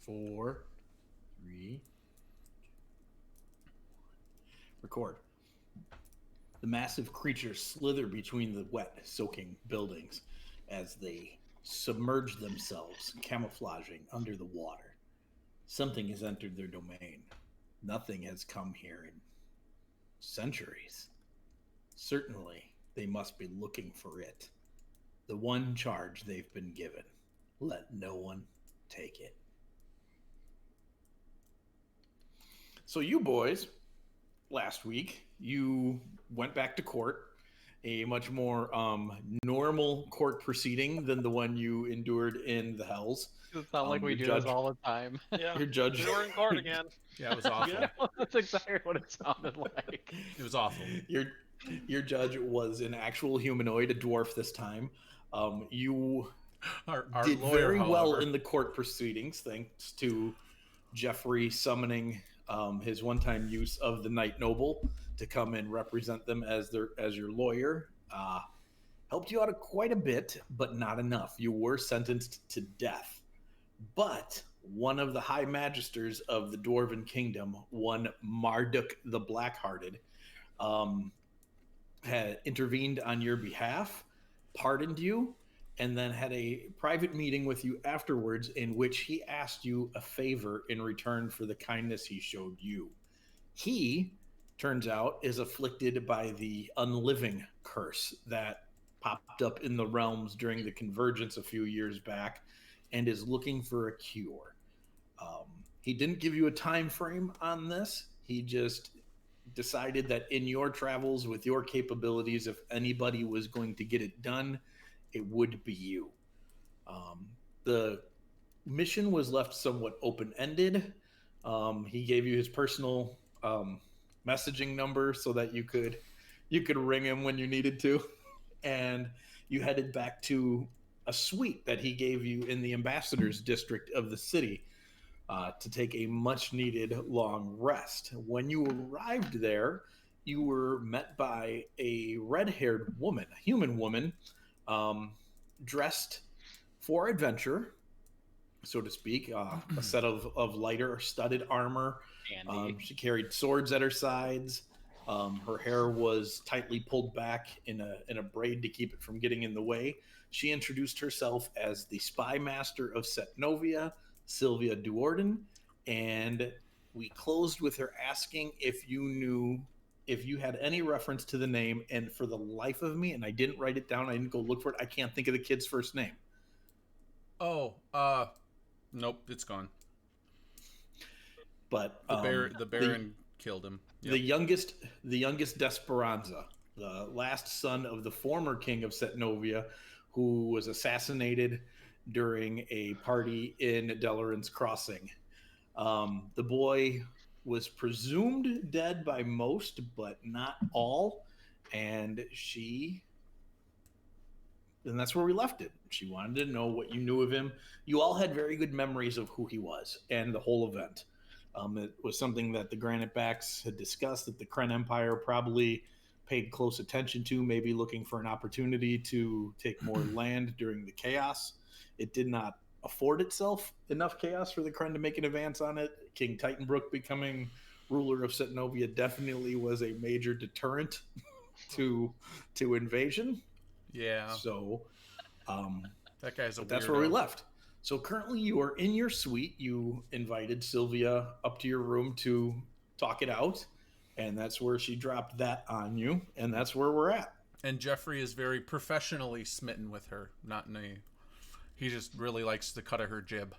4, 3, record. The massive creatures slither between the wet, soaking buildings as they submerge themselves, camouflaging under the water. Something has entered their domain. Nothing has come here in centuries. Certainly, they must be looking for it. The one charge they've been given. Let no one take it. So you boys, last week, you went back to court, a much more normal court proceeding than the one you endured in the Hells. It's not like we do this all the time. Yeah, Your judge, we were in court again. Yeah, it was awful. Yeah. That's exactly what it sounded like. It was awful. your judge was an actual humanoid, a dwarf this time. You Our did lawyer, very well however, in the court proceedings, thanks to Jeffrey summoning his one-time use of the Knight Noble to come and represent them as your lawyer. Helped you out quite a bit, but not enough. You were sentenced to death. But one of the High Magisters of the Dwarven Kingdom, one Marduk the Blackhearted, had intervened on your behalf, pardoned you, and then had a private meeting with you afterwards in which he asked you a favor in return for the kindness he showed you. He, turns out, is afflicted by the unliving curse that popped up in the realms during the convergence a few years back and is looking for a cure. He didn't give you a time frame on this. He just decided that in your travels with your capabilities, if anybody was going to get it done, it would be you. The mission was left somewhat open-ended. He gave you his personal messaging number so that you could ring him when you needed to, and you headed back to a suite that he gave you in the ambassador's district of the city to take a much-needed long rest. When you arrived there, you were met by a red-haired woman, a human woman, dressed for adventure, so to speak, a set of lighter studded armor. She carried swords at her sides. Her hair was tightly pulled back in a braid to keep it from getting in the way. She introduced herself as the spy master of Setnovia, Sylvia Duorden, and we closed with her asking if you had any reference to the name, and for the life of me, and I didn't write it down, I didn't go look for it, I can't think of the kid's first name. Oh, nope, it's gone. But The Baron killed him. Yep. The youngest Desperanza, the last son of the former king of Setnovia, who was assassinated during a party in Delaran's Crossing. The boy was presumed dead by most, but not all, and that's where we left it. She wanted to know what you knew of him. You all had very good memories of who he was and the whole event. It was something that the Granite Backs had discussed, that the Kren Empire probably paid close attention to, maybe looking for an opportunity to take more land during the chaos. It did not afford itself enough chaos for the Kren to make an advance on it. King Titanbrook becoming ruler of Setnovia definitely was a major deterrent to invasion. Yeah. So that guy's a weirdo. That's where we left. So currently you are in your suite. You invited Sylvia up to your room to talk it out, and that's where she dropped that on you, and that's where we're at. And Jeffrey is very professionally smitten with her, not in a... He just really likes the cut of her jib.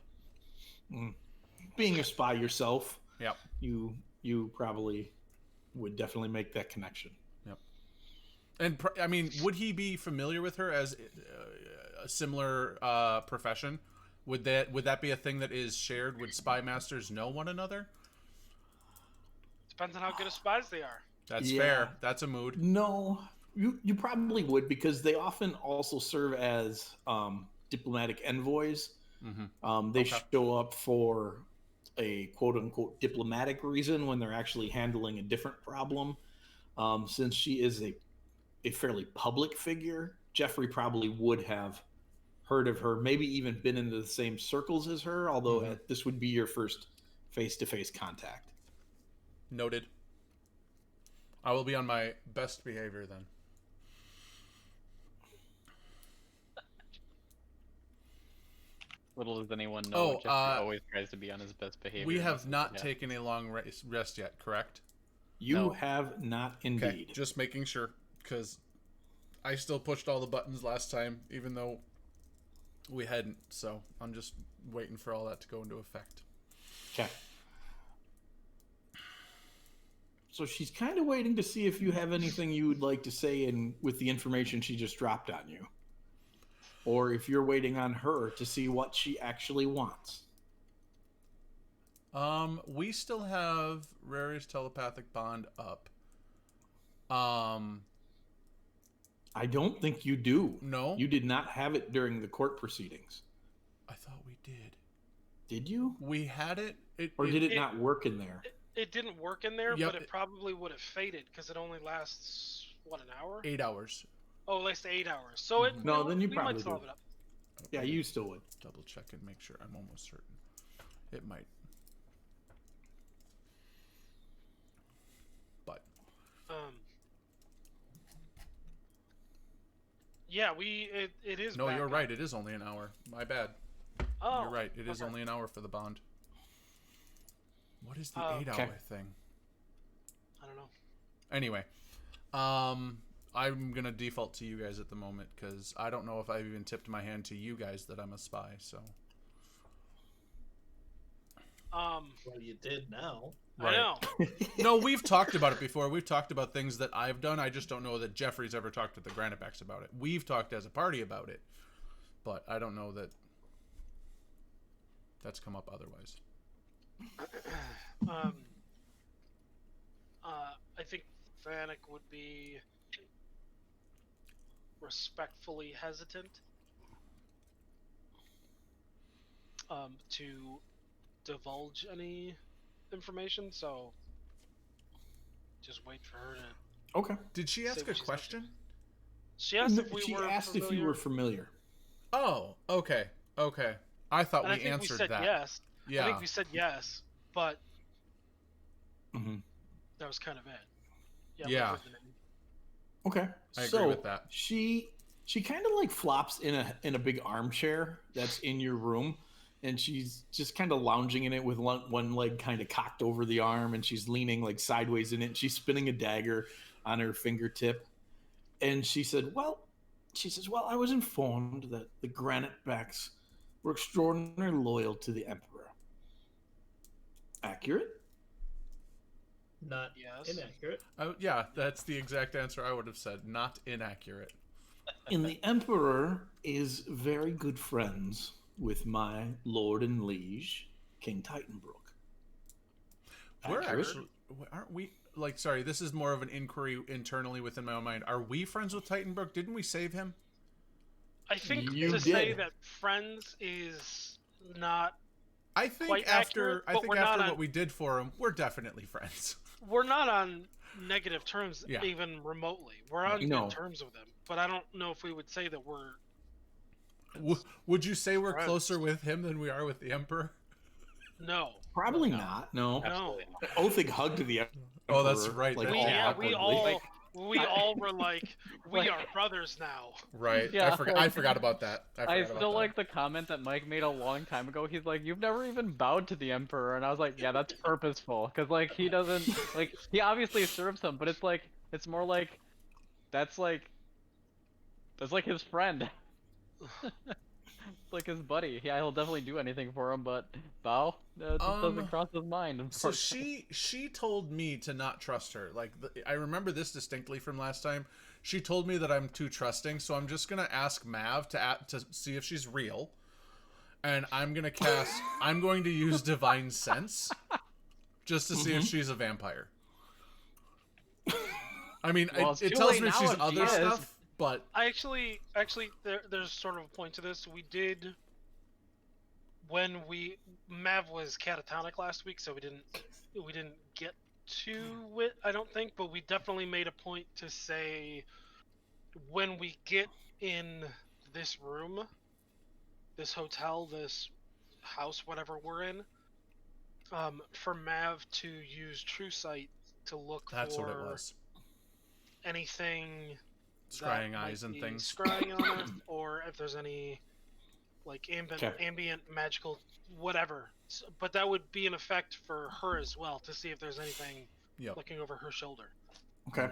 Being a spy yourself, yep, you probably would definitely make that connection. Yep. And I mean, would he be familiar with her as a similar profession? Would that be a thing that is shared? Would spy masters know one another? Depends on how good of spies they are. That's fair. That's a mood. No, you probably would, because they often also serve as diplomatic envoys. Mm-hmm. They show up for a quote-unquote diplomatic reason when they're actually handling a different problem. Since she is a fairly public figure, Jeffrey probably would have heard of her, maybe even been into the same circles as her, although this would be your first face-to-face contact. Noted. I will be on my best behavior then. Little does anyone know, Jeffrey always tries to be on his best behavior. We have not taken a long rest yet, correct? You have not, indeed. Okay, just making sure, because I still pushed all the buttons last time, even though we hadn't. So I'm just waiting for all that to go into effect. Okay. So she's kind of waiting to see if you have anything you would like to say with the information she just dropped on you. Or if you're waiting on her to see what she actually wants. We still have Rary's telepathic bond up. I don't think you do. No? You did not have it during the court proceedings. I thought we did. Did you? We had it. Or did it not work in there? It didn't work in there, Yep. but it probably would have faded because it only lasts, what, an hour? 8 hours. Oh, it lasts 8 hours. So it No, then you we probably might solve do. it up. Yeah, you still would. Double check and make sure. I'm almost certain. It might. But. Yeah, it is. No, back you're up. right. It is only an hour. My bad. Oh, You're right. It is okay. only an hour for the bond. What is the 8 hour Okay. thing? I don't know. Anyway, I'm gonna default to you guys at the moment because I don't know if I've even tipped my hand to you guys that I'm a spy. So. Well, you did now. I know. No, we've talked about it before. We've talked about things that I've done. I just don't know that Jeffrey's ever talked to the Granitebacks about it. We've talked as a party about it, but I don't know that that's come up otherwise. I think Vanek would be respectfully hesitant to divulge any information, so just wait for her to. Okay. Did she ask a question? She asked if we She were asked familiar. if you were familiar. Oh, okay. Okay. I thought And I we think answered we said that. yes. Yeah. I think we said yes, but Mm-hmm. that was kind of it. Yeah. we heard the name. Okay. I agree with that. She kind of like flops in a big armchair that's in your room, and she's just kind of lounging in it with one leg kind of cocked over the arm, and she's leaning like sideways in it. And she's spinning a dagger on her fingertip, and she says, "Well, I was informed that the Granitebacks were extraordinarily loyal to the Emperor. Accurate?" Not Yes. inaccurate. Oh, yeah, that's the exact answer I would have said. Not inaccurate. And the Emperor is very good friends with my lord and liege, King Titanbrook. We're Accurate? actually, aren't we? Like, sorry, this is more of an inquiry internally within my own mind. Are we friends with Titanbrook? Didn't we save him? I think You to say did. that friends is not. I think Quite after accurate, but we're not what on- we did for him, we're definitely friends. We're not on negative terms, Yeah. even remotely. We're on No. good terms with them, but I don't know if we would say that we're. Would you say we're Friends. closer with him than we are with the Emperor? No. Probably No. not. No. No. Oathig hugged the Emperor. Oh, that's right, Like, they We, all yeah, we awkwardly. all we all were like, we are brothers now. Right. Yeah, I forgot about that. I still like the comment that Mike made a long time ago. He's like, "You've never even bowed to the Emperor," and I was like, "Yeah, that's purposeful, because like he doesn't like he obviously serves him, but it's like it's more like that's like his friend, like his buddy. Yeah, he'll definitely do anything for him, but bow just doesn't cross his mind." So she told me to not trust her. Like I remember this distinctly from last time. She told me that I'm too trusting, so I'm just gonna ask Mav to see if she's real, and I'm going to use Divine Sense just to see if she's a vampire. I mean, Well, it's it too tells late me now she's if she other is. stuff, but I actually, there's sort of a point to this. We did when Mav was catatonic last week, so we didn't get to it, I don't think, but we definitely made a point to say when we get in this room, this hotel, this house, whatever we're in, for Mav to use True Sight to look That's for what it was. anything Scrying that eyes might and be things. scrying on her, or if there's any like ambient magical whatever. But that would be an effect for her as well to see if there's anything Yep. looking over her shoulder. Okay.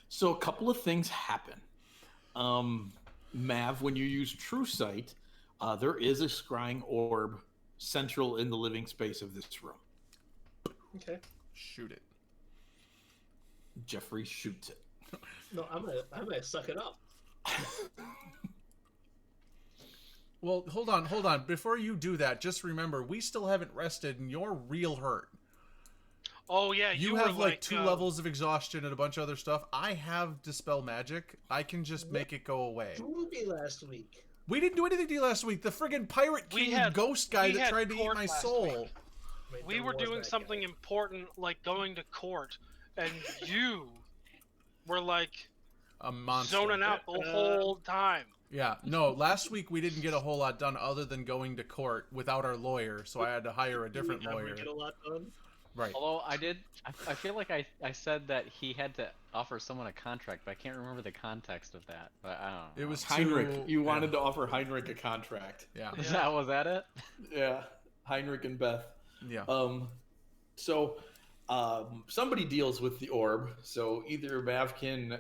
So a couple of things happen. Mav, when you use True Sight, there is a scrying orb central in the living space of this room. Okay. Shoot it. Jeffrey shoots it. No, I'm gonna suck it up. Well, hold on. Before you do that, just remember, we still haven't rested, and you're real hurt. Oh yeah, You were have like 2 levels of exhaustion and a bunch of other stuff. I have Dispel Magic. I can just make it go away. You me last week. We didn't do anything to you last week. The friggin' Pirate King ghost guy that tried to eat my soul. Wait, we there were was doing that something guy. important, like going to court, and you were like A monster. zoning out the whole time. Yeah, no, last week we didn't get a whole lot done other than going to court without our lawyer, so I had to hire a different Did we lawyer. get a lot done? Right. Although I feel like I said that he had to offer someone a contract, but I can't remember the context of that. But I don't know. It was Heinrich. You wanted to offer Heinrich a contract. Yeah. Was that it? Yeah. Heinrich and Beth. Yeah. So somebody deals with the orb. So either Mav can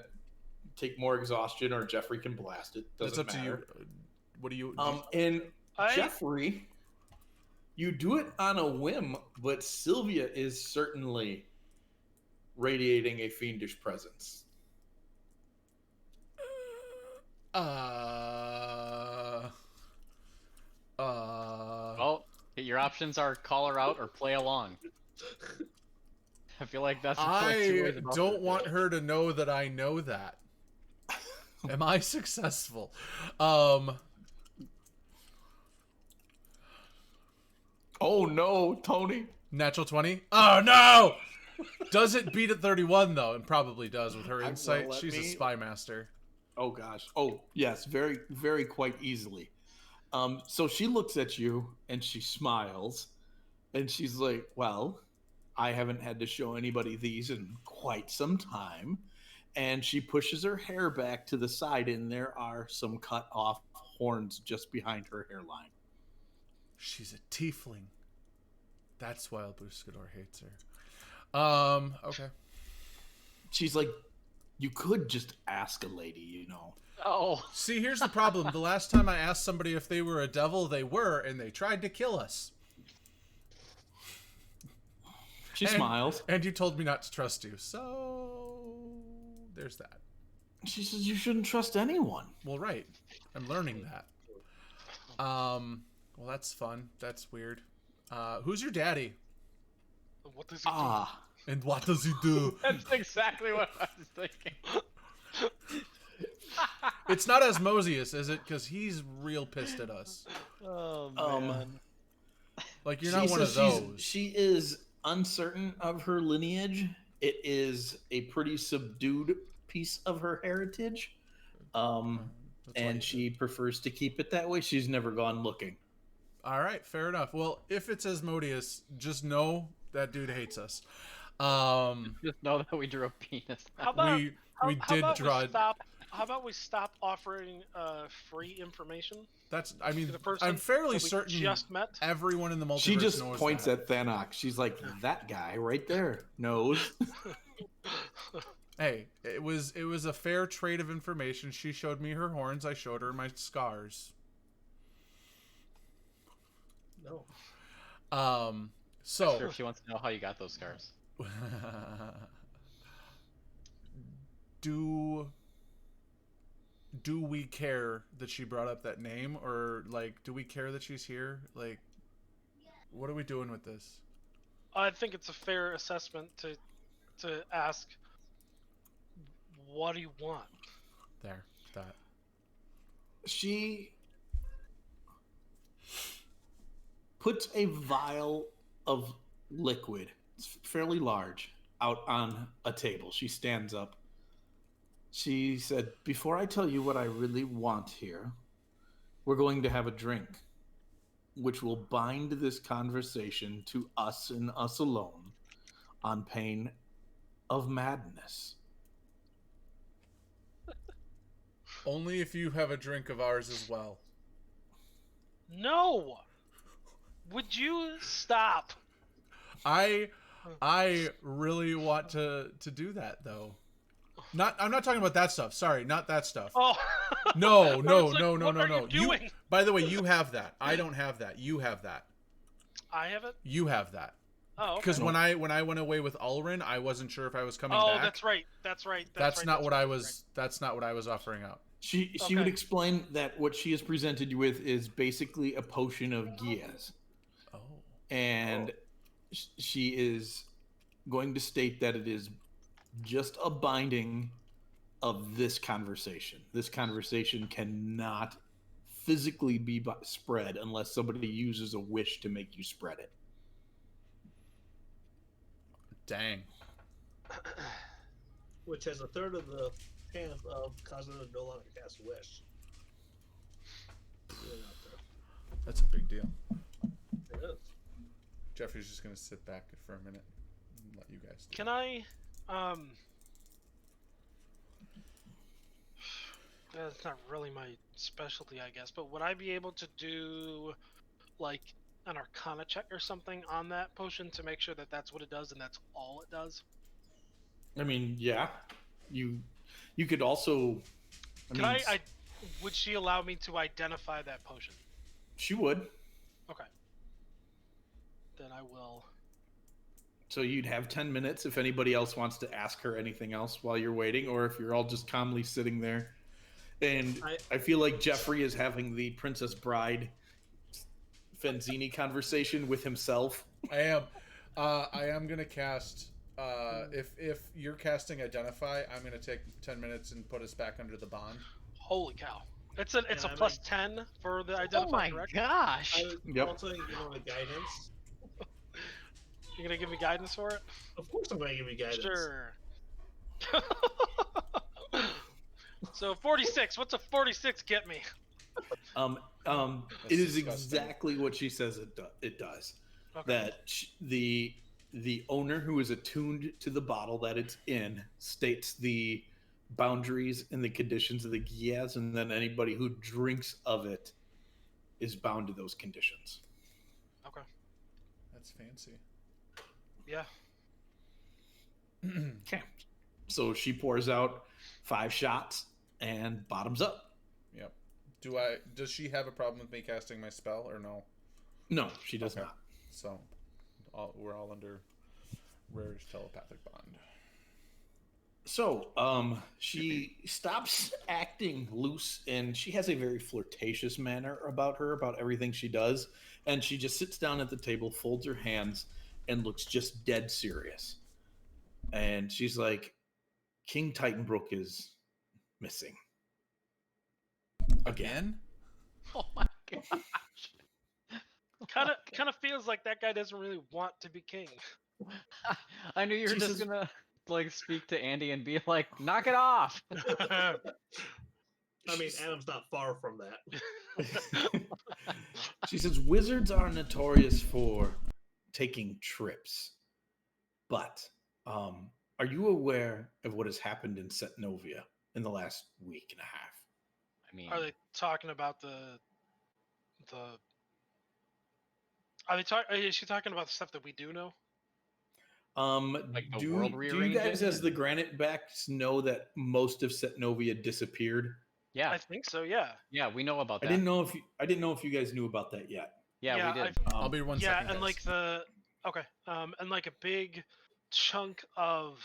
take more exhaustion or Jeffrey can blast it. That's Doesn't up to matter. you. What do you... And Jeffrey, you do it on a whim, but Sylvia is certainly radiating a fiendish presence. Well, your options are call her out or play along. I feel like that's. I don't want her to know that I know that. Am I successful? Oh no, Tony. Natural 20? Oh no! Does it beat at 31 though? It probably does with her insight. let She's a me- spy master. Oh gosh. Oh yes, very, very quite easily. So she looks at you and she smiles, and she's like, "Well, I haven't had to show anybody these in quite some time." And she pushes her hair back to the side, and there are some cut off horns just behind her hairline. She's a tiefling. That's why Buscador hates her. Okay. She's like, "You could just ask a lady, you know." Oh, See, here's the problem. The last time I asked somebody if they were a devil, they were, and they tried to kill us. She And- smiles. And you told me not to trust you, so there's that. She says, "You shouldn't trust anyone." Well, right. I'm learning that. Well, that's fun. That's weird. Who's your daddy? What does he do? Ah. And what does he do? that's exactly what I was thinking. It's not Asmodeus, is it? Because he's real pissed at us. Oh man. Like, you're She not one of says those. she is uncertain of her lineage. It is a pretty subdued piece of her heritage. That's And why- she prefers to keep it that way. She's never gone looking. All right, fair enough. Well, if it's Asmodeus, just know that dude hates us. Just know that we drew a penis. How about we how did about draw. we stop? How about we stop offering free information That's. I mean, to the person I'm fairly that we certain just met? everyone in the multiverse She just knows points that. at Thanok. She's like, "That guy right there knows." Hey, it was a fair trade of information. She showed me her horns. I showed her my scars. No. So Sure, if she wants to know how you got those scars. do we care that she brought up that name, or like, do we care that she's here? Like, what are we doing with this? I think it's a fair assessment to ask, what do you want? There, that. She puts a vial of liquid, it's fairly large, out on a table. She stands up. She said, "Before I tell you what I really want here, we're going to have a drink. which will bind this conversation to us and us alone on pain of madness. Only if you have a drink of ours as well. No! Would you stop? I really want to do that though. I'm not talking about that stuff. Sorry, not that stuff. Oh. No. What are you doing? By the way, you have that. I don't have that. You have that. I have it? You have that. Oh, okay. Because when I went away with Ulrin, I wasn't sure if I was coming Oh, back. that's right. That's not what I was offering out. She Okay. would explain that what she has presented you with is basically a potion of Giaz. Oh. And she is going to state that it is just a binding of this conversation. This conversation cannot physically be spread unless somebody uses a wish to make you spread it. Dang. Which has a third of the chance of causing her to no longer cast Wish. Really out there. That's a big deal. It is. Jeffrey's just gonna sit back for a minute and let you guys do Can I, that's not really my specialty, I guess, but would I be able to do, like, an Arcana check or something on that potion to make sure that that's what it does and that's all it does? I mean, yeah. You could also... Would she allow me to identify that potion? She would. Okay. Then I will. So you'd have 10 minutes if anybody else wants to ask her anything else while you're waiting, or if you're all just calmly sitting there. And I feel like Jeffrey is having the Princess Bride Fenzini conversation with himself. I am gonna cast. If you're casting Identify, I'm gonna take 10 minutes and put us back under the bond. Holy cow! It's a plus 10 for the identify. Oh my correct? gosh! I would also give you the guidance. You're gonna give me guidance for it? Of course, I'm going to give you guidance. Sure. So 46. What's a 46 get me? It is disgusting. exactly what she says it does. Okay. That the owner who is attuned to the bottle that it's in states the boundaries and the conditions of the Giaz, and then anybody who drinks of it is bound to those conditions. Okay. That's fancy. Yeah. Okay. So she pours out 5 shots and bottoms up. Yep. Does she have a problem with me casting my spell or no? No, she does Okay. not. So, we're all under Rare's telepathic bond. So, she stops acting loose, and she has a very flirtatious manner about her, about everything she does. And she just sits down at the table, folds her hands, and looks just dead serious. And she's like, King Titanbrook is missing. Again? Oh my gosh! Kind of feels like that guy doesn't really want to be king. I knew you were She just says- gonna like speak to Andy and be like, "Knock it off." I mean, Adam's not far from that. She says, wizards are notorious for taking trips. But are you aware of what has happened in Setnovia in the last week and a half? I mean, Are they talking about the? Are they is she talking about the stuff that we do know? Like the Do world you guys, rearranging? as the Granite Backs, know that most of Setnovia disappeared? yeah, I think so. Yeah. yeah, we know about I that. didn't know if you guys knew about that yet. Yeah, we did. I'll be one second. Yeah, and guys. like and like a big chunk of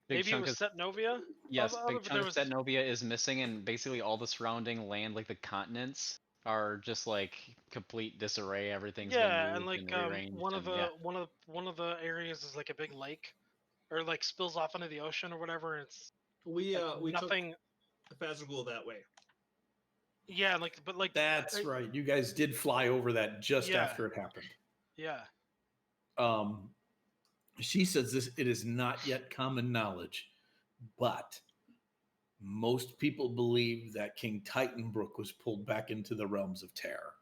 Big maybe chunk it was of- Setnovia. Yes, of big it, but chunk of Setnovia is missing, and basically all the surrounding land, like the continents, are just like complete disarray. Everything's Yeah, been and moved like rearranged, one of and, the yeah. one of the areas is like a big lake, or like spills off into the ocean or whatever. And it's We like, nothing. took Fazagul that way. Yeah, but like That's right. You guys did fly over that just Yeah. after it happened. Yeah. She says it is not yet common knowledge, but most people believe that King Titanbrook was pulled back into the realms of terror.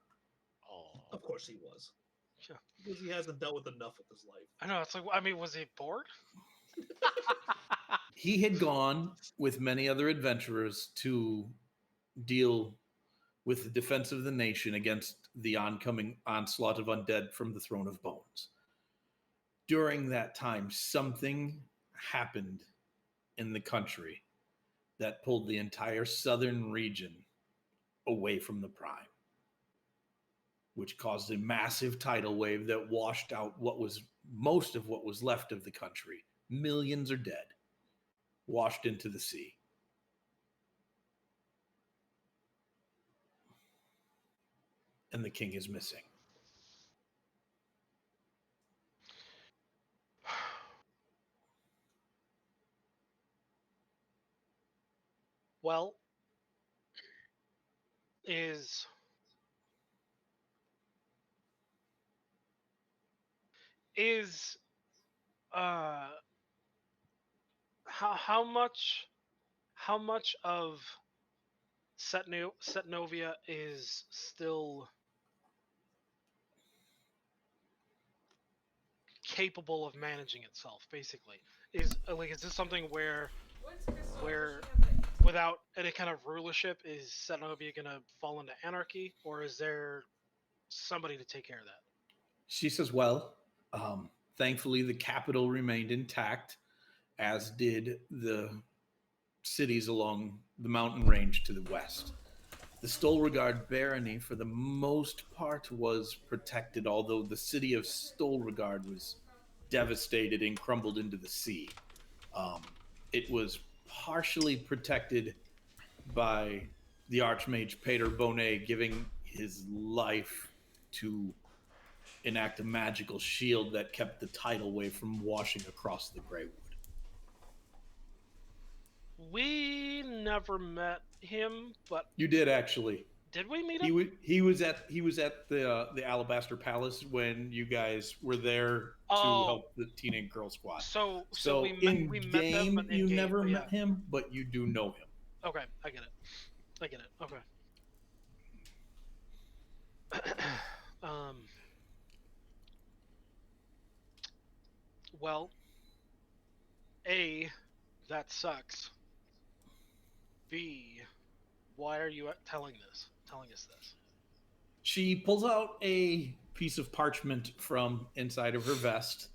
Oh. Of course he was. Yeah. Because he hasn't dealt with enough with his life. I know. It's like, I mean, was he bored? He had gone with many other adventurers to deal with the defense of the nation against the oncoming onslaught of undead from the Throne of Bones. During that time, something happened in the country that pulled the entire southern region away from the Prime, which caused a massive tidal wave that washed out most of what was left of the country. Millions are dead, washed into the sea. And the king is missing. Well, is how much of Setnovia is still capable of managing itself? Basically, is this something where without any kind of rulership, is Setnovia gonna fall into anarchy, or is there somebody to take care of that? She says, well, thankfully the capital remained intact, as did the cities along the mountain range to the west. The Stolregard barony, for the most part, was protected, although the city of Stolregard was devastated and crumbled into the sea. It was partially protected by the Archmage Peter Bonnet giving his life to enact a magical shield that kept the tidal wave from washing across the Greywood. We never met him, but You did actually. did we meet him? He was at the Alabaster Palace when you guys were there to help the Teenage Girl Squad. So we in met them, game but in you game, never yeah. met him, but you do know him. Okay, I get it. Okay. Well, A, that sucks. B, why are you telling us this? She pulls out a piece of parchment from inside of her vest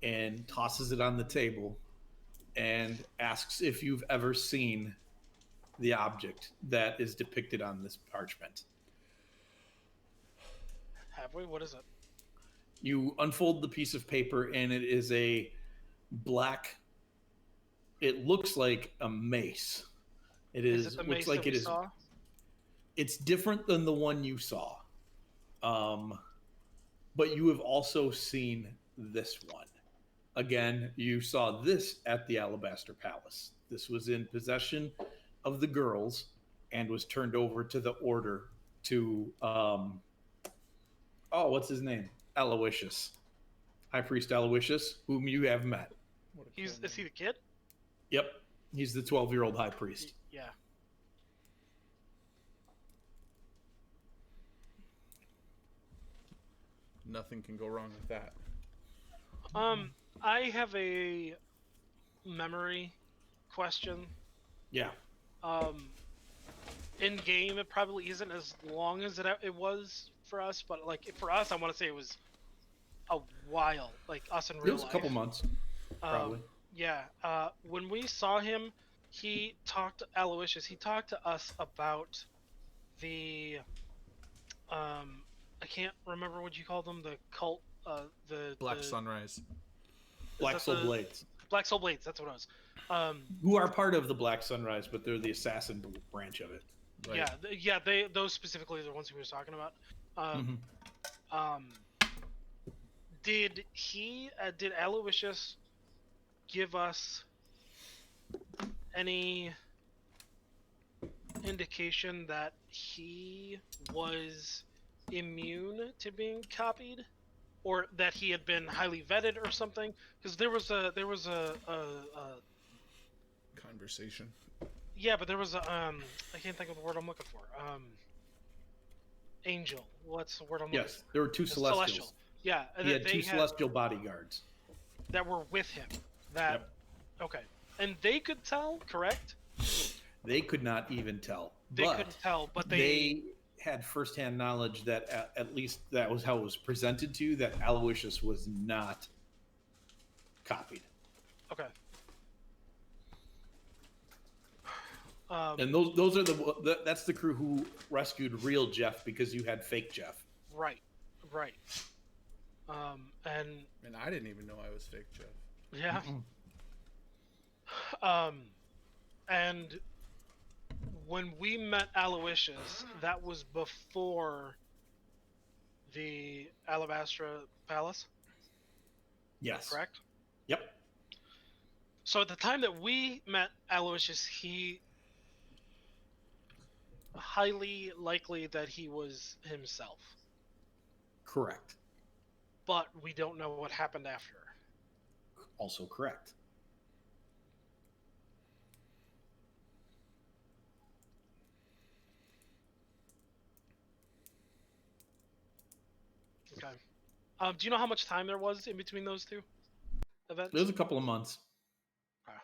and tosses it on the table and asks if you've ever seen the object that is depicted on this parchment. Have we? What is it? You unfold the piece of paper and it is a black, it looks like a mace. Is it the mace that we saw? It's different than the one you saw. But you have also seen this one. Again, you saw this at the Alabaster Palace. This was in possession of the girls and was turned over to the order to, what's his name? Aloysius. High Priest Aloysius, whom you have met. Is he the kid? Yep. He's the 12-year-old High Priest. Yeah. Nothing can go wrong with that. I have a memory question. Yeah. In game, it probably isn't as long as it was for us, but like for us, I want to say it was a while. Like us in real life. It was a couple months, probably. Yeah. When we saw him, he talked to Aloysius. He talked to us about the I can't remember what you call them. The cult. The Black Sunrise. Black Soul Blades. Black Soul Blades. That's what it was. Who are part of the Black Sunrise, but they're the assassin branch of it. Right. Yeah. Those specifically are the ones we were talking about. Did Aloysius give us any indication that he was immune to being copied, or that he had been highly vetted or something? Because there was a conversation. Yeah, but there was a I can't think of the word I'm looking for. angel. What's the word I'm looking Yes, for? there were two A celestials. Yeah, and He that had two celestial bodyguards. that were with him. That Yep. okay, and they could tell, correct? They could not even tell, They but couldn't tell, but they had firsthand knowledge that at least that was how it was presented to you, that Aloysius was not copied. okay. And those are that's the crew who rescued real Jeff because you had fake Jeff. Right. And And I didn't even know I was fake Jeff. yeah. And when we met Aloysius, that was before the Alabastra Palace, Yes. correct? Yep. So at the time that we met Aloysius, he highly likely that he was himself. Correct. But we don't know what happened after. Also correct. Okay. Do you know how much time there was in between those two events? There's a couple of months. Okay.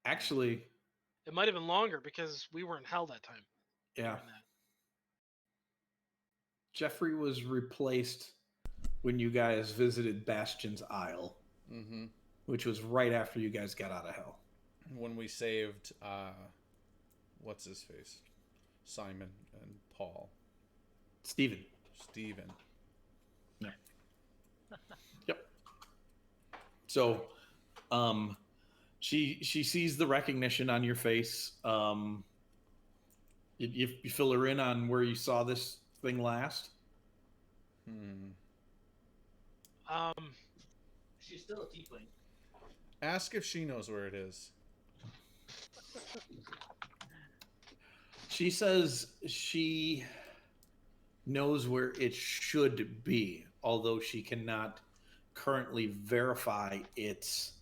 Actually, It might have been longer because we were in hell that time. yeah. during that. Jeffrey was replaced when you guys visited Bastion's Isle, Mm-hmm. which was right after you guys got out of hell. When we saved, what's his face? Simon and Paul. Steven. Steven. Yep. So, she sees the recognition on your face. You fill her in on where you saw this thing last. She's still a tiefling. Ask if she knows where it is. She says she knows where it should be, although she cannot currently verify its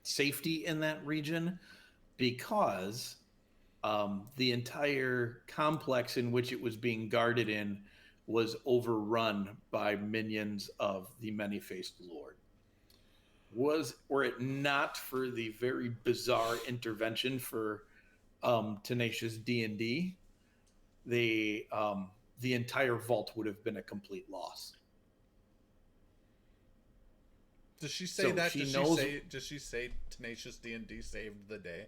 safety in that region because the entire complex in which it was being guarded in was overrun by minions of the Many-Faced Lord. Were it not for the very bizarre intervention for Tenacious D&D, the entire vault would have been a complete loss. Does she say So that? she Does knows- does she say Tenacious D&D saved the day?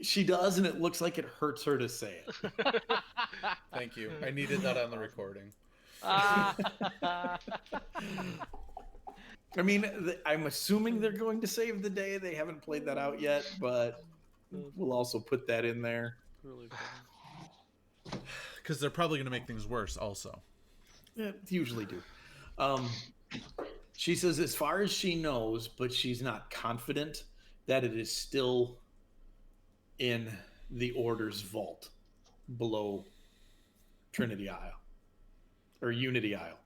She does, and it looks like it hurts her to say it. Thank you. I needed that on the recording. I mean, I'm assuming they're going to save the day. They haven't played that out yet, but we'll also put that in there. Really funny. Because they're probably going to make things worse also. Yeah, usually do. She says as far as she knows, but she's not confident that it is still in the Order's vault below Trinity Isle. Or Unity Isle.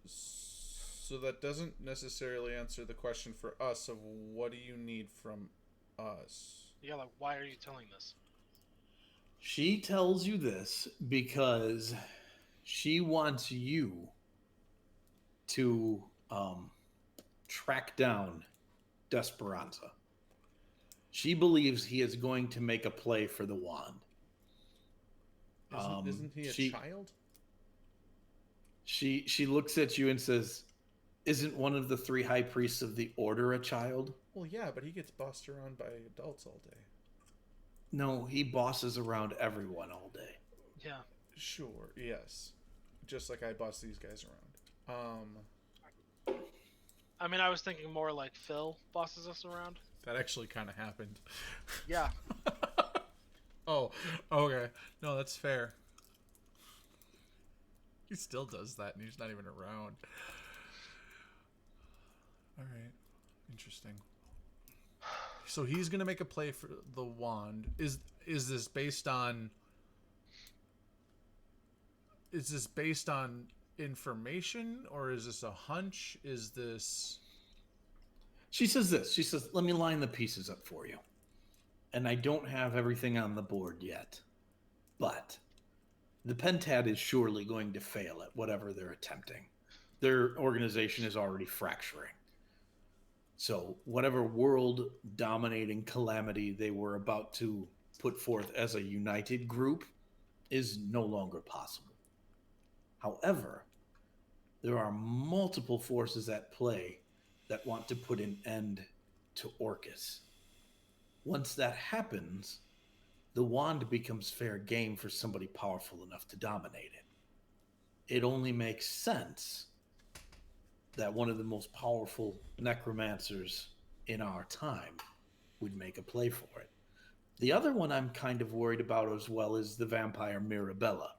So that doesn't necessarily answer the question for us of what do you need from us? Yeah, like, why are you telling this? She tells you this because she wants you to track down Desperanza. She believes he is going to make a play for the wand. Isn't he a child? She looks at you and says, "Isn't one of the 3 high priests of the Order a child?" Well, yeah, but he gets bossed around by adults all day. No, he bosses around everyone all day. Yeah. Sure, yes. Just like I boss these guys around. I mean, I was thinking more like Phil bosses us around. That actually kind of happened. Yeah. Oh, okay. No, that's fair. He still does that, and he's not even around. All right. Interesting. So he's gonna make a play for the wand. Is this based on? Is this based on information, or is this a hunch? Is this? She says this. She says, "Let me line the pieces up for you. And I don't have everything on the board yet. But the Pentad is surely going to fail at whatever they're attempting. Their organization is already fracturing. So whatever world-dominating calamity they were about to put forth as a united group is no longer possible. However, there are multiple forces at play that want to put an end to Orcus. Once that happens, the wand becomes fair game for somebody powerful enough to dominate it. It only makes sense that one of the most powerful necromancers in our time would make a play for it. The other one I'm kind of worried about as well is the vampire Mirabella,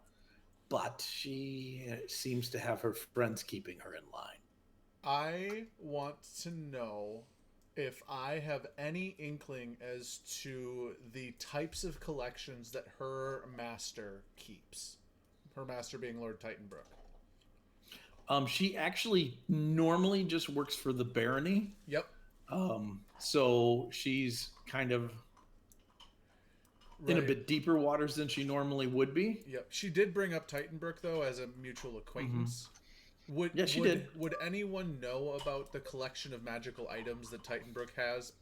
but she seems to have her friends keeping her in line. I want to know if I have any inkling as to the types of collections that her master keeps. Her master being Lord Titanbrook. She actually normally just works for the barony. Yep. So she's kind of in a bit deeper waters than she normally would be. Yep. She did bring up Titanbrook, though, as a mutual acquaintance. Yeah, she did. Would anyone know about the collection of magical items that Titanbrook has?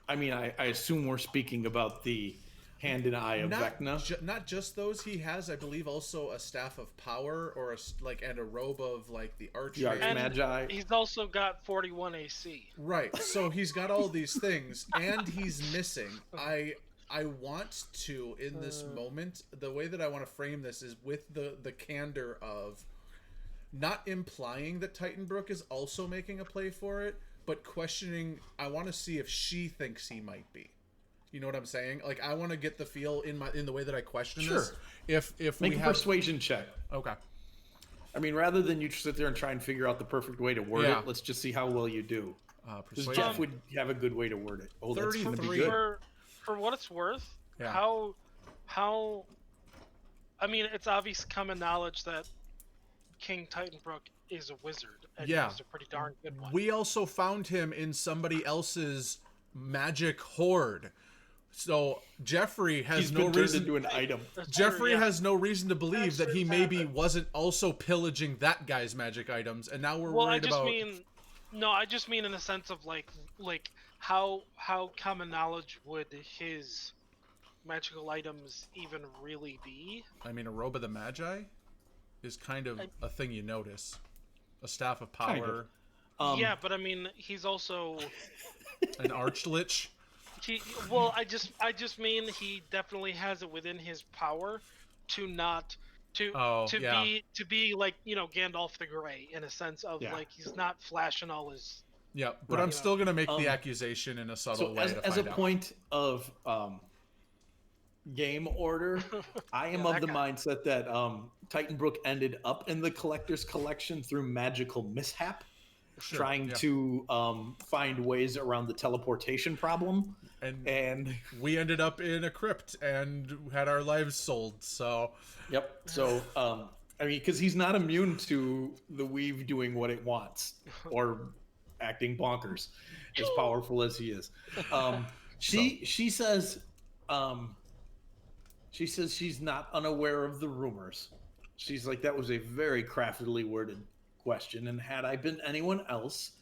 I mean, I assume we're speaking about the hand and eye of Vecna. Not just those. He has, I believe, also a staff of power, or and a robe of like the archer. The Archmagi. He's also got 41 AC. Right. So he's got all these things, and he's missing. I want to, in this moment, the way that I want to frame this is with the candor of not implying that Titanbrook is also making a play for it, but questioning. I want to see if she thinks he might be. You know what I'm saying? Like, I want to get the feel in the way that I question this. If Make we a have persuasion check. Okay. I mean, rather than you sit there and try and figure out the perfect way to word it, let's just see how well you do. Because Jeff would have a good way to word it. Oh, that's going to be good. For what it's worth, Yeah. how I mean, it's obvious common knowledge that King Titanbrook is a wizard, and he's a pretty darn good one. We also found him in somebody else's magic hoard. So Jeffrey has no reason to an item. Jeffrey has no reason to believe that he maybe wasn't also pillaging that guy's magic items, and now we're worried about. I just mean in the sense of like how common knowledge would his magical items even really be? I mean, a robe of the Magi is kind of a thing you notice. A staff of power. Kind of. Yeah, but I mean, he's also an archlich. I just mean he definitely has it within his power to be like, you know, Gandalf the Grey, in a sense of like he's not flashing all his. Yeah, but I'm still gonna make the accusation in a subtle way. As a point of game order, I am of the mindset that Titanbrook ended up in the collector's collection through magical mishap. Trying to find ways around the teleportation problem, and we ended up in a crypt and had our lives sold. So so I mean, because he's not immune to the weave doing what it wants or acting bonkers, as powerful as he is. She says she's not unaware of the rumors. She's like, that was a very craftily worded question, and had I been anyone else,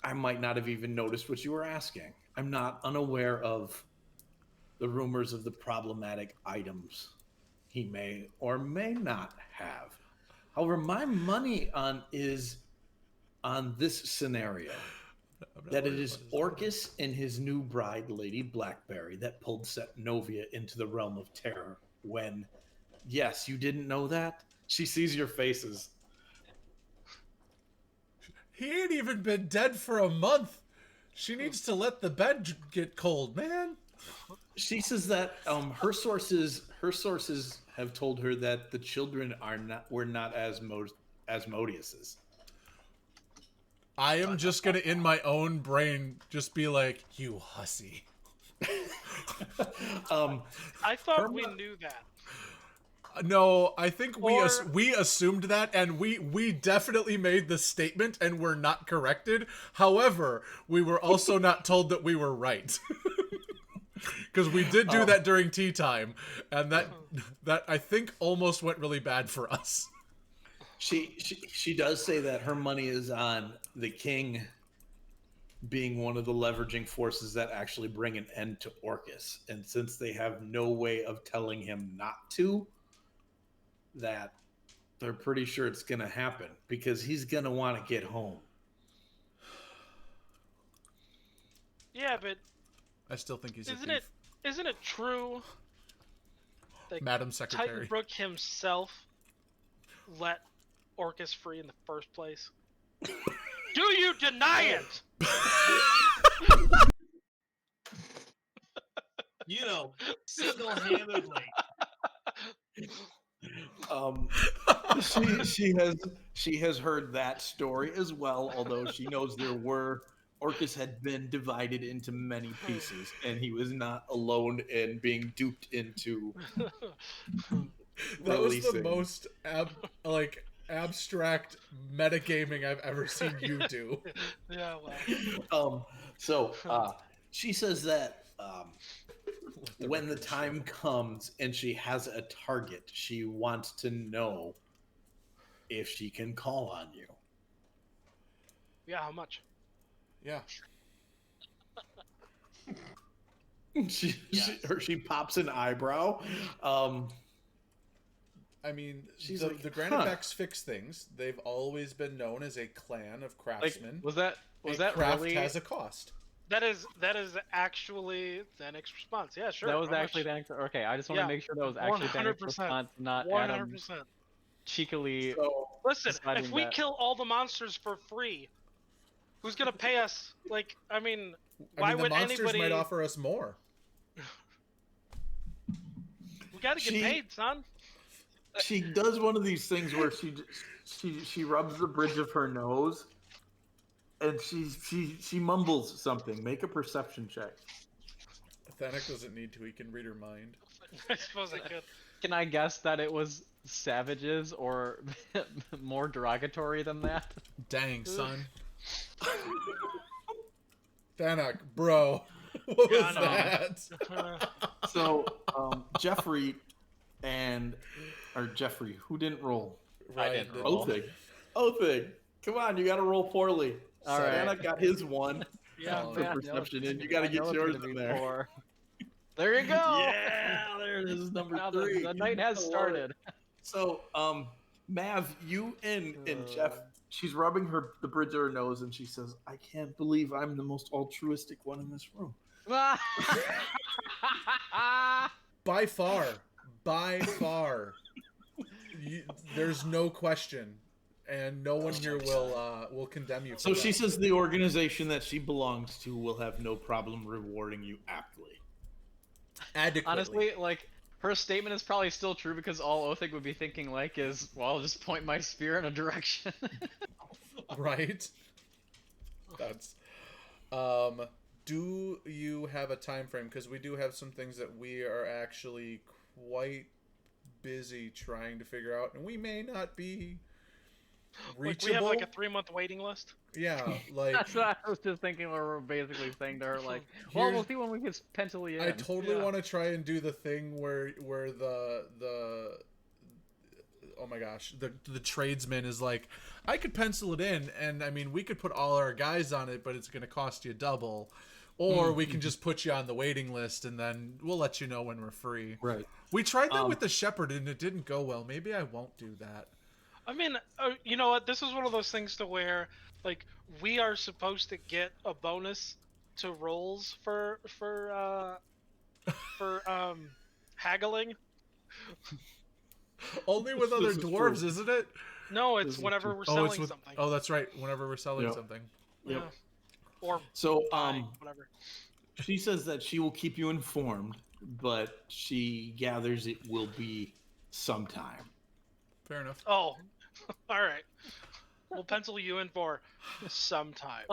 I might not have even noticed what you were asking. I'm not unaware of the rumors of the problematic items he may or may not have. However, my money is on this scenario, that it is Orcus and his new bride, Lady Blackberry, that pulled Setnovia into the realm of terror when, yes, you didn't know that? She sees your faces. He ain't even been dead for a month. She needs to let the bed get cold, man. She says that her sources have told her that the children were not Asmodeus's. I am just gonna, in my own brain, just be like, "You hussy." I thought we knew that. No, I think Or- we assumed that, and we definitely made the statement and were not corrected. However, we were also not told that we were right. Because we did do that during tea time, and that I think almost went really bad for us. She does say that her money is on the king being one of the leveraging forces that actually bring an end to Orcus. And since they have no way of telling him not to, that they're pretty sure it's going to happen because he's going to want to get home. Yeah, but I still think he's a isn't thief. isn't it true that Madam Secretary. Titan Brook himself let Orcus free in the first place? Do you deny it? You know, single-handedly. She has heard that story as well, although she knows Orcus had been divided into many pieces, and he was not alone in being duped into That was the releasing. most abstract metagaming I've ever seen you do. Yeah, well. She says that when the time comes and she has a target, she wants to know if she can call on you. Yeah, how much? Yeah. She pops an eyebrow. I mean, She's the like, Granitebax fix things. They've always been known as a clan of Like, craftsmen. was that craft really? has a cost. That is actually Thanic's response. Yeah, sure. That was how actually much? the answer. Okay, I just want to Yeah, make sure that was actually Thanic's 100%. response, not 100%. Adam's cheekily. So Listen, deciding if we that- kill all the monsters for free, who's gonna pay us? Like, I mean, why I mean, the would monsters anybody? might offer us more. We gotta get She- paid, son. she does one of these things where she rubs the bridge of her nose, and she mumbles something. Make a perception check. Thanik doesn't need to. He can read her mind. I suppose I could. Can I guess that it was savages or more derogatory than that? Dang, son. Thanik, bro. What was God, that? So Jeffrey Jeffrey, who didn't roll? I didn't did- roll. Othig, come on, you got to roll poorly. All right. Santa got his one Yeah. Oh, for Yeah, perception, no, and you got to I know get it's yours gonna in be there. 4. There you go. Yeah, there it is, number Now 3. the night has I love it. started. So, Mav, you and Jeff, she's rubbing the bridge of her nose, and she says, "I can't believe I'm the most altruistic one in this room." By far. There's no question, and no one here will condemn you. For So that. she says the organization that she belongs to will have no problem rewarding you aptly. adequately. Honestly, like, her statement is probably still true because all Othig would be thinking, like, is, well, I'll just point my spear in a direction. Right? That's do you have a time frame? Because we do have some things that we are actually quite busy trying to figure out, and we may not be Like, reachable. we have like a 3-month waiting list. Yeah, like That's what I was just thinking, where we're basically saying to her, like, well, we'll see when we can pencil you in. I totally Yeah. want to try and do the thing where the oh my gosh, the tradesman is like, I could pencil it in, and I mean, we could put all our guys on it, but it's going to cost you double. Or we can just put you on the waiting list, and then we'll let you know when we're free. Right. We tried that with the shepherd, and it didn't go well. Maybe I won't do that. I mean, you know what? This is one of those things to where, like, we are supposed to get a bonus to rolls for haggling. Only with This other is dwarves, true. isn't it? No, This it's is whenever true. we're Oh, selling it's with. something. Oh, that's right. Whenever we're selling Yep. something. Yep. Yeah. Or So, buying, whatever. she says that she will keep you informed, but she gathers it will be sometime. Fair enough. Oh, all right. We'll pencil you in for sometime.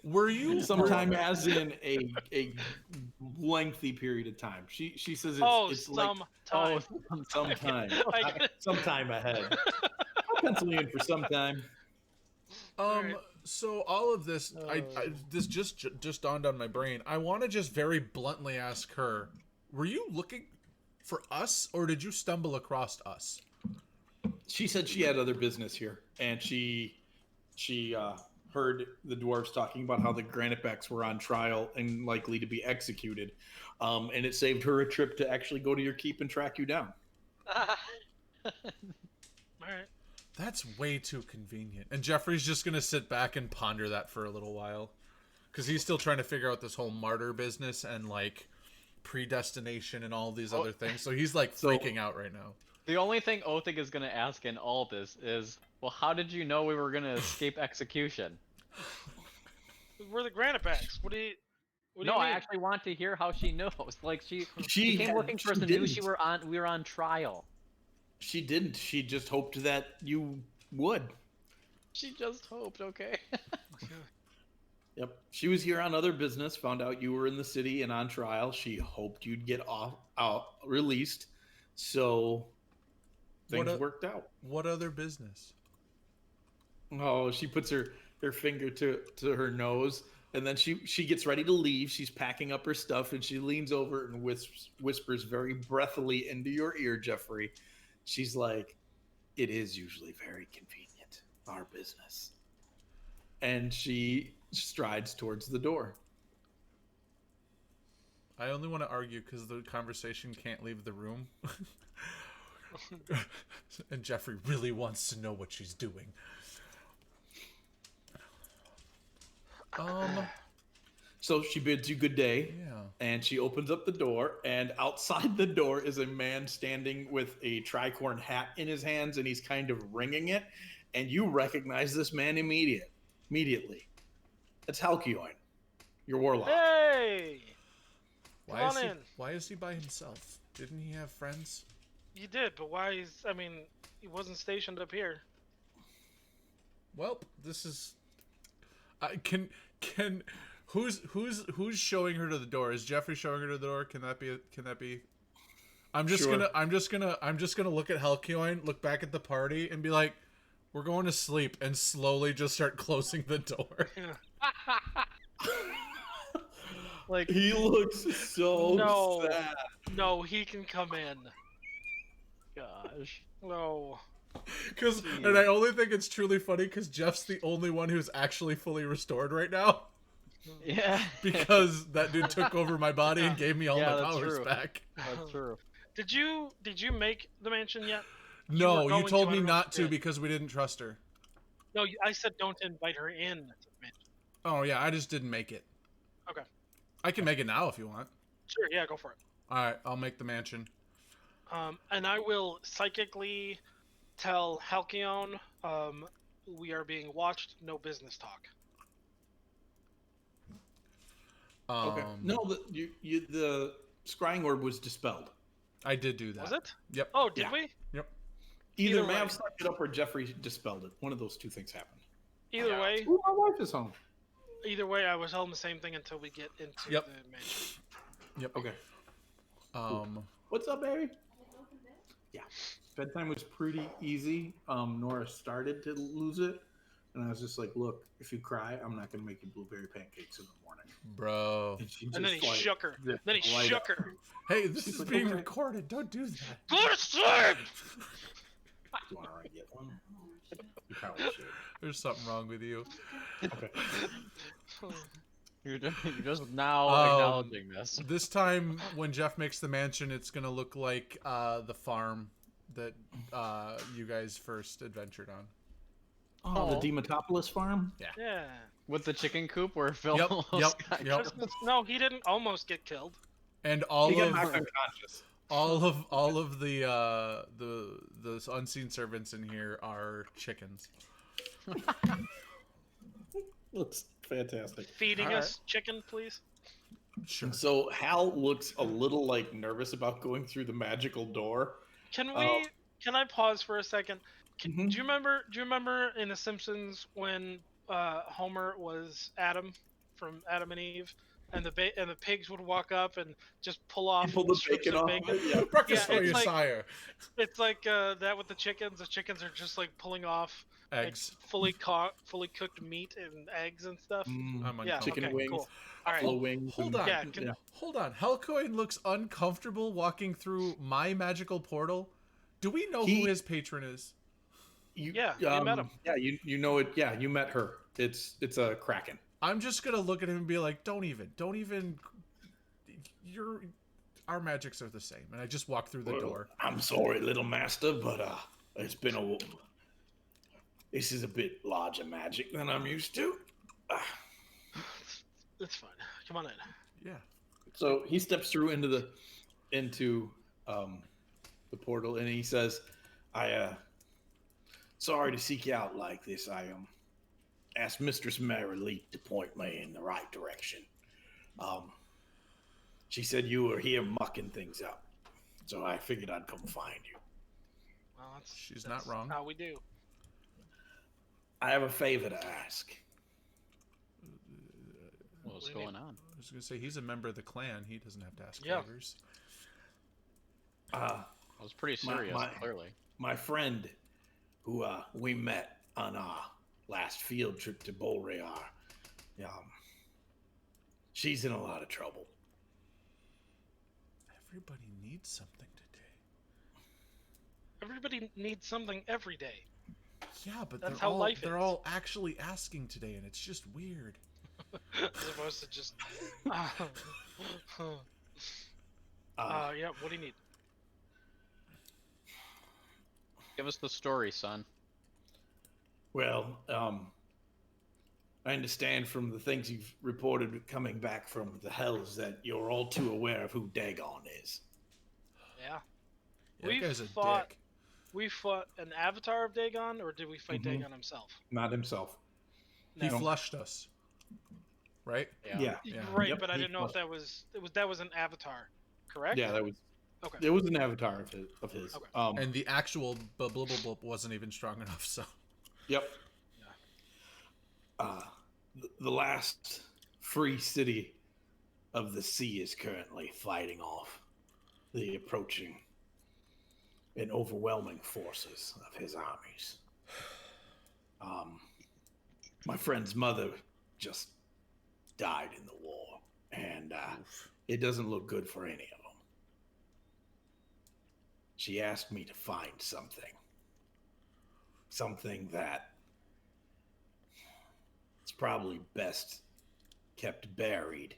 Were you Sometime as in a lengthy period of time. She says it's like time. sometime, I get it. sometime ahead. I'll pencil you in for some time. Alright. So all of this, this just dawned on my brain. I want to just very bluntly ask her: were you looking for us, or did you stumble across us? She said she had other business here, and she heard the dwarves talking about how the granitebacks were on trial and likely to be executed, and it saved her a trip to actually go to your keep and track you down. Alright. That's way too convenient. And Jeffrey's just gonna sit back and ponder that for a little while, because he's still trying to figure out this whole martyr business and like predestination and all these other things. So he's like freaking out right now. The only thing Othig is gonna ask in all this is, well, how did you know we were gonna escape execution? We're the granitebacks. What do you No, mean? I actually want to hear how she knows. Like she came had- looking for us she and knew didn't. we were on trial. She didn't. She just hoped that you would. She just hoped, okay. Yep. She was here on other business, found out you were in the city and on trial. She hoped you'd get released. So things worked out. What other business? Oh, she puts her finger to her nose, and then she gets ready to leave. She's packing up her stuff, and she leans over and whispers very breathily into your ear, Jeffrey. She's like, "It is usually very convenient, our business." And she strides towards the door. I only want to argue because the conversation can't leave the room. And Jeffrey really wants to know what she's doing. So she bids you good day. Yeah. And she opens up the door, and outside the door is a man standing with a tricorn hat in his hands, and he's kind of ringing it. And you recognize this man immediately. It's Halcyon, your warlock. Hey! Why is he by himself? Didn't he have friends? You did, but why he wasn't stationed up here. Well, this is. Can who's showing her to the door? Is Jeffrey showing her to the door? Can that be? I'm just gonna look at Halcyon, look back at the party, and be like, "We're going to sleep," and slowly just start closing the door. Like He looks so sad. No, he can come in. gosh. No. And I only think it's truly funny because Jeff's the only one who's actually fully restored right now. Yeah. Because that dude took over my body and gave me all Yeah, my that's powers true. back. That's true. Did you make the mansion yet? No, were you going told to, I me don't know not if you to did. because we didn't trust her. No, I said don't invite her in to the mansion. Oh yeah, I just didn't make it. Okay. I can make it now if you want. Sure, yeah, go for it. Alright, I'll make the mansion. And I will psychically tell Halcyon, we are being watched, no business talk. Okay. No, the Scrying Orb was dispelled. I did do that. Was it? Yep. Oh, did Yeah. we? Yep. Either Either way. Mav sucked it up or Jeffrey dispelled it. One of those two things happened. Either way, Ooh, my wife is home. I was telling the same thing until we get into Yep. the mansion. Yep. Okay. Um What's up, baby? Yeah. Bedtime was pretty easy. Nora started to lose it. And I was just like, look, if you cry, I'm not going to make you blueberry pancakes in the morning. bro. And, she And then just, he like, just light shook up. her. Hey, this She's is like, being okay. recorded. Don't do that. Go to sleep! Do you want to get one? You probably should. There's something wrong with you. Okay. You're just now acknowledging this. This time, when Jeff makes the mansion, it's gonna look like the farm that you guys first adventured on. Oh, the Dematopolis farm? Yeah. With the chicken coop where Phil Yep, almost got yep. killed. No, he didn't almost get killed. And all He got of knocked unconscious. all of the unseen servants in here are chickens. Looks fantastic. Feeding All us chicken, please. Sure. And so Hal looks a little like nervous about going through the magical door. Can Oh. Can I pause for a second? Mhm. Do you remember in The Simpsons when Homer was Adam from Adam and Eve, and the pigs would walk up and just pull off Pull the strips bacon of off. bacon. Yeah. Breakfast Yeah, for it's your like- sire. It's like that with the chickens. The chickens are just like pulling off like, Eggs. fully cooked meat and eggs and stuff. Mm, I'm Yeah, uncomfortable. chicken okay, wings, cool. All right. buffalo wings. Hold and- on. Yeah, yeah. Hold on. Hellcoin looks uncomfortable walking through my magical portal. Do we know who his patron is? Yeah, you met him. Yeah, you know it. Yeah, you met her. It's a kraken. I'm just gonna look at him and be like, don't even. Our magics are the same, and I just walk through the Well, door. I'm sorry, little master, but it's been a. This is a bit larger magic than I'm used to. It's fine. Come on in. Yeah. So he steps through into the portal, and he says, "I sorry to seek you out like this. I asked Mistress Mary Lee to point me in the right direction. She said you were here mucking things up, so I figured I'd come find you. Well, She's not wrong. How we do. I have a favor to ask. What's What do you going on? I was gonna say he's a member of the clan. He doesn't have to ask Yeah. favors. I was pretty My- serious, my- clearly. My friend, who we met on our last field trip to Bolrear, she's in a lot of trouble. Everybody needs something today. Everybody needs something every day. Yeah, but That's they're how all life they're is. all actually asking today, and it's just weird. As opposed to just. Yeah. What do you need? Give us the story, son. Well, I understand from the things you've reported coming back from the hells that you're all too aware of who Dagon is. Yeah. Yeah, We that guy's a fought- dick. We fought an avatar of Dagon, or did we fight Mhm. Dagon himself? Not himself. He No. flushed us, right? Yeah. Yeah. Right, Yep, but I he didn't know if flushed. that was an avatar, correct? Yeah, that was. Okay. It was an avatar of his. Okay. And the actual blub wasn't even strong enough. So Yep. The last free city of the sea is currently fighting off the approaching and overwhelming forces of his armies. My friend's mother just died in the war, and it doesn't look good for any of them. She asked me to find something that it's probably best kept buried,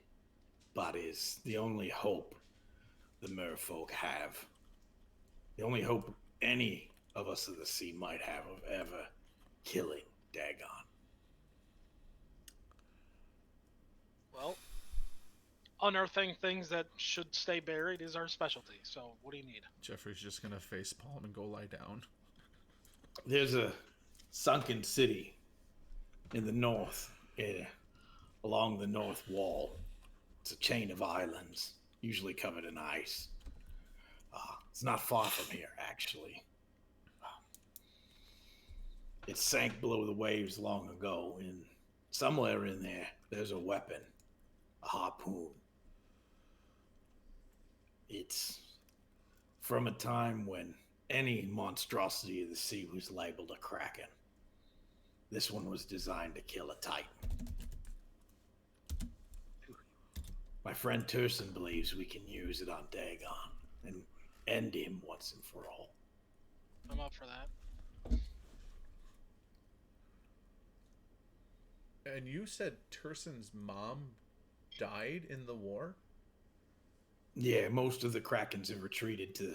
but is the only hope the merfolk have. The only hope any of us of the sea might have of ever killing Dagon. Well, unearthing things that should stay buried is our specialty. So, what do you need? Jeffrey's just gonna face palm and go lie down. There's a sunken city in the north, along the north wall. It's a chain of islands, usually covered in ice. It's not far from here, actually. It sank below the waves long ago, and somewhere in there, there's a weapon, a harpoon. It's from a time when any monstrosity of the sea was labeled a kraken. This one was designed to kill a titan. My friend Turson believes we can use it on Dagon and end him once and for all. I'm up for that. And you said Turson's mom died in the war? Yeah, most of the krakens have retreated to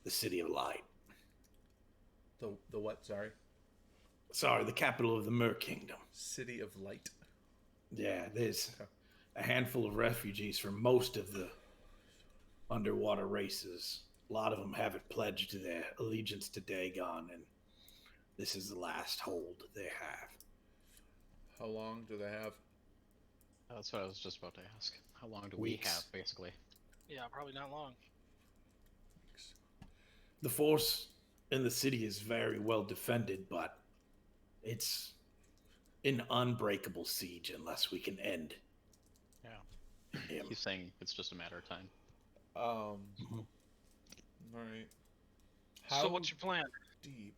the City of Light. The what? Sorry. Sorry, the capital of the Mer Kingdom. City of Light. Yeah, there's a handful of refugees from most of the underwater races. A lot of them haven't pledged their allegiance to Dagon, and this is the last hold they have. How long do they have? That's what I was just about to ask. How long do we Weeks. have, basically? Yeah, probably not long. The force in the city is very well defended, but it's an unbreakable siege unless we can end He's saying it's just a matter of time. All right. How So what's your plan? deep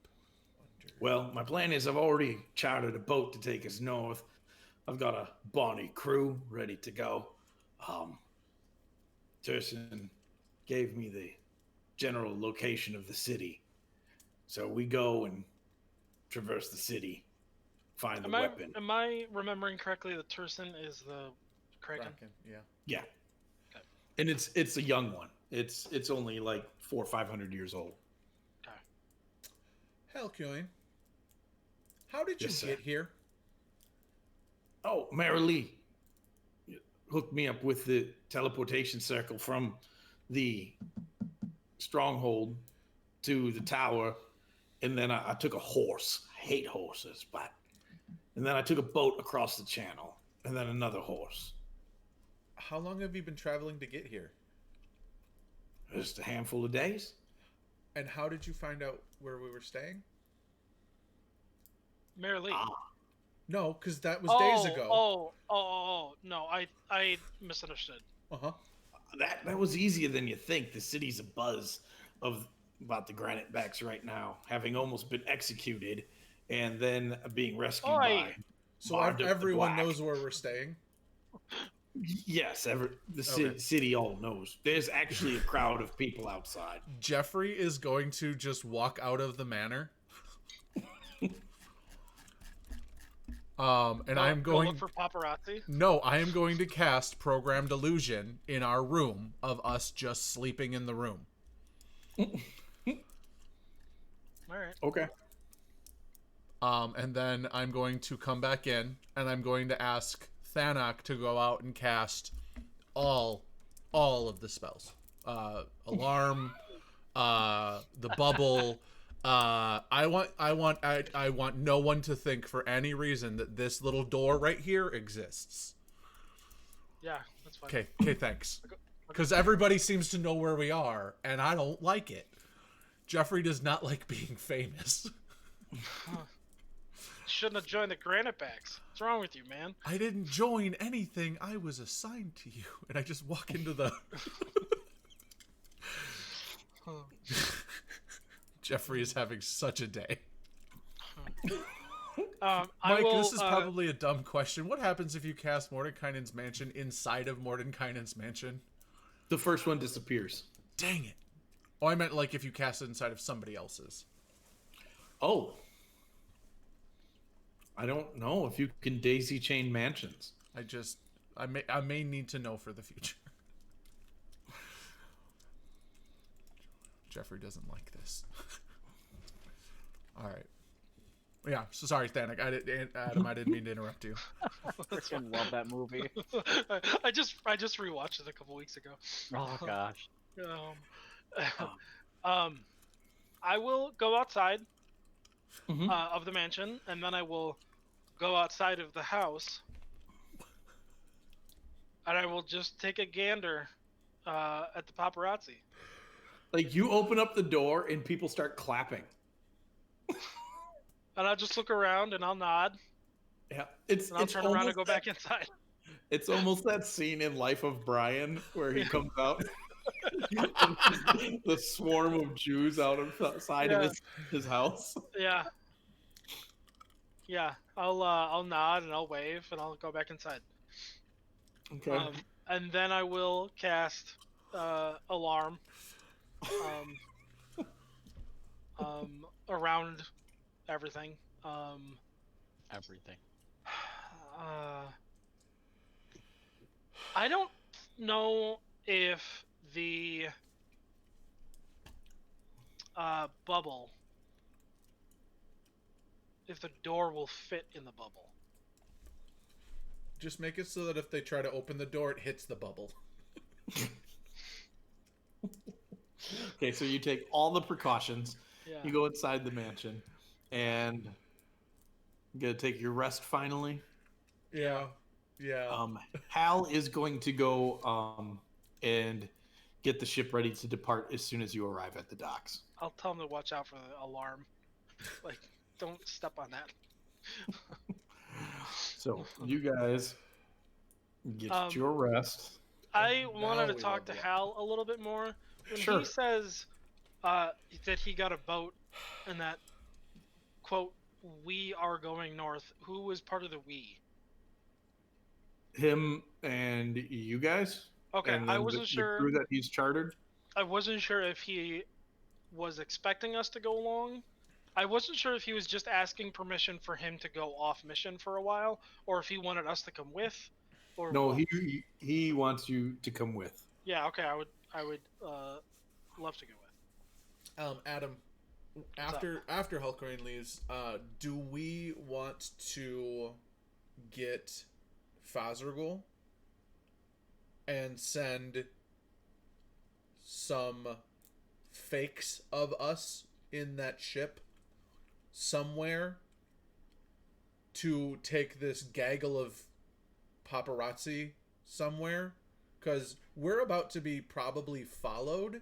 under? Well, my plan is I've already chartered a boat to take us north. I've got a bonny crew ready to go. Turson gave me the general location of the city. So we go and traverse the city, find the weapon. Am I remembering correctly that Turson is the Kraken? Yeah. Yeah. Okay. And it's a young one. It's only like 400 or 500 years old. Okay. Helkuin, how did you Yes, sir. get here? Oh, Mary Lee hooked me up with the teleportation circle from the stronghold to the tower, and then I took a horse. I hate horses, but and then I took a boat across the channel, and then another horse. How long have you been traveling to get here? Just a handful of days. And how did you find out where we were staying? Mary Lee. No, because that was days ago. No, I misunderstood. Uh-huh. That was easier than you think. The city's abuzz about the granite backs right now, having almost been executed, and then being rescued by. So Bard of the everyone Black. knows where we're staying? Yes, the Okay. city all knows. There's actually a crowd of people outside. Jeffrey is going to just walk out of the manor. And I'm Go going look for paparazzi. No, I am going to cast Programmed Illusion in our room of us just sleeping in the room. All right. Okay. And then I'm going to come back in and I'm going to ask Thanak to go out and cast all of the spells. Alarm, the bubble. I want no one to think for any reason that this little door right here exists. Yeah, that's fine. Okay, thanks. Because everybody seems to know where we are, and I don't like it. Jeffrey does not like being famous. Shouldn't have joined the granite backs. What's wrong with you, man? I didn't join anything. I was assigned to you. And I just walk into the... Jeffrey is having such a day. Mike, this is probably a dumb question. What happens if you cast Mordenkainen's mansion inside of Mordenkainen's mansion? The first one disappears. Dang it. Oh, I meant like if you cast it inside of somebody else's. Oh. I don't know if you can daisy chain mansions. I may need to know for the future. Jeffrey doesn't like this. All right. Yeah, so sorry, Thanik. Adam, I didn't mean to interrupt you. I freaking love that movie. I just rewatched it a couple weeks ago. Oh gosh. I will go outside Mhm. of the mansion, and then I will go outside of the house, and I will just take a gander at the paparazzi. Like, you open up the door and people start clapping. And I'll just look around and I'll nod, Yeah, and I'll turn around and almost go back inside. It's almost that scene in Life of Brian where he comes out, the swarm of Jews out of the side of his house. Yeah. Yeah, I'll nod and I'll wave and I'll go back inside. Okay. And then I will cast alarm around everything. Everything. I don't know if the bubble, if the door will fit in the bubble. Just make it so that if they try to open the door, it hits the bubble. Okay, so you take all the precautions. Yeah. You go inside the mansion, and you gotta take your rest finally. Yeah. Hal is going to go and get the ship ready to depart as soon as you arrive at the docks. I'll tell him to watch out for the alarm. Like, don't step on that. So you guys get your rest. I wanted Now to we talk to level up. Hal a little bit more. When Sure. he says that he got a boat and that, quote, we are going north, who was part of the we? Him and you guys, Okay, and I then wasn't the sure. crew that he's chartered. I wasn't sure if he was expecting us to go along. I wasn't sure if he was just asking permission for him to go off mission for a while, or if he wanted us to come with, or No, what. he wants you to come with. Yeah, okay, I would love to go with. Adam, What's up? after Hulkgrain leaves, do we want to get Fazergul and send some fakes of us in that ship somewhere to take this gaggle of paparazzi somewhere? Because we're about to be probably followed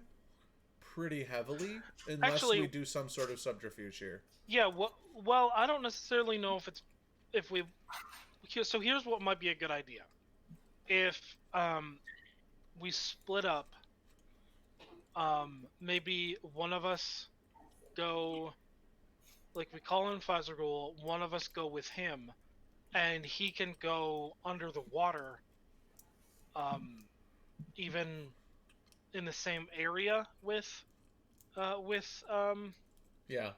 pretty heavily unless Actually- we do some sort of subterfuge here. Yeah, well, I don't necessarily know if we. So here's what might be a good idea. If we split up, maybe one of us go, like we call in Fazergul, one of us go with him, and he can go under the water, even in the same area with Yeah,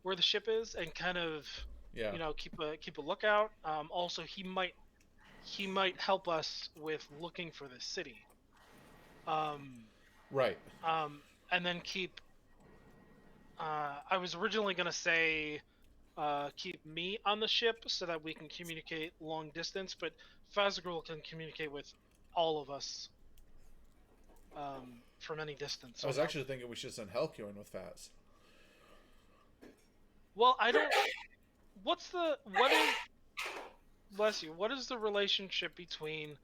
where the ship is, and kind of yeah. keep a lookout. Also, he might help us with looking for the city. Right. And then keep. I was originally gonna say keep me on the ship so that we can communicate long distance, but Fazgul can communicate with all of us from any distance. I was actually thinking we should send Helkion with Faz. Well, I don't. What is? Bless you. What is the relationship between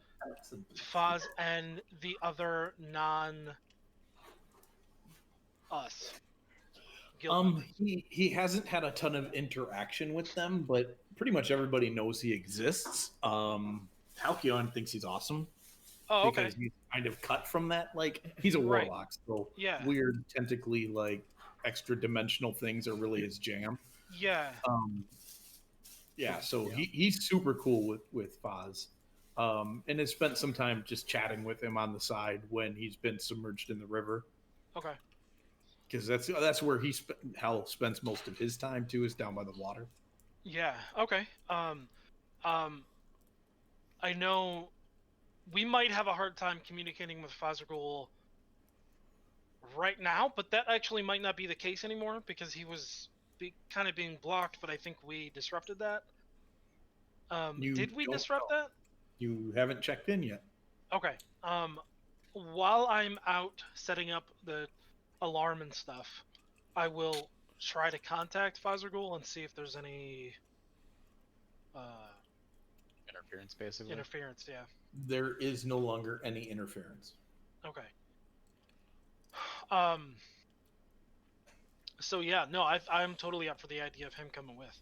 Faz and the other us? guild members? He hasn't had a ton of interaction with them, but pretty much everybody knows he exists. Halcyon thinks he's awesome. Oh, okay. Because he's kind of cut from that. Like, he's a Right. warlock, so Yeah. weird, tentacly, like, extra dimensional things are really his jam. Yeah. Yeah, so he's super cool with Foz. And has spent some time just chatting with him on the side when he's been submerged in the river. Okay. Because that's where Hal spends most of his time too, is down by the water. Yeah. Okay. I know we might have a hard time communicating with Fazergul right now, but that actually might not be the case anymore because he was kind of being blocked, but I think we disrupted that. Did we disrupt that? You haven't checked in yet. Okay. While I'm out setting up the alarm and stuff, I will try to contact Fazergul and see if there's any Interference, basically. interference. Yeah. There is no longer any interference. Okay. So yeah, no, I'm totally up for the idea of him coming with.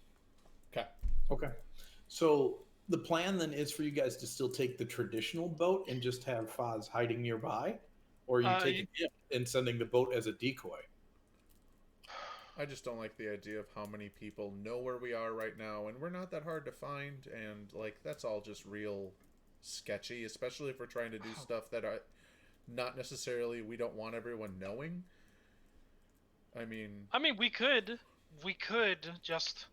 Okay. So the plan then is for you guys to still take the traditional boat and just have Foz hiding nearby, or are you taking him and sending the boat as a decoy? I just don't like the idea of how many people know where we are right now, and we're not that hard to find, and like that's all just real sketchy, especially if we're trying to do stuff that are not necessarily we don't want everyone knowing. I mean, we could just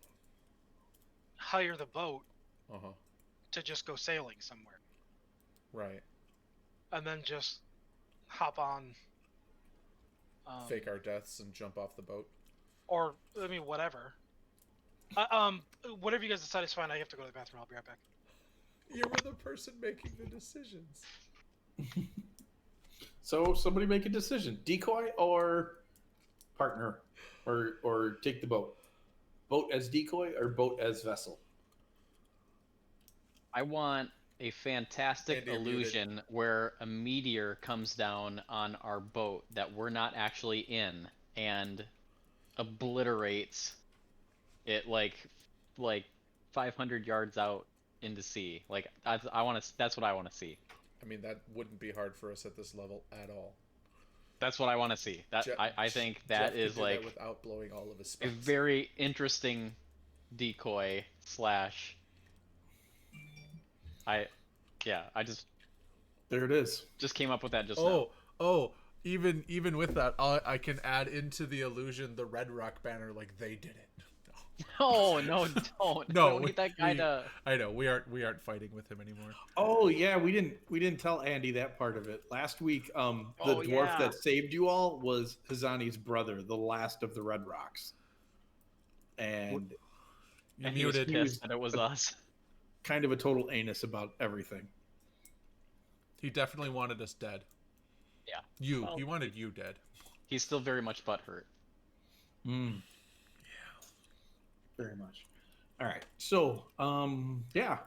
hire the boat to just go sailing somewhere. Right. And then just hop on. Fake our deaths and jump off the boat. Or, whatever. Whatever you guys decide is fine. I have to go to the bathroom. I'll be right back. You were the person making the decisions. So somebody make a decision: decoy or partner, or take the boat. Boat as decoy or boat as vessel. I want a fantastic Andy, you're illusion where a meteor comes down on our boat that we're not actually in and obliterates it like 500 yards out into sea. Like I want to. That's what I want to see. I mean, that wouldn't be hard for us at this level at all. That's what I want to see. That I think that Jeff could is do like that without blowing all of his a spells. very interesting decoy slash. I There it is. just came up with that just now. Even with that, I can add into the illusion the Red Rock banner like they did it. Oh no, don't. No, I don't need that guy to. I know we aren't fighting with him anymore. Oh yeah, we didn't tell Andy that part of it last week. The dwarf yeah. that saved you all was Hazani's brother, the last of the Red Rocks, and You And he was muted. pissed that it was us. kind of a total anus about everything. He definitely wanted us dead. Yeah. He wanted you dead. He's still very much butthurt. Mm. Very much. All right. So, yeah,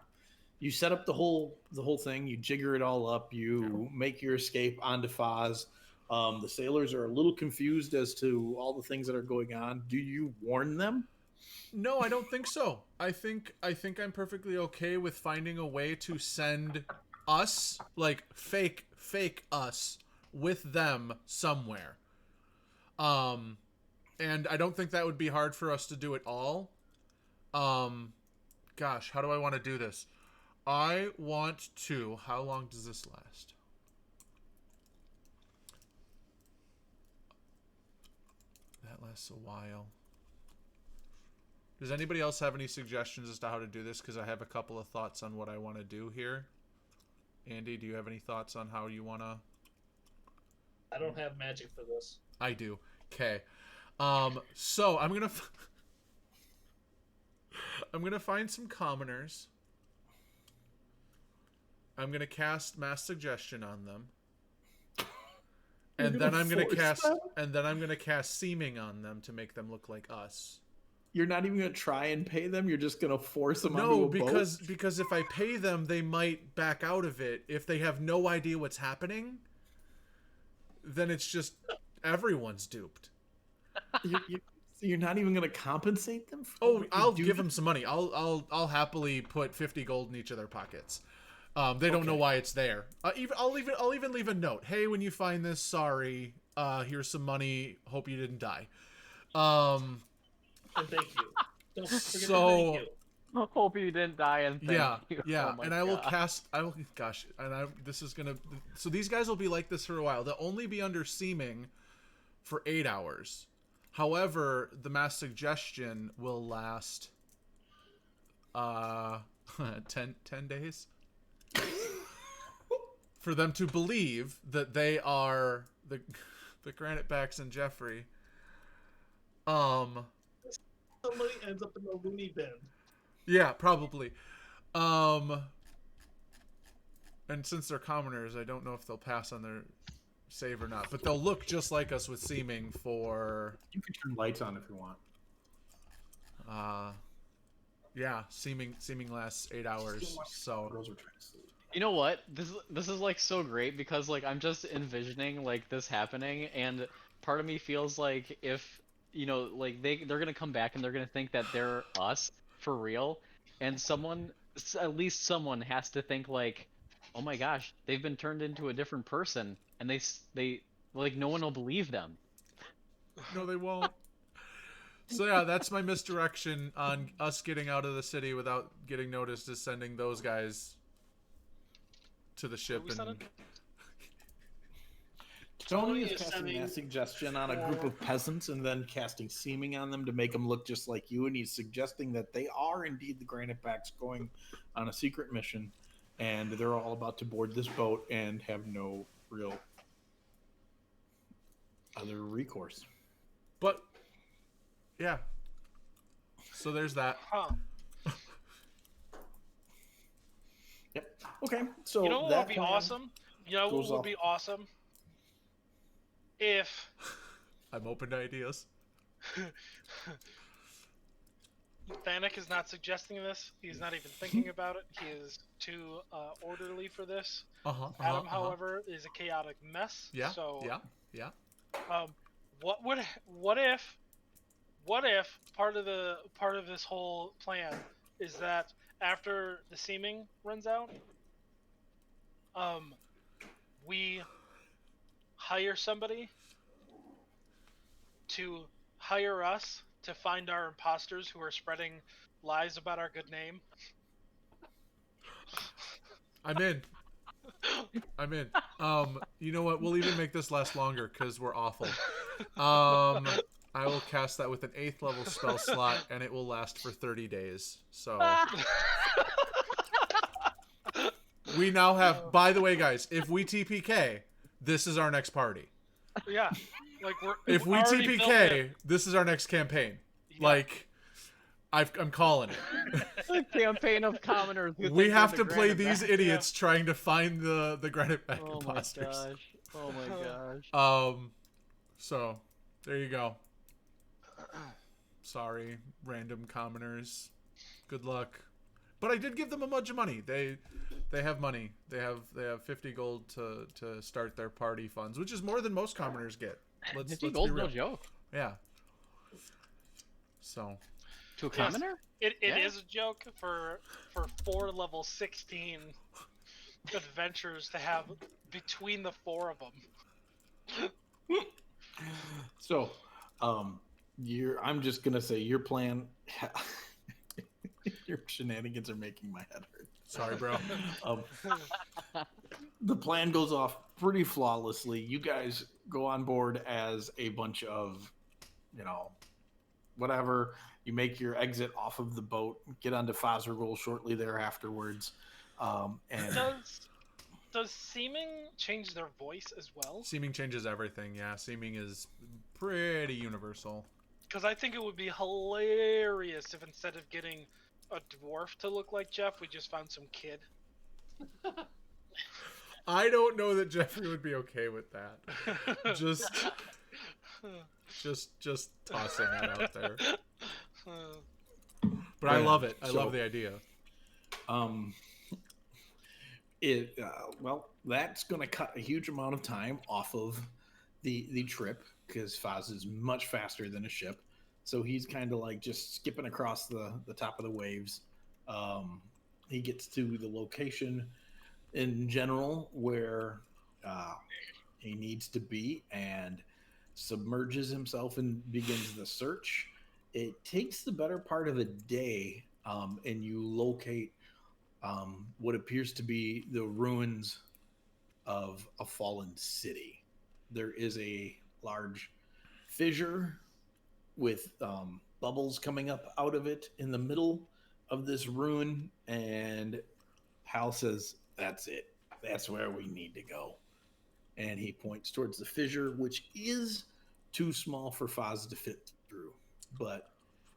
you set up the whole thing. You jigger it all up. You make your escape onto Foz. The sailors are a little confused as to all the things that are going on. Do you warn them? No, I don't think so. I think I'm perfectly okay with finding a way to send us, like fake us, with them somewhere. And I don't think that would be hard for us to do it all. Gosh, how do I want to do this? I want to. How long does this last? That lasts a while. Does anybody else have any suggestions as to how to do this? Because I have a couple of thoughts on what I want to do here. Andy, do you have any thoughts on how you want to... I don't have magic for this. I do. Okay. So I'm gonna find some commoners. I'm gonna cast Mass Suggestion on them. And then I'm gonna cast Seeming on them to make them look like us. You're not even going to try and pay them. You're just going to force them onto No, a boat? because if I pay them, they might back out of it. If they have no idea what's happening, then it's just everyone's duped. You're not even going to compensate them? Oh, I'll give them some money. I'll happily put 50 gold in each of their pockets. They don't know why it's there. I'll even leave a note. Hey, when you find this, sorry. Here's some money. Hope you didn't die. And thank you. Don't forget to So- thank you. Hope you didn't die and thank you. Yeah, Oh my and I will God. cast. This is gonna. So these guys will be like this for a while. They'll only be under Seeming for 8 hours. However, the Mass Suggestion will last 10 days for them to believe that they are the Granite Backs and Jeffrey. Somebody ends up in the loony bin. Yeah, probably. And since they're commoners, I don't know if they'll pass on their save or not. But they'll look just like us with Seeming for... You can turn lights on if you want. Yeah, Seeming lasts 8 hours, so... Girls are trying to sleep. You know what? This is like so great because like I'm just envisioning like this happening, and part of me feels like if like they're gonna come back and they're gonna think that they're us for real, and at least someone has to think like, oh my gosh, they've been turned into a different person, and they like no one will believe them. No, they won't. So yeah, that's my misdirection on us getting out of the city without getting noticed, is sending those guys to the ship. we send And it? Tony is is casting sending a suggestion on a group of peasants and then casting Seeming on them to make them look just like you, and he's suggesting that they are indeed the Granite Backs going on a secret mission, and they're all about to board this boat and have no real other recourse. But yeah, so there's that. Huh. Yep. Okay. So You know what that would be plan awesome? You know what goes would off. be awesome? If I'm open to ideas. Thanik is not suggesting this. He's not even thinking about it. He is too orderly for this. Adam, however, is a chaotic mess. Yeah. So, Yeah. what if part of this whole plan is that after the Seeming runs out, we hire somebody to hire us to find our imposters who are spreading lies about our good name. I'm in. I'm in. You know what? We'll even make this last longer because we're awful. I will cast that with an 8th level spell slot, and it will last for 30 days. So we now have. By the way, guys, if we TPK, this is our next party. Yeah, like If we already built TPK, in. this is our next campaign. Yeah. Like, I'm calling it. A campaign of commoners. who We think have they're to the play granite these back. idiots trying to find the granite back Oh my imposters. gosh. Oh my gosh. So there you go. Sorry, random commoners. Good luck. But I did give them a bunch of money. They have money. They have 50 gold to start their party funds, which is more than most commoners get. Let's 50 be gold's real. no joke. Yeah. So To a commoner? It Yeah. is a joke for 4 level 16 adventures to have between the 4 of them. So, I'm just gonna say your plan. Your shenanigans are making my head hurt. sorry, bro. The plan goes off pretty flawlessly. You guys go on board as a bunch of, whatever. You make your exit off of the boat, get onto Fazergul shortly there afterwards. And Does seeming change their voice as well? Seeming changes everything. Yeah, seeming is pretty universal. Because I think it would be hilarious if instead of getting a dwarf to look like Jeff, we just found some kid. I don't know that Jeffrey would be okay with that. Just tossing that out there. But I love it. I love the idea. Well, that's going to cut a huge amount of time off of the trip because Faz is much faster than a ship. So he's kind of like just skipping across the top of the waves. He gets to the location in general where he needs to be and submerges himself and begins the search. It takes the better part of a day, and you locate what appears to be the ruins of a fallen city. There is a large fissure with bubbles coming up out of it in the middle of this ruin, and Hal says, "That's it. That's where we need to go." And he points towards the fissure, which is too small for Faz to fit through, but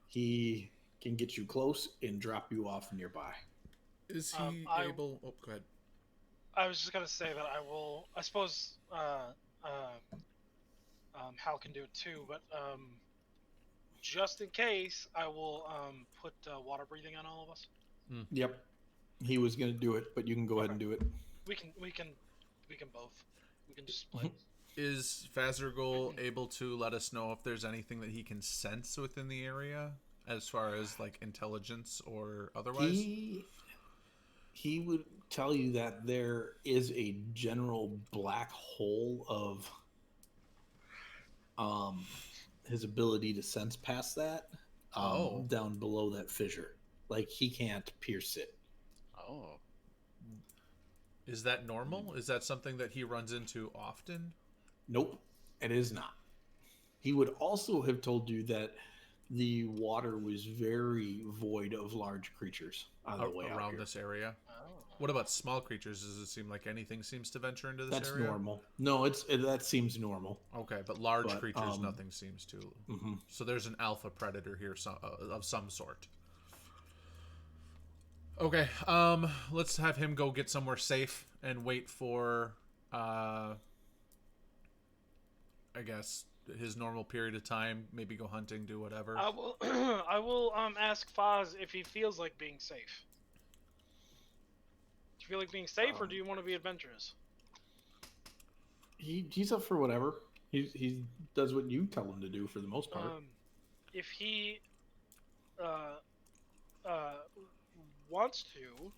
he can get you close and drop you off nearby. Is he able? Oh, go ahead. I was just gonna say that I will. I suppose Hal can do it too, but just in case, I will put water breathing on all of us. Yep, he was gonna do it, but you can go ahead and do it. We can both. We can just split. Is Fazergul able to let us know if there's anything that he can sense within the area, as far as like intelligence or otherwise? He would tell you that there is a general black hole of his ability to sense past that down below that fissure. Like he can't pierce it. Oh. Is that normal? Is that something that he runs into often? Nope, it is not. He would also have told you that the water was very void of large creatures on the way around out here. this area. Oh. What about small creatures? Does it seem like anything seems to venture into this That's area? normal. No, that seems normal. Okay, but large But, creatures, nothing seems to. Mhm. So there's an alpha predator here of some sort. Okay, let's have him go get somewhere safe and wait for, I guess, his normal period of time. Maybe go hunting, do whatever. I will. I will ask Foz if he feels like being safe. Do you feel like being safe, or do you want to be adventurous? He's up for whatever. He does what you tell him to do for the most part. If he wants to,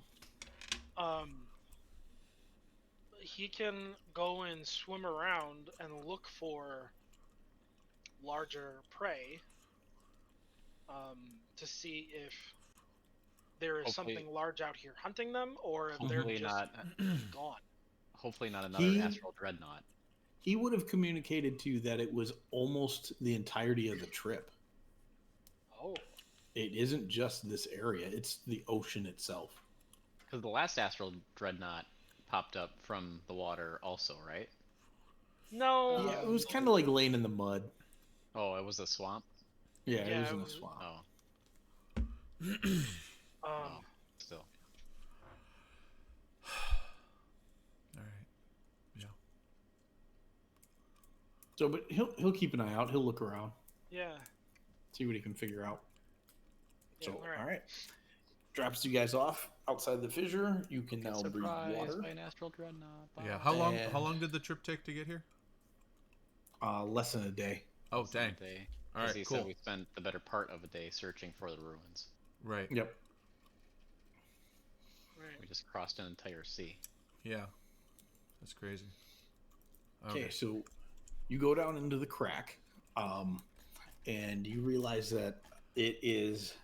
he can go and swim around and look for larger prey, to see if there is Hopefully- something large out here hunting them, or if they're Hopefully just not. gone. Hopefully not another He- astral dreadnought. He would have communicated to you that it was almost the entirety of the trip. Oh, It isn't just this area; it's the ocean itself. Because the last astral dreadnought popped up from the water, also, right? no. Yeah, it was kind of like laying in the mud. Oh, it was a swamp. Yeah, it Yeah, was it in the was- swamp. Oh, oh, still. All right. Yeah. So, but he'll keep an eye out. He'll look around, Yeah. see what he can figure out. Yeah, So, alright. all right, drops you guys off outside the fissure. You can now breathe Surprised water. by an astral dreadnought. Yeah. Bye. How long did the trip take to get here? Less than a day. Oh, Less than a dang. day. All 'Cause right, he cool. said we spent the better part of a day searching for the ruins. Right. Yep. Right. We just crossed an entire sea. Yeah. That's crazy. Okay, so you go down into the crack, and you realize that it is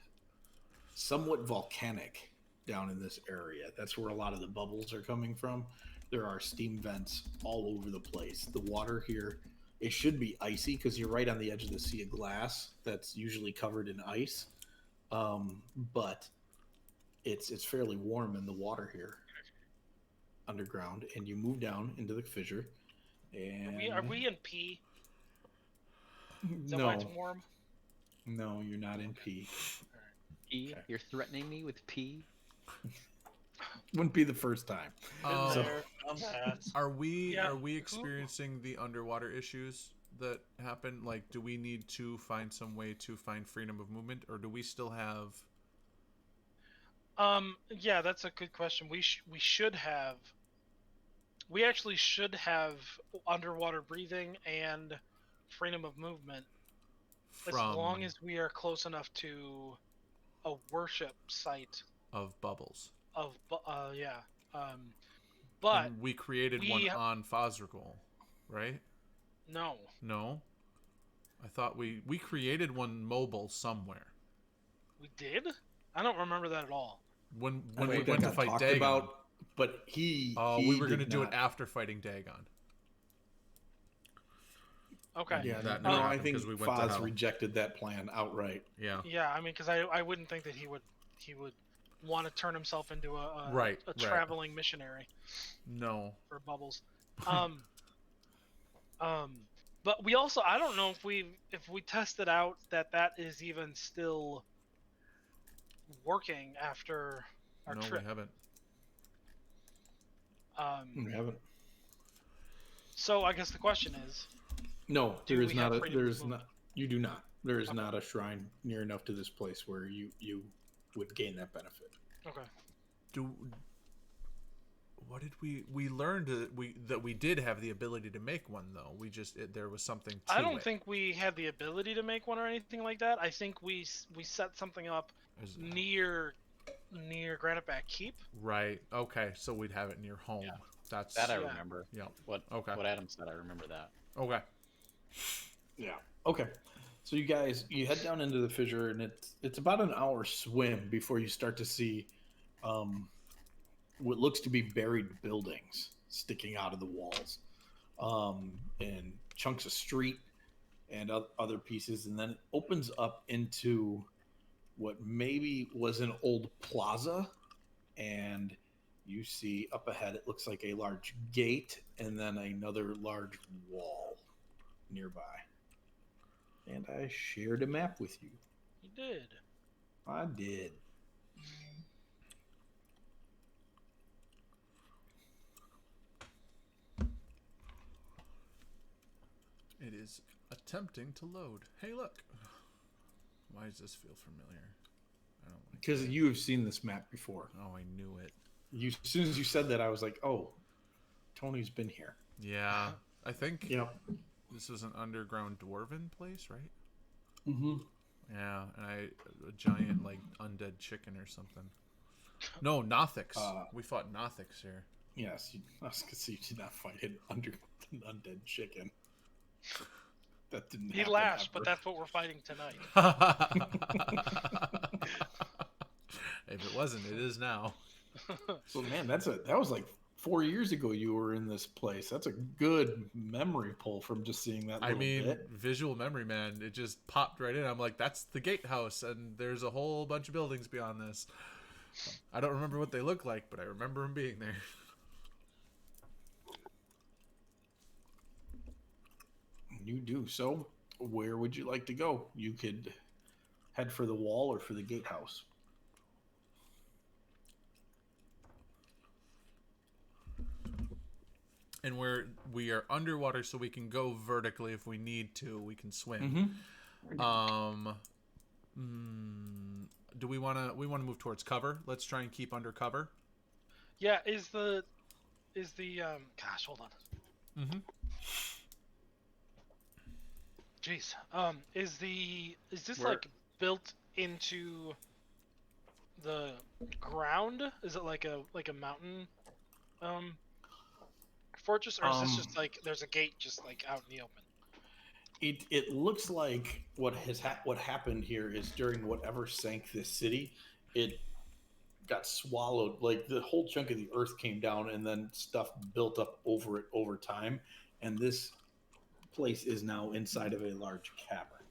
somewhat volcanic down in this area. That's where a lot of the bubbles are coming from. There are steam vents all over the place. The water here, it should be icy because you're right on the edge of the sea of glass that's usually covered in ice. But it's fairly warm in the water here underground, and you move down into the fissure. And Are we in P? Is that why it's no, warm? no, you're not in P. P? Okay. You're threatening me with P? Wouldn't be the first time. Been So- there, done that. Are we Yeah, are we who- experiencing the underwater issues that happen? Like, do we need to find some way to find freedom of movement, or do we still have? Yeah, that's a good question. We should have. We actually should have underwater breathing and freedom of movement, as long as we are close enough to a worship site of bubbles. of yeah. But And we created one we- on Fosragol, right? no, No, I thought we created one mobile somewhere we did. I don't remember that at all. when I we think went that to got fight talked Dagon. about, but he We were did going to do it not. after fighting Dagon. Okay. Yeah, That no, never I happened think 'cause we went to Foz hell. rejected that plan outright. Yeah. Yeah, I mean, because I wouldn't think that he would want to turn himself into a Right, a right. traveling missionary No. for bubbles. But we also, I don't know if we tested out that is even still working after our No, trip. we haven't. We haven't. So I guess the question is, No, Do there is we have not a. freedom of There is movement? not. You do not. There is Okay. not a shrine near enough to this place where you would gain that benefit. okay, What did we learned that we did have the ability to make one though. We just there was something to I don't it. think we had the ability to make one or anything like that. I think we set something up Is- near Granite Back Keep. Right. Okay. So we'd have it near home. Yeah. That's That I Yeah. remember. Yeah. What Okay. Adam said, I remember that. Okay. Yeah. Okay. So you guys, you head down into the fissure, and it's about an hour swim before you start to see what looks to be buried buildings sticking out of the walls, and chunks of street and other pieces, and then it opens up into what maybe was an old plaza, and you see up ahead it looks like a large gate and then another large wall nearby. And I shared a map with you. You did. I did. It is attempting to load. Hey, look. Why does this feel familiar? I don't like Because that. you have seen this map before. Oh, I knew it. As soon as you said that, I was like, oh, Tony's been here. Yeah. I think Yep. this is an underground dwarven place, right? Mm-hmm. Yeah, and a giant like undead chicken or something. No, Nothics. We fought Nothics here. Yes, I was gonna say you did not fight an undead chicken. That didn't He happen laughs, ever. but that's what we're fighting tonight. If it wasn't, it is now. So man, that was like 4 years ago you were in this place. That's a good memory pull from just seeing that I little mean, bit. visual memory, man. It just popped right in. I'm like, that's the gatehouse, and there's a whole bunch of buildings beyond this. I don't remember what they look like, but I remember them being there. You do. So where would you like to go? You could head for the wall or for the gatehouse. And we are underwater, so we can go vertically if we need to. We can swim. Do we want to move towards cover? Let's try and keep under cover. Yeah, is the gosh, hold on. Jeez. Is this like built into the ground? Is it like a mountain fortress, or is this just like there's a gate just like out in the open? It looks like what happened here is during whatever sank this city, it got swallowed. Like the whole chunk of the earth came down, and then stuff built up over it over time. And this place is now inside of a large cavern.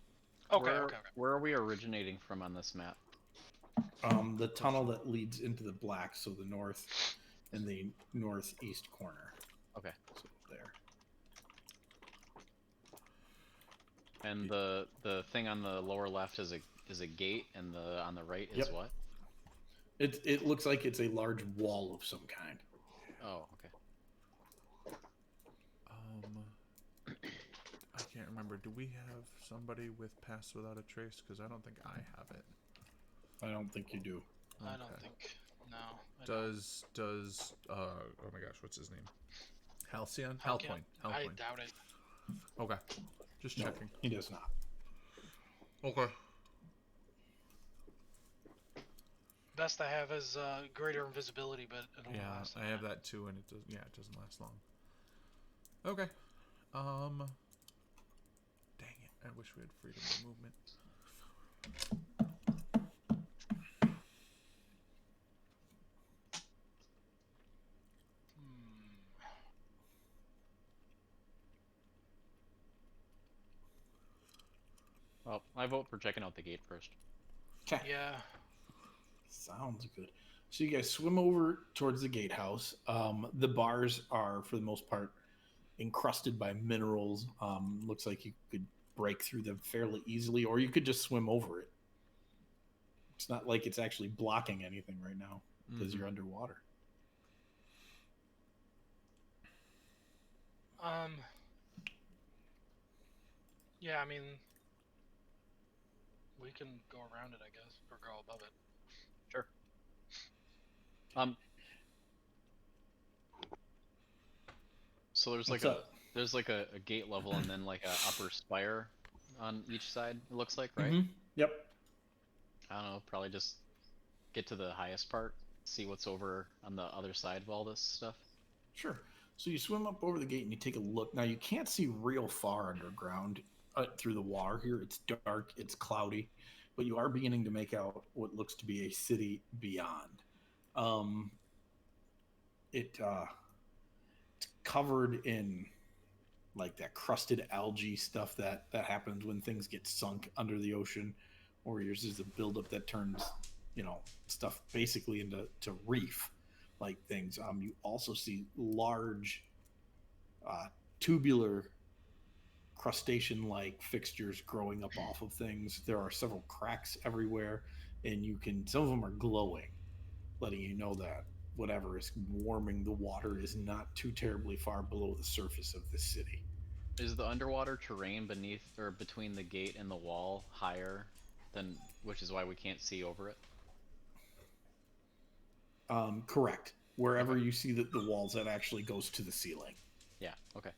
Okay. Where are we originating from on this map? The tunnel that leads into the black, so the north and the northeast corner. Okay. So there. And the thing on the lower left is a gate, and the on the right is what? It looks like it's a large wall of some kind. Oh, okay. I can't remember. Do we have somebody with Pass Without a Trace? Because I don't think I have it. I don't think you do. I don't think. No. Does oh my gosh, what's his name? Halcyon? Halpoint. I doubt it. Okay. Just No, checking. he does not. Okay. Best I have is greater invisibility, but it only Yeah, lasts I have that too, and it doesn't last long. Okay. Dang it! I wish we had freedom of movement. Well, I vote for checking out the gate first. Okay. Yeah. Sounds good. So you guys swim over towards the gatehouse. The bars are, for the most part, encrusted by minerals. Looks like you could break through them fairly easily, or you could just swim over it. It's not like it's actually blocking anything right now because you're underwater. Yeah, I mean, we can go around it, I guess, or go above it. Sure. So there's like a gate level and then like a upper spire on each side. It looks like, right? Mm-hmm. Yep. I don't know. Probably just get to the highest part, see what's over on the other side of all this stuff. Sure. So you swim up over the gate and you take a look. Now you can't see real far underground through the water here. It's dark, it's cloudy, but you are beginning to make out what looks to be a city beyond. It's covered in like that crusted algae stuff that happens when things get sunk under the ocean, or yours is a buildup that turns, stuff basically into reef like things. You also see large tubular crustacean-like fixtures growing up off of things. There are several cracks everywhere, and some of them are glowing, letting you know that whatever is warming the water is not too terribly far below the surface of the city. Is the underwater terrain beneath or between the gate and the wall higher than, which is why we can't see over it? Correct. Wherever you see that the walls, that actually goes to the ceiling. Yeah, okay.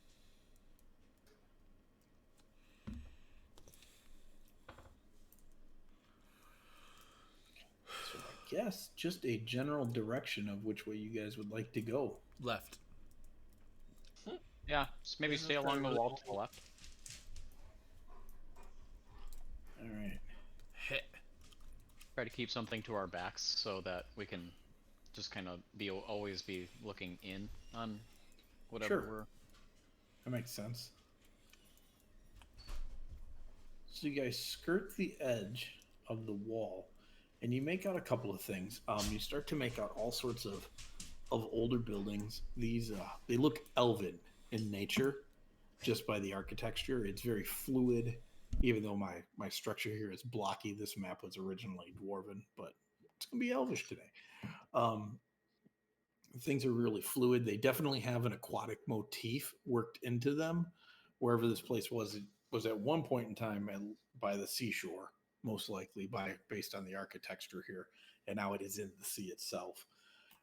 So if I guess just a general direction of which way you guys would like to go. Left. Yeah, just maybe Isn't stay that along the really wall to the cool? left. All right. Hit. Try to keep something to our backs so that we can just kind of always be looking in on whatever Sure. we're. That makes sense. So you guys skirt the edge of the wall, and you make out a couple of things. You start to make out all sorts of older buildings. These they look elven in nature, just by the architecture. It's very fluid. Even though my structure here is blocky, this map was originally dwarven, but it's gonna be elvish today. Um, things are really fluid. They definitely have an aquatic motif worked into them. Wherever this place was, it was at one point in time by the seashore, most likely based on the architecture here, and now it is in the sea itself.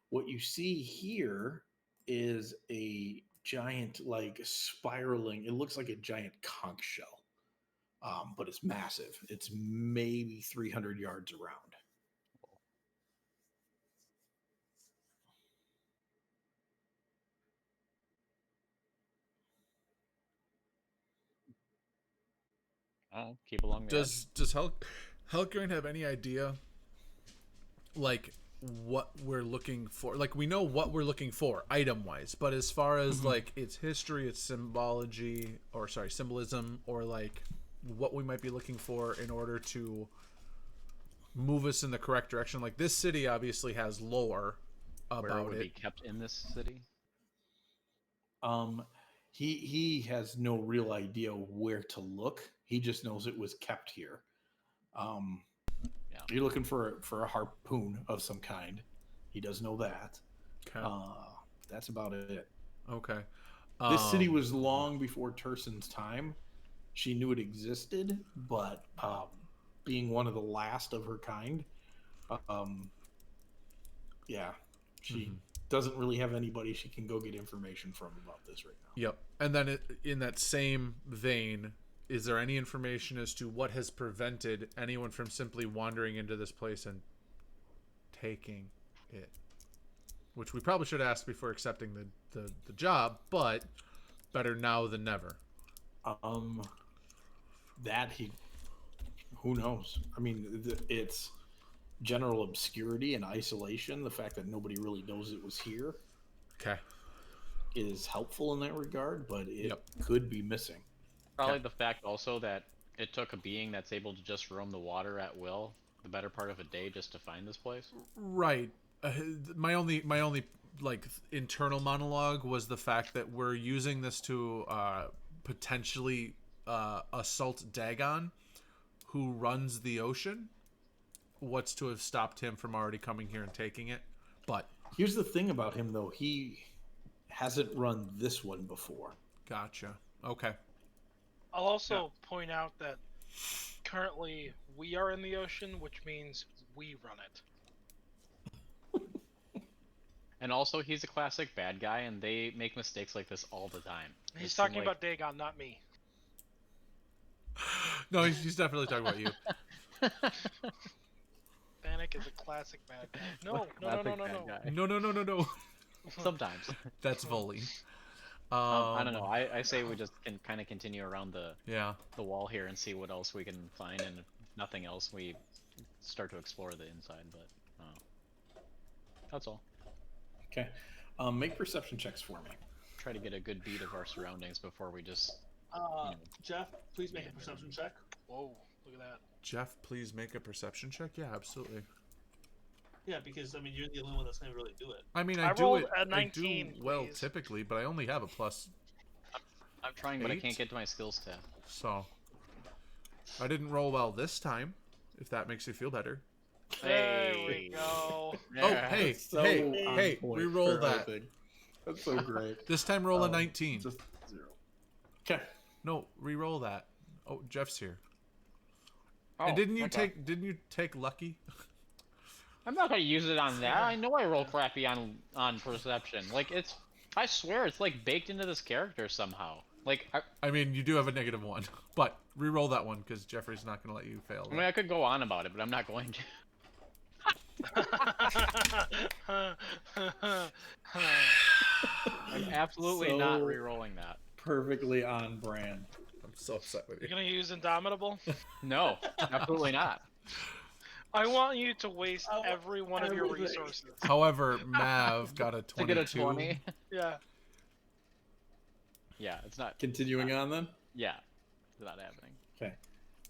What you see here is a giant, like spiraling. It looks like a giant conch shell, but it's massive. It's maybe 300 yards around. Oh, keep along the edge. Does Helgrin have any idea, like, what we're looking for? Like, we know what we're looking for item wise, but as far as like its history, its symbology, or sorry, symbolism, or like what we might be looking for in order to move us in the correct direction. Like, this city obviously has lore Where it about would it. be kept in this city. He has no real idea where to look. He just knows it was kept here. Yeah. You're looking for a harpoon of some kind. He does know that. Okay. That's about it. Okay. This city was long before Tersen's time. She knew it existed, but being one of the last of her kind, yeah, she doesn't really have anybody she can go get information from about this right now. Yep. And then in that same vein, is there any information as to what has prevented anyone from simply wandering into this place and taking it? Which we probably should ask before accepting the job, but better now than never. Who knows? I mean, it's general obscurity and isolation. The fact that nobody really knows it was here Okay. is helpful in that regard, but it Yep. could be missing. Probably the fact also that it took a being that's able to just roam the water at will the better part of a day just to find this place. Right. My only like internal monologue was the fact that we're using this to potentially assault Dagon, who runs the ocean. What's to have stopped him from already coming here and taking it? But Here's the thing about him, though. He hasn't run this one before. gotcha. Okay. I'll also point out that currently we are in the ocean, which means we run it. And also, he's a classic bad guy, and they make mistakes like this all the time. He's It talking seemed about Dagon, not me. No, he's definitely talking about you. Panic is a classic bad guy. No, no, no, classic no, no, bad no. guy. No. Sometimes. That's Volley. I don't know. I say we just can kind of continue around the wall here and see what else we can find, and if nothing else, we start to explore the inside. But that's all. Okay. Make perception checks for me. Try to get a good beat of our surroundings before we just. Jeff, please make a perception check. Whoa, look at that. Jeff, please make a perception check. Yeah, absolutely. Yeah, because I mean you're the only one that's gonna really do it. I mean, I do rolled it. a I 19, do well please. typically, but I only have a plus, I'm trying, but I 8? can't get to my skills tab. so I didn't roll well this time. If that makes you feel better. There we go. Oh, hey, So hey, on point re-roll for that. everything. That's so great. This time roll a 19. Just 0. Okay. No, re-roll that. Oh, Jeff's here. Oh, And didn't you okay. take lucky? I'm not gonna use it on that. I know I roll crappy on perception. Like I swear it's like baked into this character somehow. Like I mean, you do have a -1, but re-roll that one because Jeffrey's not going to let you fail. I mean, I could go on about it, but I'm not going to. I'm absolutely not re-rolling that. Perfectly on brand. I'm so upset with You're you. gonna use Indomitable? No, absolutely not. I want you to waste I want every one of your everything. resources. However, Mav got a To get a 22. 20. Yeah. Yeah, it's not. Continuing on then. Yeah, it's not happening. Okay.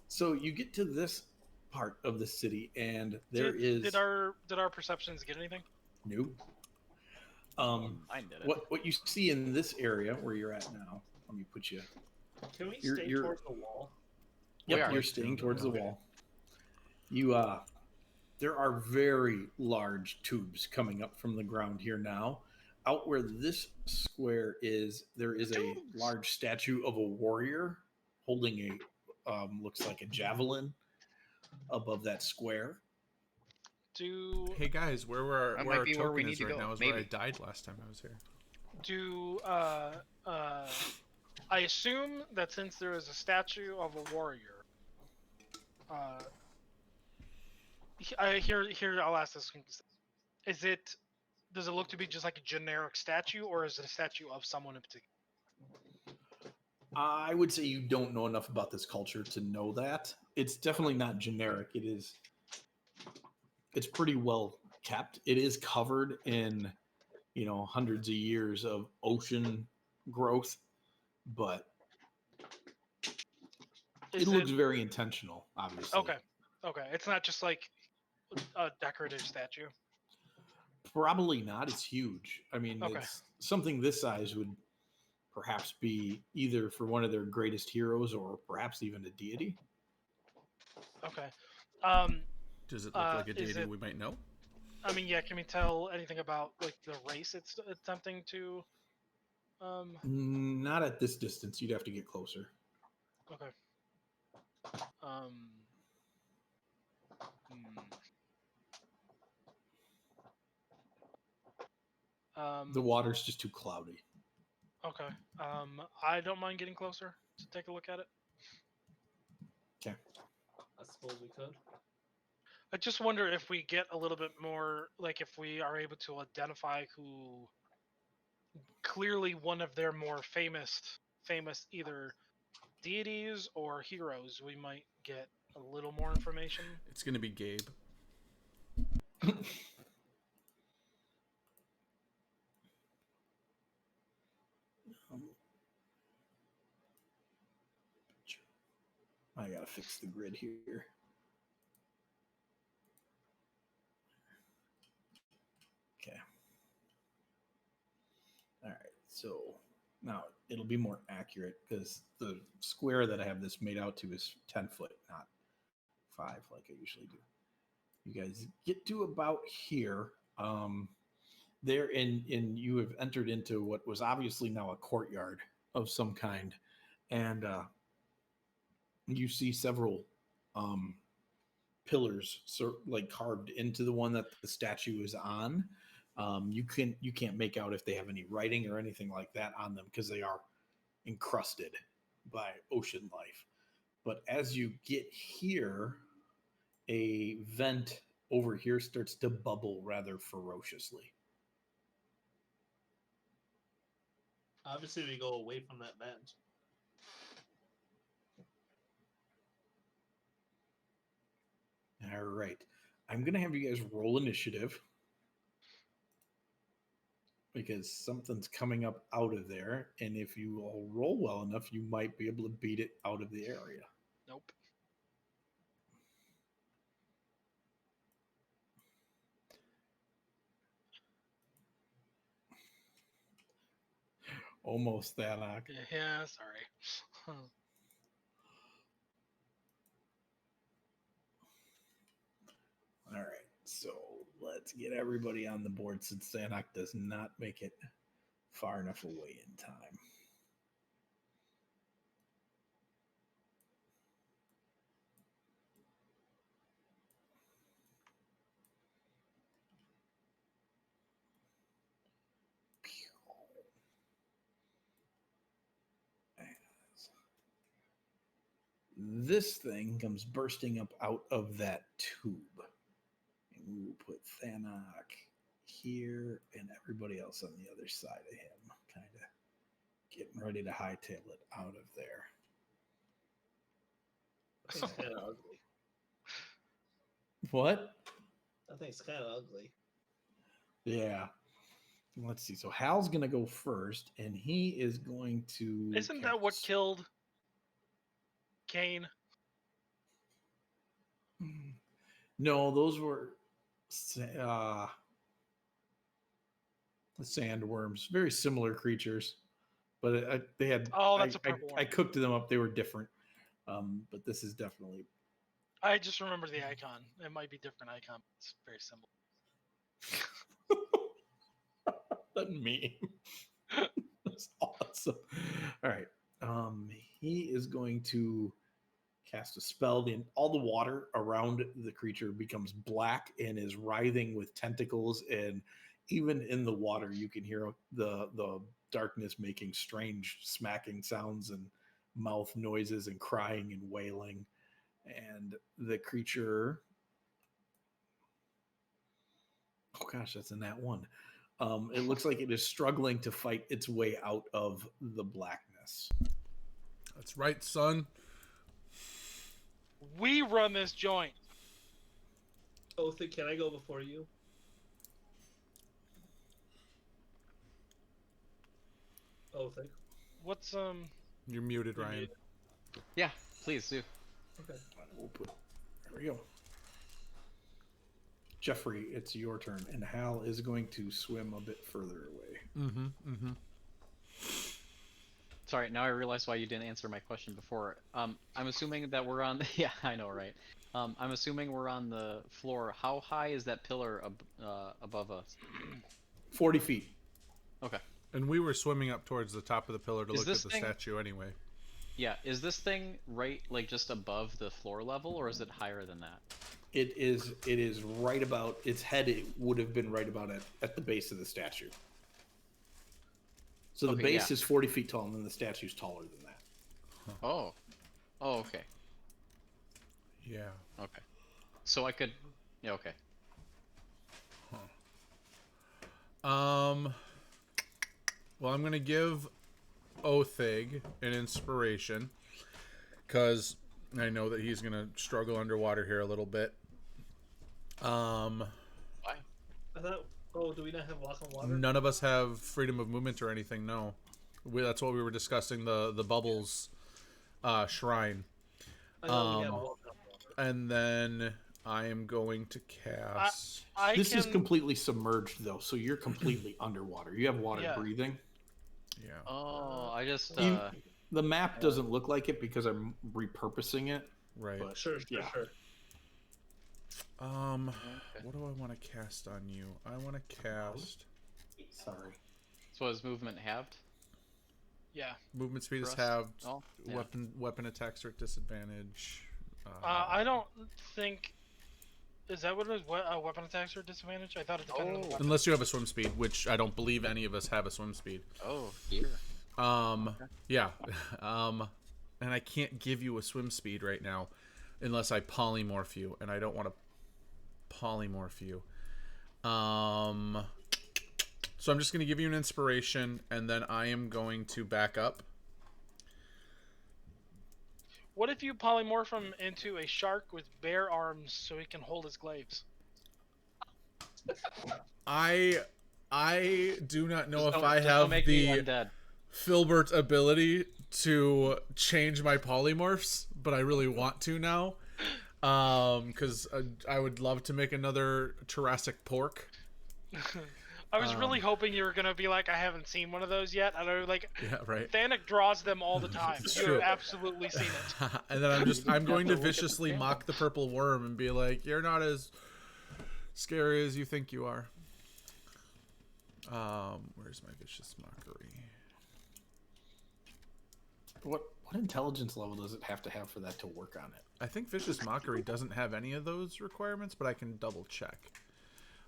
So you get to this part of the city, and there Did is our perceptions get anything? new. Mine did it. What you see in this area where you're at now? Let me put you. Can we You're- stay you're- towards the wall? We Yep, are. you're staying towards the Okay. wall. You there are very large tubes coming up from the ground here now. Out where this square is, there is a large statue of a warrior holding a looks like a javelin above that square. Hey guys, where That our might be where we token need is to right go, now is where I maybe. died last time I was here. I assume that since there is a statue of a warrior, here I'll ask this: does it look to be just like a generic statue, or is it a statue of someone in particular? I would say you don't know enough about this culture to know that. It's definitely not generic. It's pretty well kept. It is covered in, hundreds of years of ocean growth, but it looks very intentional, obviously. Okay. It's not just like a decorative statue. Probably not. It's huge. I mean, Okay. it's something this size would perhaps be either for one of their greatest heroes or perhaps even a deity. Okay. Does it look like a is deity it- we might know? I mean, yeah. Can we tell anything about like the race it's attempting to? Not at this distance. You'd have to get closer. Okay. The water's just too cloudy. Okay. I don't mind getting closer to take a look at it. Okay. I suppose we could. I just wonder if we get a little bit more, like if we are able to identify who clearly one of their more famous either deities or heroes, we might get a little more information. It's gonna be Gabe. I gotta fix the grid here. Okay. All right. So now it'll be more accurate because the square that I have this made out to is 10 foot, not 5 like I usually do. You guys get to about here. There and you have entered into what was obviously now a courtyard of some kind, and you see several pillars like carved into the one that the statue is on. You can't make out if they have any writing or anything like that on them because they are encrusted by ocean life. But as you get here, a vent over here starts to bubble rather ferociously. Obviously, we go away from that vent. All right. I'm going to have you guys roll initiative because something's coming up out of there. And if you all roll well enough, you might be able to beat it out of the area. Nope. Almost that, Ak. Yeah, sorry. All right. So let's get everybody on the board since Sanok does not make it far enough away in time. This thing comes bursting up out of that tube. And We'll put Thanok here and everybody else on the other side of him. Kind of getting ready to hightail it out of there. I think it's kind of ugly. What? I think it's kind of ugly. Yeah. Let's see. So Hal's going to go first, and he is going to. Isn't that what killed Kane? No, those were the sandworms. Very similar creatures, but they had. Oh, that's a purple I one. cooked them up. They were different, but this is definitely. I just remember the icon. It might be different icon, but it's very similar. That meme. That's awesome. All right. He is going to cast a spell. All the water around the creature becomes black and is writhing with tentacles, and even in the water, you can hear the darkness making strange smacking sounds and mouth noises and crying and wailing. And the creature, oh gosh, that's in that one. It looks like it is struggling to fight its way out of the blackness. That's right, son. We run this joint. Otha, can I go before you? Otha. What's You're muted, You're Ryan. muted. Yeah, please do. Okay. There we go. Jeffrey, it's your turn, and Hal is going to swim a bit further away. Sorry, now I realize why you didn't answer my question before. I'm assuming that we're on. Yeah, I know, right? I'm assuming we're on the floor. How high is that pillar above us? 40 feet. Okay. And we were swimming up towards the top of the pillar to Is look at this the thing- statue anyway. Yeah, is this thing right, like just above the floor level, or is it higher than that? It is right about its head. It would have been right about at the base of the statue. So the Okay, base yeah. is 40 feet tall, and then the statue's taller than that. Oh. Oh, okay. Yeah. Okay. So I could. Yeah. Okay. Well, I'm gonna give Othig an inspiration because I know that he's gonna struggle underwater here a little bit. Why? I thought. Oh, do we not have walk on water? None of us have freedom of movement or anything. No, that's what we were discussing. The bubbles shrine, I know we have walk on water. and then I am going to cast. This is completely submerged, though, so you're completely underwater. You have water Yeah. breathing. Yeah. Oh, I just. The map doesn't look like it because I'm repurposing it. Right. But Sure. yeah. What do I want to cast on you? I want to cast. Sorry. So is movement halved? Yeah. Movement speed is For us? halved. Oh, yeah. Weapon attacks are at disadvantage. I don't think. Is that what it is? Weapon attacks are disadvantage? I thought it depended on the weapon. Unless you have a swim speed, which I don't believe any of us have a swim speed. Oh, here. Yeah. And I can't give you a swim speed right now unless I polymorph you, and I don't want to polymorph you. So I'm just going to give you an inspiration, and then I am going to back up. What if you polymorph him into a shark with bare arms so he can hold his glaives? I do not know Just if don't- I just don't have make me the undead. Filbert ability to change my polymorphs, but I really want to now. Because I would love to make another Jurassic Pork. I was really hoping you were gonna be like, I haven't seen one of those yet. I know, like, Yeah, right. Thanik draws them all the time. It's You true. have absolutely seen it. And then I'm going to viciously mock the purple worm and be like, "You're not as scary as you think you are." Where's my vicious mockery? What intelligence level does it have to have for that to work on it? I think vicious mockery doesn't have any of those requirements, but I can double check.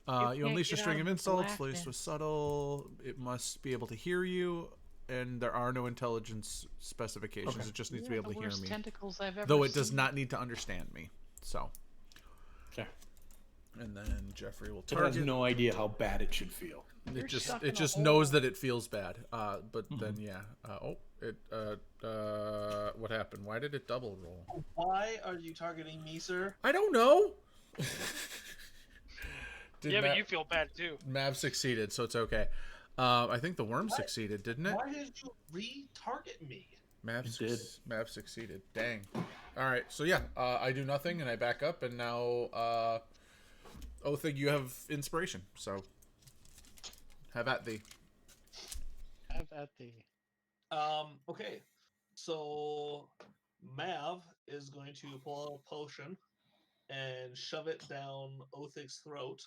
You can't unleash a get string out of of insults, laced blackness. with subtle. It must be able to hear you, and there are no intelligence specifications. Okay. It just needs to be able to hear me. Tentacles I've ever Though it does seen. not need to understand me. So, Okay. And then Jeffrey will It has target. no idea how bad it should feel. You're stuck in It a just hole. knows that it feels bad. But then yeah. What happened? Why did it double roll? Why are you targeting me, sir? I don't know. Yeah, but you feel bad too. Mav succeeded, so it's okay. I think the worm succeeded, didn't it? Why did you re-target me? Mav It did. Mav succeeded. Dang. All right, so yeah, I do nothing and I back up, and now Othig, you have inspiration, so have at thee. Have at thee. Okay. So Mav is going to pull out a potion and shove it down Othig's throat.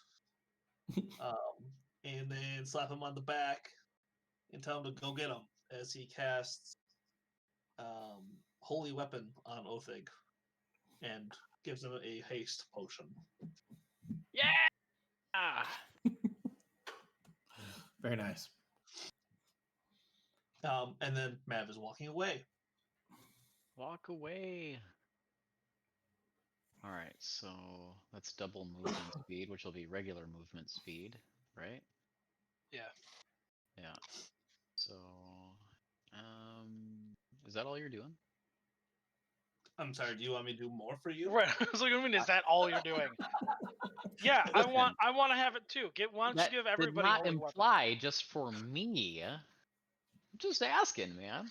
And then slap him on the back and tell him to go get him as he casts Holy Weapon on Othig and gives him a haste potion. Yeah. Very nice. And then Mav is walking away. Walk away. All right, so that's double movement speed, which will be regular movement speed, right? Yeah. Yeah. So, is that all you're doing? I'm sorry, do you want me to do more for you? Right. I was like, I mean, is that all you're doing? Yeah, I want to have it too. Why don't you give Did everybody not holy weapon? imply just for me. I'm just asking, man.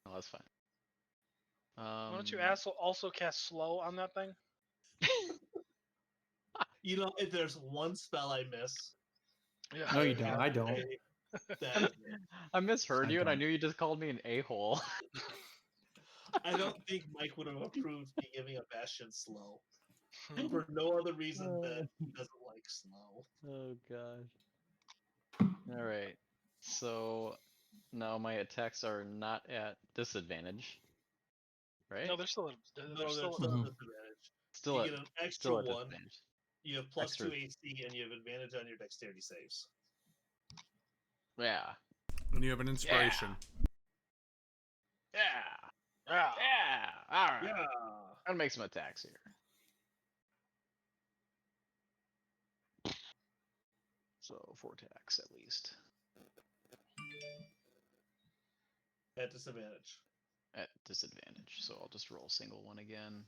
Oh, that's fine. Why don't you also cast slow on that thing? You know, if there's one spell I miss, Yeah. No, you don't. I don't. That I misheard I you, and I don't. knew you just called me an a-hole. I don't think Mike would have approved me giving a Bastion slow. For no other reason than he doesn't like slow. Oh gosh. All right. So now my attacks are not at disadvantage, right? No, they're still. No, They're still. still Mhm. a disadvantage. still You at get an extra still at one. disadvantage. You have plus Extra. 2 AC and you have advantage on your dexterity saves. Yeah. And you have an inspiration. Yeah. Yeah. Yeah. All right. Yeah. I'm gonna make some attacks here. So 4 attacks at least. At disadvantage. At disadvantage. So I'll just roll a single one again.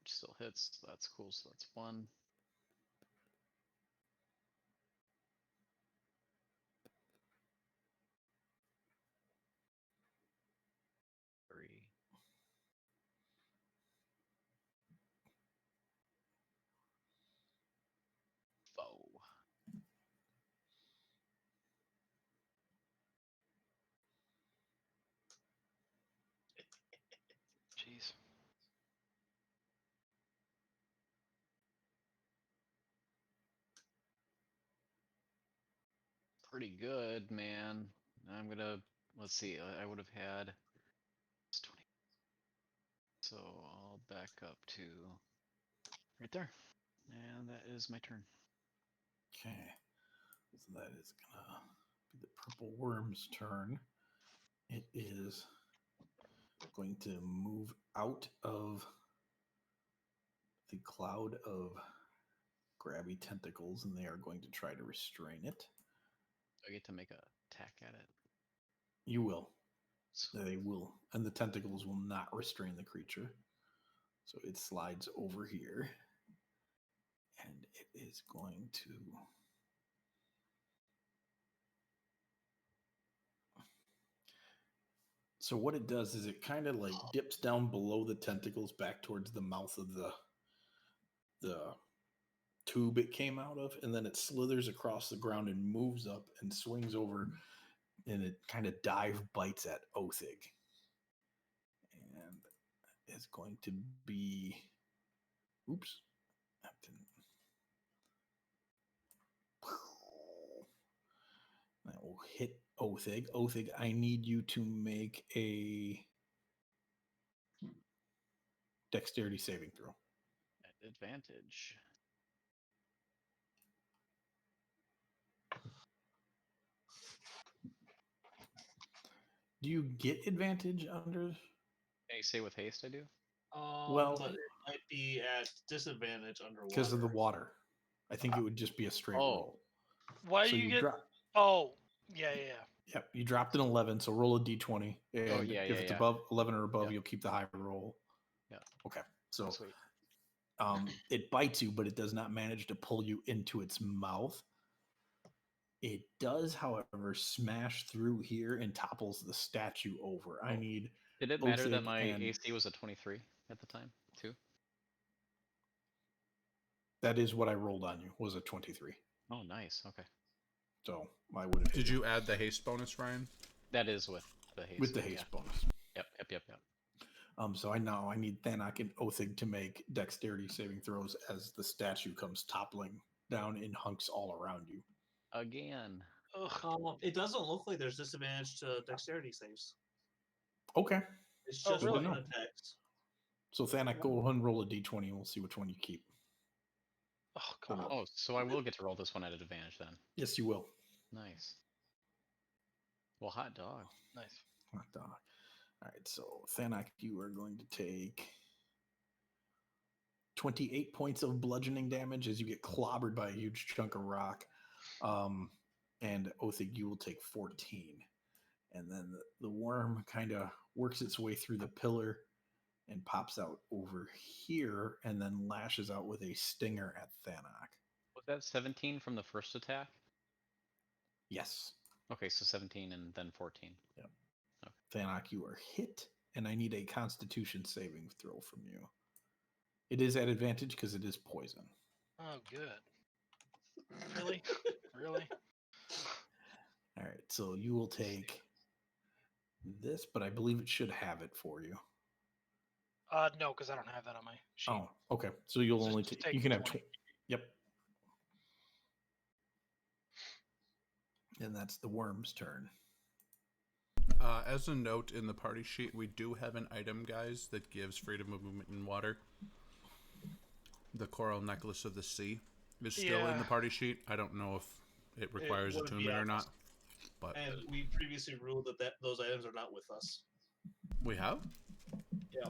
Which still hits. So that's cool. So that's 1. Three. Four. Jeez. Pretty good, man. I'm gonna, let's see, I would have had 20. So I'll back up to right there. And that is my turn. Okay. So that is gonna be the purple worm's turn. It is going to move out of the cloud of grabby tentacles, and they are going to try to restrain it. I get to make a attack at it. You will. So They will. And the tentacles will not restrain the creature. So it slides over here. And it is going to... So what it does is it kind of like dips down below the tentacles back towards the mouth of the tube it came out of, and then it slithers across the ground and moves up and swings over, and it kind of dive bites at Othig. And it's going to be... Oops. That didn't... That will hit Othig. Othig, I need you to make a dexterity saving throw. at advantage. Do you get advantage under? Can you say with haste I do? But it might be at disadvantage underwater. because of the water. I think it would just be a straight roll. Why So do you get? drop. Oh, yeah. Yep, you dropped an 11, so roll a d20. And Oh, yeah, if yeah, it's yeah. above 11 or above, Yep. you'll keep the high roll. Yeah. Okay, so Sweet. it bites you, but it does not manage to pull you into its mouth. It does, however, smash through here and topples the statue over. I need. Did it matter that Othig my and- AC was a 23 at the time, too? That is what I rolled on you, was a 23. Oh, nice. Okay. So I would have. Did you add the haste bonus, Ryan? That is with the haste. With the yeah. haste bonus. Yep. So I need Thanok and Othig to make dexterity saving throws as the statue comes toppling down in hunks all around you. Again. Ugh. It doesn't look like there's disadvantage to dexterity saves. Okay. It's Oh, just really? weapon attacks. So Thanok, go ahead and roll a d20 and we'll see which one you keep. Oh, come on. Oh, so I will get to roll this one at advantage then. Yes, you will. Nice. Well, hot dog. Nice. Hot dog. All right, so Thanok, you are going to take 28 points of bludgeoning damage as you get clobbered by a huge chunk of rock. And Othig, you will take 14. And then the worm kind of works its way through the pillar and pops out over here and then lashes out with a stinger at Thanok. Was that 17 from the first attack? Yes. Okay, so 17 and then 14. Yep. Okay. Thanok, you are hit, and I need a Constitution saving throw from you. It is at advantage because it is poison. Oh, good. Really? Really? All right, so you will take this, but I believe it should have it for you. No, because I don't have that on my sheet. Oh, okay. So you'll Just only take take. You can have. 20. Yep. And that's the worm's turn. As a note in the party sheet, we do have an item, guys, that gives freedom of movement in water. The Coral Necklace of the Sea is still in the party sheet. I don't know if it requires would be attunement or on not, us. but And we previously ruled that those items are not with us. we have? Yeah.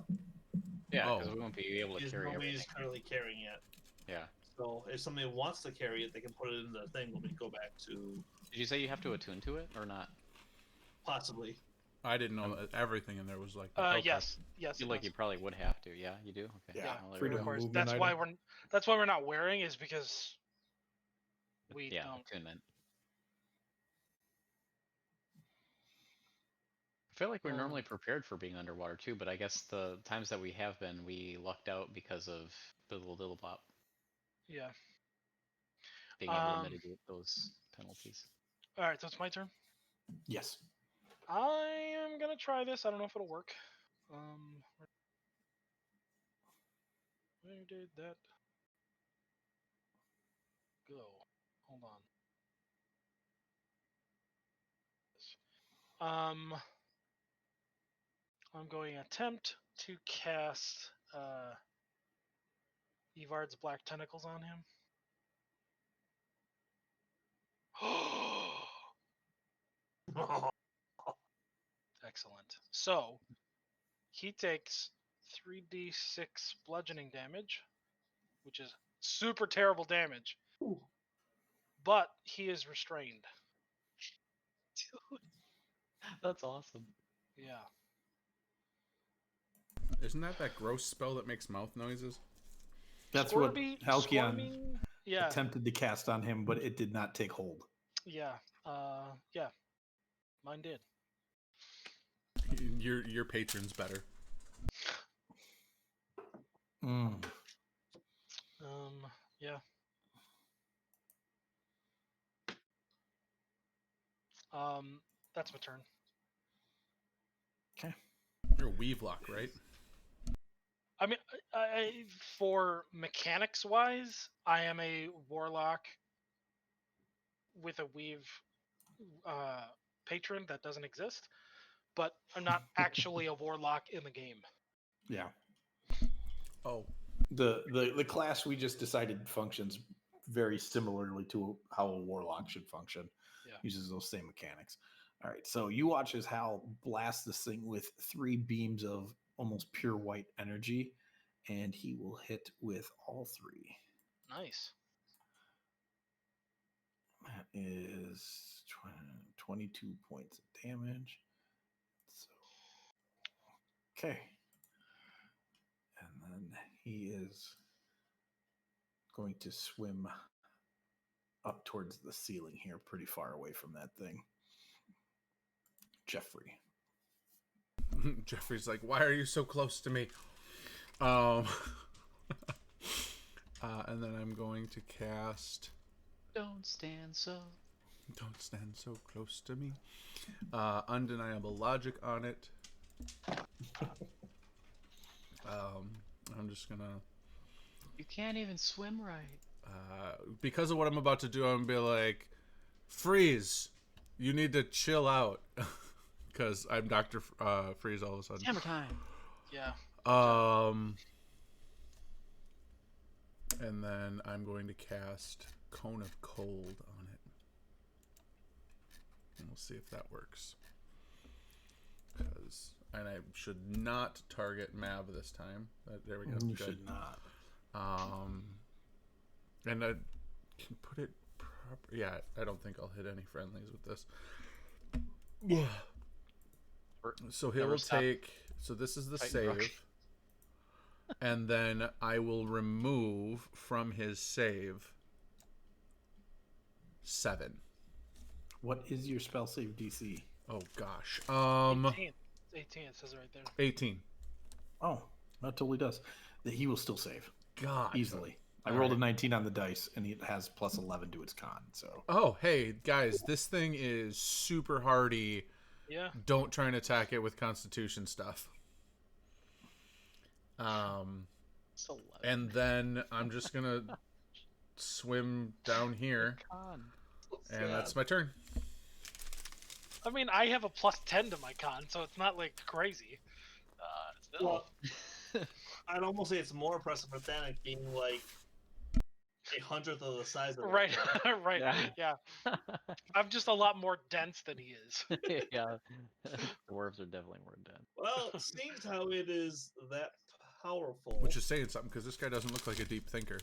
Yeah, Oh. because we won't be able to Because carry nobody's everything. currently carrying it. Yeah. So if somebody wants to carry it, they can put it in the thing when we go back to Did you say you have to attune to it or not? possibly. I didn't know that everything in there was like that. Okay. Yes. I Yes. feel it like does. you probably would have to. Yeah, you do? Okay. Yeah, well, there freedom we of go. Of course, movement that's why item. we're not wearing is because we Yeah, don't. attunement. I feel like we're Um, normally prepared for being underwater too, but I guess the times that we have been, we lucked out because of the little pop Yeah. being able to Um, mitigate those penalties. All right, so it's my turn. Yes. I am gonna try this. I don't know if it'll work. Where did that go? Hold on. I'm going to attempt to cast Evard's Black Tentacles on him. Excellent. So he takes 3d6 bludgeoning damage, which is super terrible damage. Ooh. But he is restrained. That's awesome. Yeah. Isn't that gross spell that makes mouth noises? That's Squirmy- what Halcyon squirming- Yeah. attempted to cast on him, but it did not take hold. Yeah. Yeah. Mine did. Your patron's better. Mm. Yeah. That's my turn. Okay. You're a Weavelock, right? I mean, for mechanics wise, I am a warlock with a weave patron that doesn't exist, but I'm not actually a warlock in the game. Yeah. Oh. The class we just decided functions very similarly to how a warlock should function. Yeah. Uses those same mechanics. All right. So you watch as Hal blasts this thing with 3 beams of almost pure white energy, and he will hit with all 3. Nice. That is 22 points of damage. So, okay. And then he is going to swim up towards the ceiling here, pretty far away from that thing. Jeffrey. Jeffrey's like, why are you so close to me? And then I'm going to cast Don't stand so. Don't stand so close to me. Undeniable Logic on it. I'm just gonna... You can't even swim right. Because of what I'm about to do, I'm gonna be like, Freeze! You need to chill out. Because I'm Dr. Freeze all of a sudden. Hammer time. Yeah. And then I'm going to cast Cone of Cold on it. And we'll see if that works. And I should not target Mav this time. There we go. You Good. should not. And I can put it proper. Yeah, I don't think I'll hit any friendlies with this. Yeah. So he'll take. So this is the save. And then I will remove from his save 7. What is your spell save DC? Oh gosh. 18. 18, it says right there. 18. Oh, that totally does. He will still save. God. Easily. I All rolled right. a 19 on the dice, and it has plus 11 to its con. So. Oh, hey guys, this thing is super hardy. Yeah. Don't try and attack it with Constitution stuff. It's 11. And then I'm just gonna swim down here, and that's my turn. I mean, I have a plus 10 to my con, so it's not like crazy. Still. Well, I'd almost say it's more impressive for Thanik being like 1/100th of the size of it. Right, right, Yeah. yeah. I'm just a lot more dense than he is. Yeah. Dwarves are definitely more dense. Well, it seems how it is that powerful. Which is saying something, because this guy doesn't look like a deep thinker.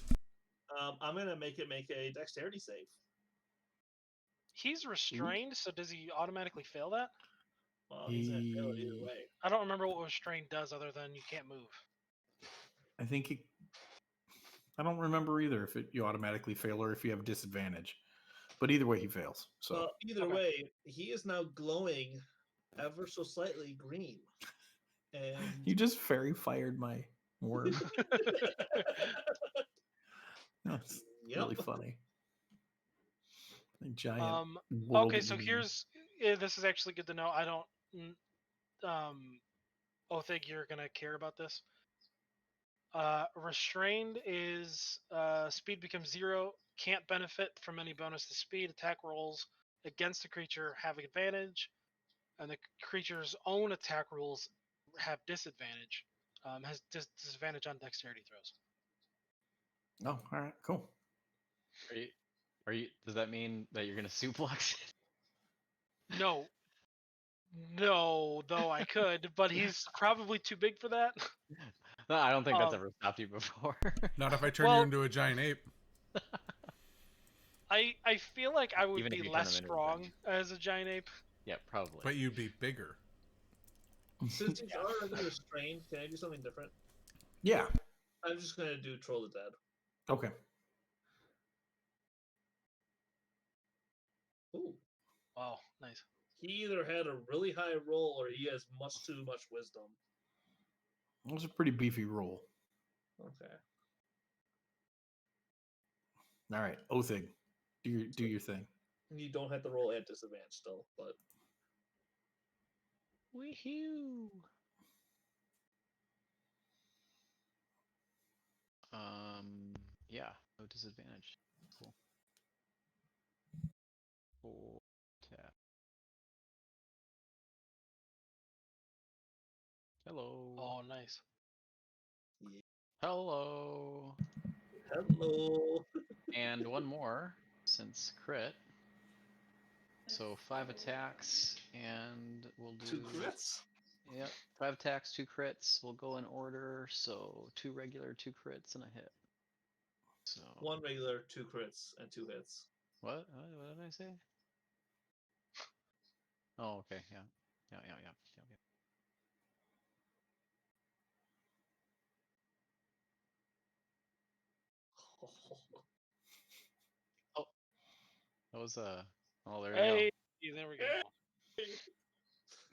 I'm gonna make it make a dexterity save. He's restrained, so does he automatically fail that? Well, he's gonna fail it either way. I don't remember what restrained does other than you can't move. I think I don't remember either if you automatically fail or if you have disadvantage. But either way, he fails. So Well, either Okay. way, he is now glowing ever so slightly green. And you just fairy fired my worm. That's really funny. A giant. Okay, so here's this is actually good to know. I don't Othig, you're gonna care about this. Restrained is speed becomes 0, can't benefit from any bonus to speed. Attack rolls against the creature have advantage, and the creature's own attack rolls have disadvantage. Has disadvantage on dexterity throws. Oh, all right, cool. Are you? Does that mean that you're gonna suplex it? No, though I could, but he's probably too big for that. No, I don't think that's ever stopped you before. Not if I turn Well- you into a giant ape. I feel like I would Even if be you turn less him into a strong giant. as a giant ape. Yeah, probably. But you'd be bigger. since he's already restrained, can I do something different? Yeah. I'm just gonna do Troll the Dead. Okay. Ooh. Wow, nice. He either had a really high roll or he has much too much wisdom. That was a pretty beefy roll. Okay. All right, Othig, do your thing. You don't have to roll at disadvantage still, but Woohoo! Yeah, no disadvantage. Cool. Full tap. Hello. Oh, nice. Hello. hello. And one more, since crit. So 5 attacks, and we'll do 2 crits. Yep. 5 attacks, 2 crits. We'll go in order. So 2 regular, 2 crits, and a hit. So 1 regular, 2 crits, and 2 hits. what? What did I say? Oh, okay. Yeah. Yeah. Oh, that was Oh, there you Hey, there we go.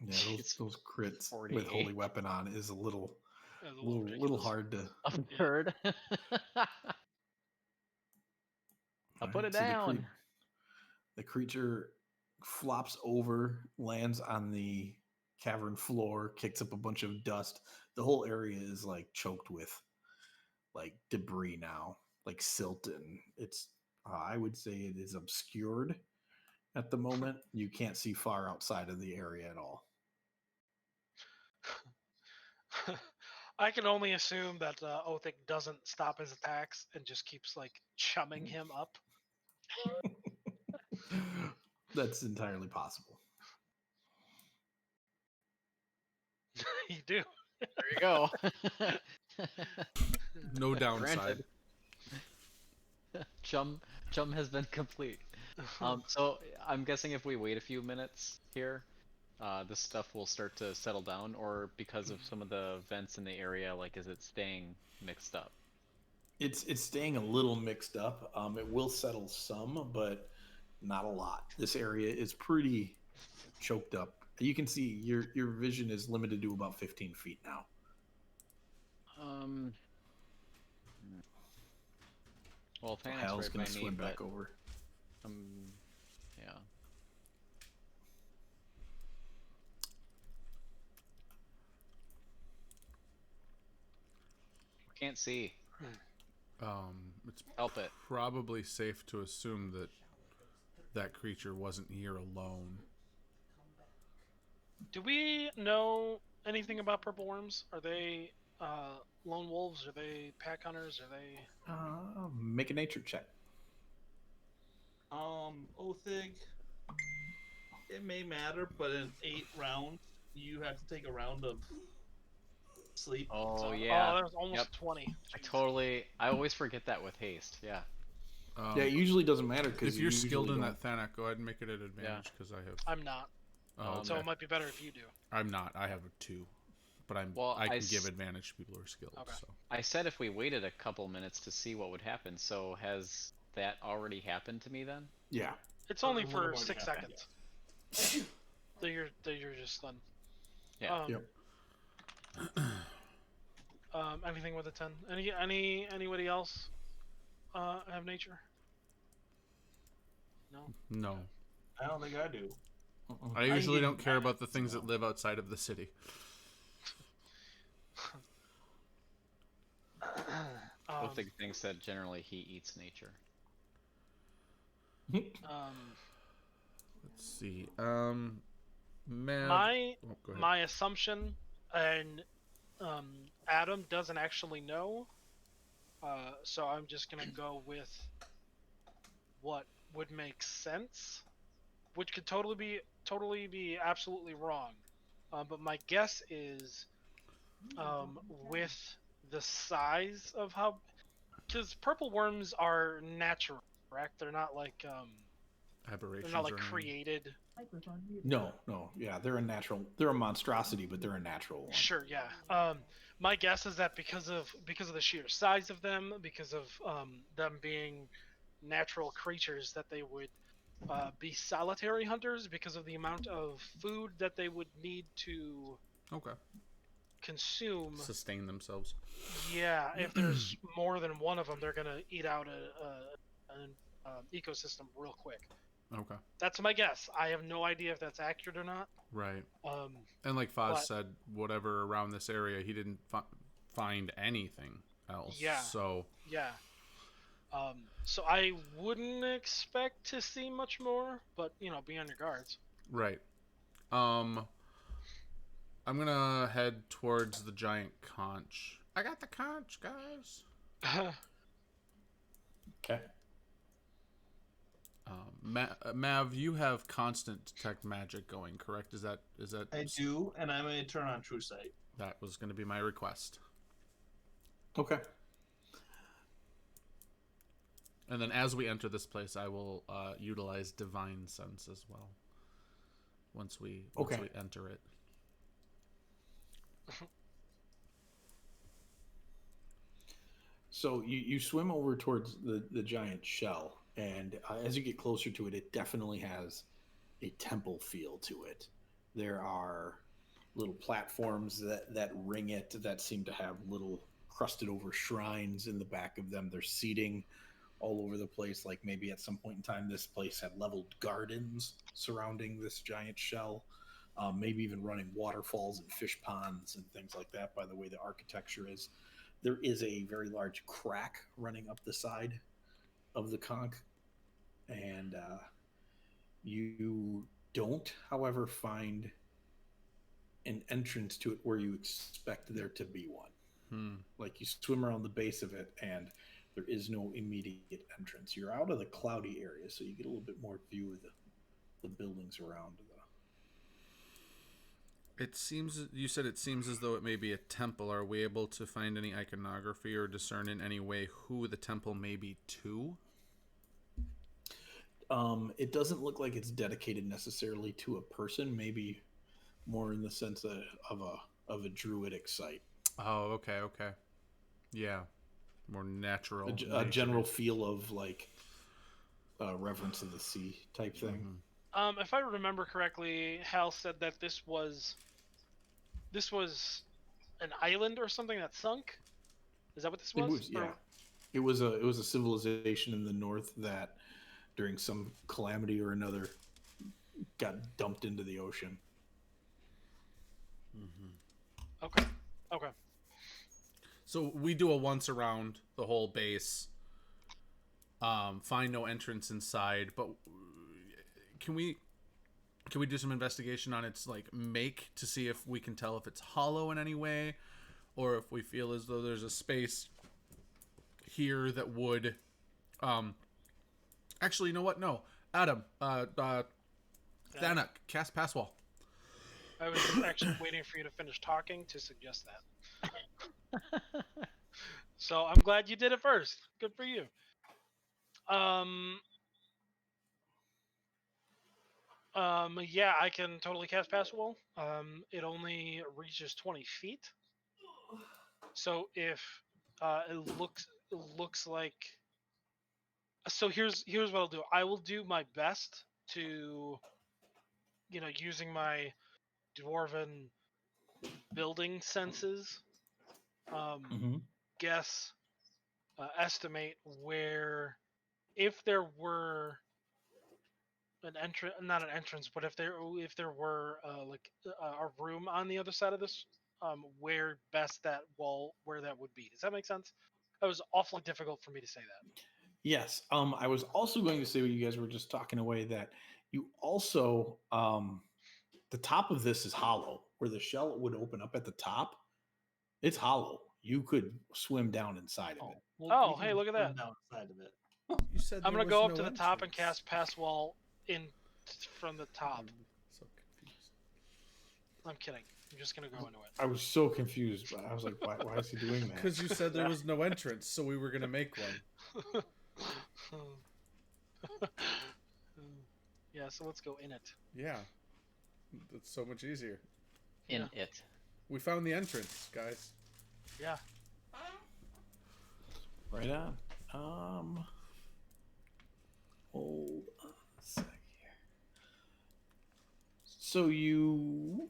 Yeah, Jeez. those crits 48. with Holy Weapon on is a little That was a little ridiculous. hard to. go. A third. I'll put it So down. the creature flops over, lands on the cavern floor, kicks up a bunch of dust. The whole area is like choked with like debris now, like silt, and it's I would say it is obscured at the moment. You can't see far outside of the area at all. I can only assume that Othic doesn't stop his attacks and just keeps like chumming him up. That's entirely possible. You do. There you go. No downside. Granted. Chum has been complete. So I'm guessing if we wait a few minutes here, this stuff will start to settle down, or because of some of the vents in the area, like is it staying mixed up? It's staying a little mixed up. It will settle some, but not a lot. This area is pretty choked up. You can see your vision is limited to about 15 feet now. Well, Thanos Hal's right gonna by me, swim but back over. yeah. Can't see. It's Help it. probably safe to assume that that creature wasn't here alone. Do we know anything about purple worms? Are they lone wolves? Are they pack hunters? Are they? Make a nature check. Othig, it may matter, but in 8 rounds, you have to take a round of sleep. Oh Oh, yeah. that was almost Yep. 20. I always forget that with haste. Yeah. Yeah, it usually doesn't matter because If you're skilled in that Thanak, go ahead and make it an advantage because I have. I'm not, Oh, so okay. it might be better if you do. I'm not. I have a 2, but Well, I can give advantage to people who are skilled. Okay. So I said if we waited a couple minutes to see what would happen. So has that already happened to me then? Yeah. It's only It would've for already 6 happened. seconds. that you're just stunned. Yeah. Yep. Anything with a 10? Anybody else have nature? No. no, I don't think I do. I usually don't care about the things that live outside of the city. Othig thinks that generally he eats nature. Let's see. Man. My Oh, go ahead. my assumption, and Adam doesn't actually know, so I'm just gonna go with what would make sense, which could totally be absolutely wrong, but my guess is, with the size of how, because purple worms are natural, correct? They're not like Aberrations. they're not like or anything. created. No. Yeah, they're a natural. They're a monstrosity, but they're a natural one. Sure, yeah. My guess is that because of the sheer size of them, because of them being natural creatures, that they would be solitary hunters because of the amount of food that they would need to Okay. consume. Sustain themselves. Yeah, if there's more than one of them, they're gonna eat out an ecosystem real quick. Okay. That's my guess. I have no idea if that's accurate or not. Right. And like Foz said, whatever around this area, he didn't find anything else. Yeah. So. Yeah. So I wouldn't expect to see much more, but be on your guards. Right. I'm gonna head towards the giant conch. I got the conch, guys. Okay. Mav, you have constant detect magic going, correct? Is that I do, and I'm going to turn on True Sight. That was going to be my request. Okay. And then as we enter this place, I will utilize Divine Sense as well. Once we enter it. So you swim over towards the giant shell, and as you get closer to it, it definitely has a temple feel to it. There are little platforms that ring it that seem to have little crusted over shrines in the back of them. There's seating all over the place, like maybe at some point in time this place had leveled gardens surrounding this giant shell, maybe even running waterfalls and fish ponds and things like that by the way the architecture is. There is a very large crack running up the side of the conch, and you don't, however, find an entrance to it where you expect there to be one. Like you swim around the base of it, and there is no immediate entrance. You're out of the cloudy area, so you get a little bit more view of the buildings around the. It seems, you said it seems as though it may be a temple. Are we able to find any iconography or discern in any way who the temple may be to? It doesn't look like it's dedicated necessarily to a person, maybe more in the sense of a druidic site. Oh, okay. Yeah. More natural. A general feel of like reverence of the sea type thing. Mm-hmm. If I remember correctly, Hal said that this was an island or something that sunk. Is that what this was? It was, yeah. It was a civilization in the north that, during some calamity or another, got dumped into the ocean. Mm-hmm. Okay. So we do a once around the whole base. Find no entrance inside, but can we do some investigation on its like make to see if we can tell if it's hollow in any way, or if we feel as though there's a space here that would actually, you know what? No. Adam, Thanak, cast Pass Wall. I was actually waiting for you to finish talking to suggest that. So I'm glad you did it first. Good for you. Yeah, I can totally cast Pass Wall. It only reaches 20 feet. So if it looks like, so here's what I'll do. I will do my best to, using my dwarven building senses, guess, estimate where, if there were an entrance, not an entrance, but if there were a room on the other side of this, where best that wall, where that would be. Does that make sense? That was awfully difficult for me to say that. Yes. I was also going to say, when you guys were just talking away, that you also the top of this is hollow, where the shell would open up at the top. It's hollow. You could swim down inside of it. Well, hey, look at that. Down inside of it. You said I'm gonna go up to the top and cast Pass Wall in from the top. So confused. I'm kidding. I'm just gonna go into it. I was so confused, but I was like, why is he doing that? Because you said there was no entrance, so we were gonna make one. Yeah, so let's go in it. Yeah, that's so much easier. In it. We found the entrance, guys. Yeah. Right on. Hold on a sec here. So you.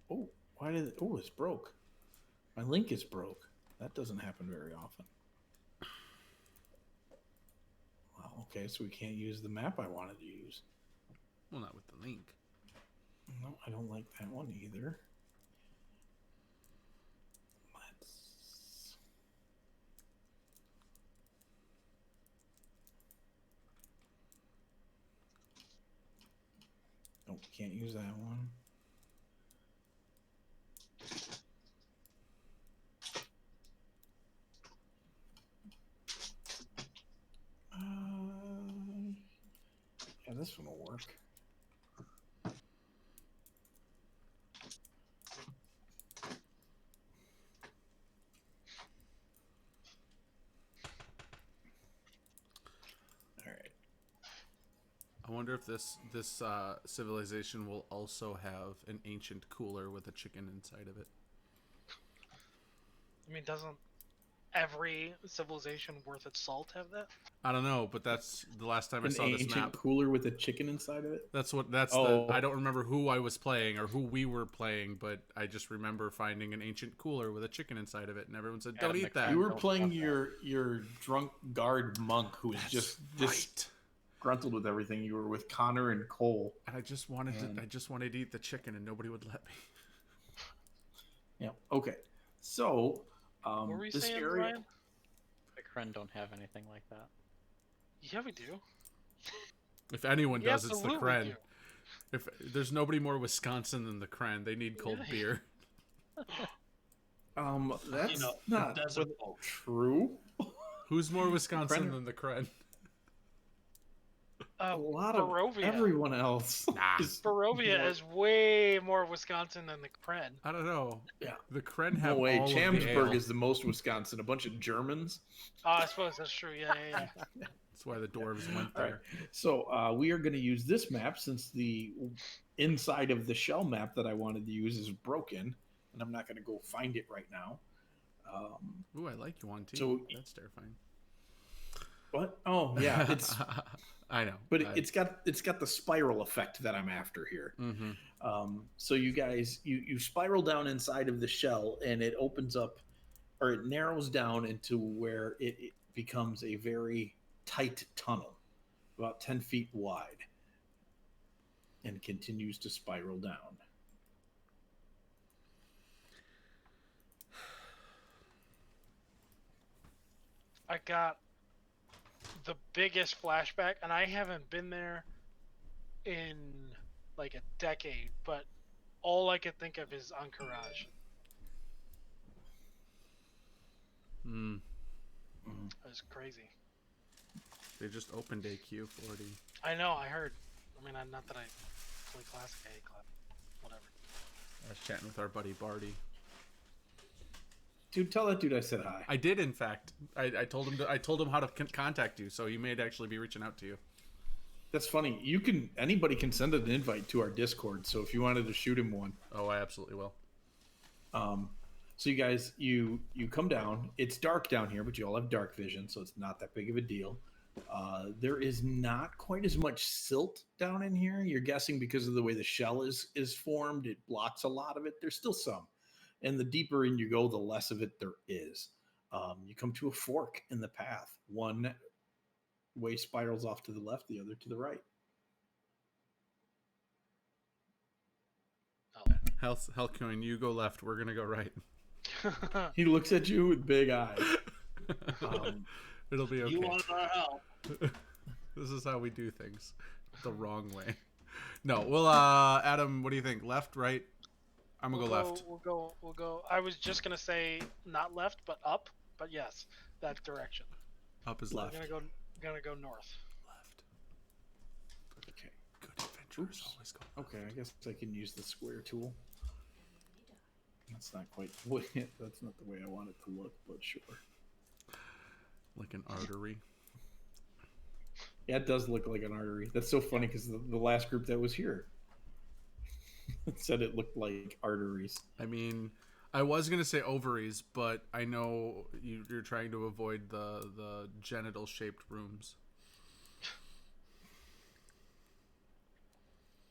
Oh, why did it? Oh, it's broke. My link is broke. That doesn't happen very often. Well, okay, so we can't use the map I wanted to use. Well, not with the link. No, I don't like that one either. Let's. Nope, can't use that one. wonder if this civilization will also have an ancient cooler with a chicken inside of it. I mean, doesn't every civilization worth its salt have that? I don't know, but that's the last time I An saw this ancient map. cooler with a chicken inside of it. That's Oh. I don't remember who I was playing or who we were playing, but I just remember finding an ancient cooler with a chicken inside of it, and everyone said, "Don't Adam eat that." You were Don't playing stop your drunk guard monk who was That's just right. disgruntled with everything. You were with Connor and Cole. And I just wanted to eat the chicken, and nobody would let me. Yeah. Okay. So, What were we this saying, area. Ryan? The Kren don't have anything like that. Yeah, we do. If anyone We does, it's the absolutely Kren. do. If there's nobody more Wisconsin than the Kren, they need cold Really? beer. That's You know, not desert folk. true. Who's more Wisconsin Kren- than the Kren? A lot of Barovia. everyone else. Nah. is Barovia more- is way more Wisconsin than the Kren. I don't know. Yeah. The Kren No have way. all of the Chamsburg ale. is the most Wisconsin. A bunch of Germans. Oh, I suppose that's true. Yeah. That's why the dwarves went All right. there. So we are going to use this map since the inside of the shell map that I wanted to use is broken, and I'm not going to go find it right now. Ooh, I like you on team. So- That's terrifying. What? Oh, yeah. It's I know. but it's got the spiral effect that I'm after here. Mm-hmm. So you guys, you spiral down inside of the shell, and it opens up, or it narrows down into where it becomes a very tight tunnel, about 10 feet wide, and continues to spiral down. I got the biggest flashback, and I haven't been there in like a decade, but all I could think of is Encourage. Mm. It was crazy. They just opened AQ40. I know, I heard. I mean, not that I play Classic A Club. Whatever. I was chatting with our buddy Barty. Dude, tell that dude I said hi. I did, in fact. I told him I told him how to contact you, so he may actually be reaching out to you. That's funny. Anybody can send an invite to our Discord. So if you wanted to shoot him one, Oh, I absolutely will. so you guys, you come down. It's dark down here, but you all have dark vision, so it's not that big of a deal. There is not quite as much silt down in here. You're guessing because of the way the shell is formed, it blocks a lot of it. There's still some, and the deeper in you go, the less of it there is. You come to a fork in the path. One way spirals off to the left, the other to the right. Hellcoin, you go left. We're gonna go right. He looks at you with big eyes. It'll be okay. You want our help? This is how we do things, the wrong way. No, well, Adam, what do you think? Left, right? I'm gonna go left. We'll go. I was just gonna say not left, but up. But yes, that direction. Up is Left. left. I'm gonna go north. Left. Okay. Good adventurers Oops. always go. Okay, I guess I can use the square tool. That's not quite. That's not the way I want it to look, but sure. Like an artery. Yeah, it does look like an artery. That's so funny because the last group that was here said it looked like arteries. I mean, I was gonna say ovaries, but I know you're trying to avoid the genital shaped rooms.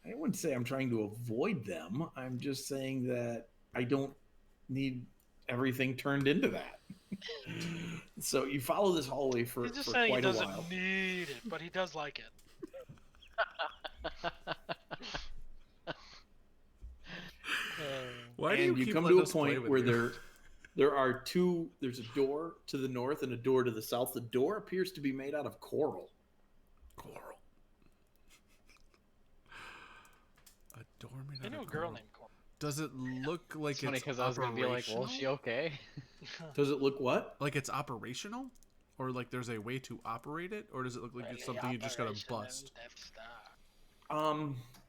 I wouldn't say I'm trying to avoid them. I'm just saying that I don't need everything turned into that. So you follow this hallway for He's just for saying he quite a doesn't while. need it, but he does like it. Why do And you keep come letting to a us play point with where you? there's a door to the north and a door to the south. The door appears to be made out of coral. Coral. A door made I out knew a of girl coral. named Coral. Does it look like It's funny it's because I was gonna be like, well, is she okay? Does it look what? Like it's operational? Or like there's a way to operate it? Or does it look like it's something you just gotta bust?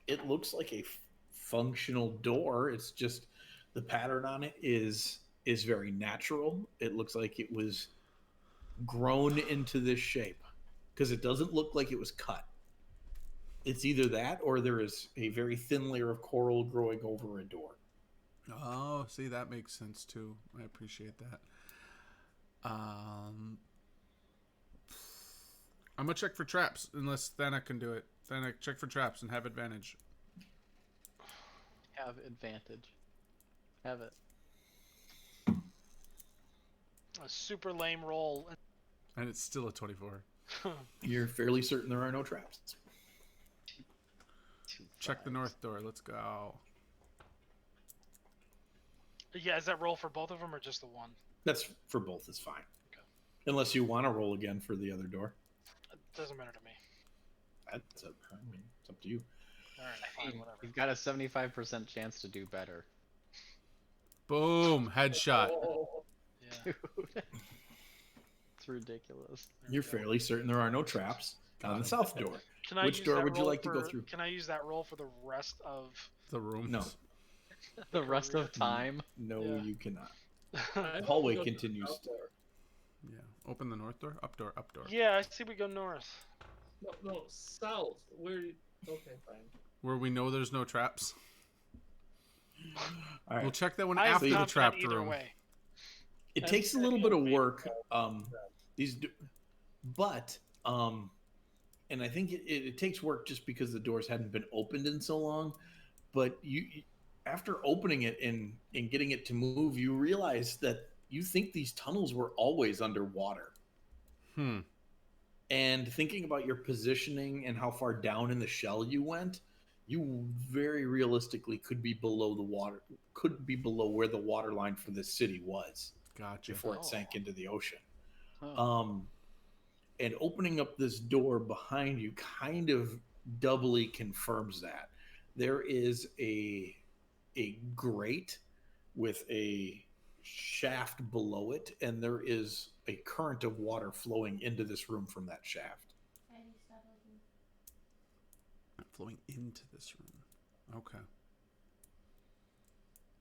It looks like a functional door. It's just the pattern on it is very natural. It looks like it was grown into this shape because it doesn't look like it was cut. It's either that or there is a very thin layer of coral growing over a door. Oh, see, that makes sense too. I appreciate that. I'm gonna check for traps unless Thana can do it. Thana, check for traps and have advantage. Have advantage. Have it. A super lame roll. And it's still a 24. You're fairly certain there are no traps. Check the north door. Let's go. Yeah, is that roll for both of them or just the one? That's for both is fine. Okay. Unless you want to roll again for the other door. It doesn't matter to me. That's up, I mean, it's up to you. All right, fine, whatever. You've got a 75% chance to do better. Boom! Headshot. Yeah. Dude. It's ridiculous. You're fairly certain there are no traps on the south door. Can I Which use door that would you roll like to go for- through? Can I use that roll for the rest of? The room. No. The rest of time. No, Yeah. you cannot. I'd The hallway go to the continues. south door. Yeah. Open the north door. Up door. Up door. Yeah, I see. We go north. No, south. Okay, fine. Where we know there's no traps. All right. We'll check that one I have after the content trapped either room. way. It That's takes a gonna little be bit a of big work. problem. But and I think it takes work just because the doors hadn't been opened in so long. But you after opening it and getting it to move, you realize that you think these tunnels were always underwater. Hmm. And thinking about your positioning and how far down in the shell you went, you very realistically could be below the water, could be below where the water line for this city was Gotcha. before Oh. it sank into the ocean. Oh. And opening up this door behind you kind of doubly confirms that. There is a grate with a shaft below it, and there is a current of water flowing into this room from that shaft. Flowing into this room. Okay.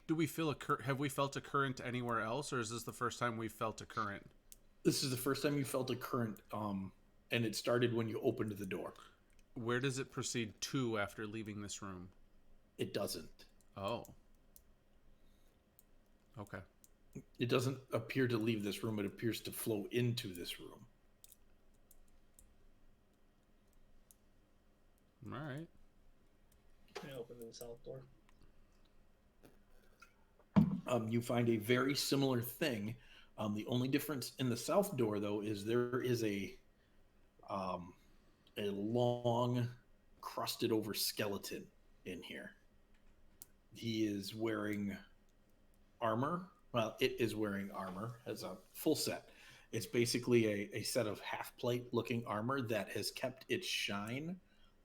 Do we feel have we felt a current anywhere else, or is this the first time we've felt a current? This is the first time you felt a current, and it started when you opened the door. Where does it proceed to after leaving this room? It doesn't. Oh. Okay. It doesn't appear to leave this room. It appears to flow into this room. All right. Can I open the south door? You find a very similar thing. The only difference in the south door, though, is there is a long, crusted over skeleton in here. He is wearing armor. Well, it is wearing armor as a full set. It's basically a set of half plate looking armor that has kept its shine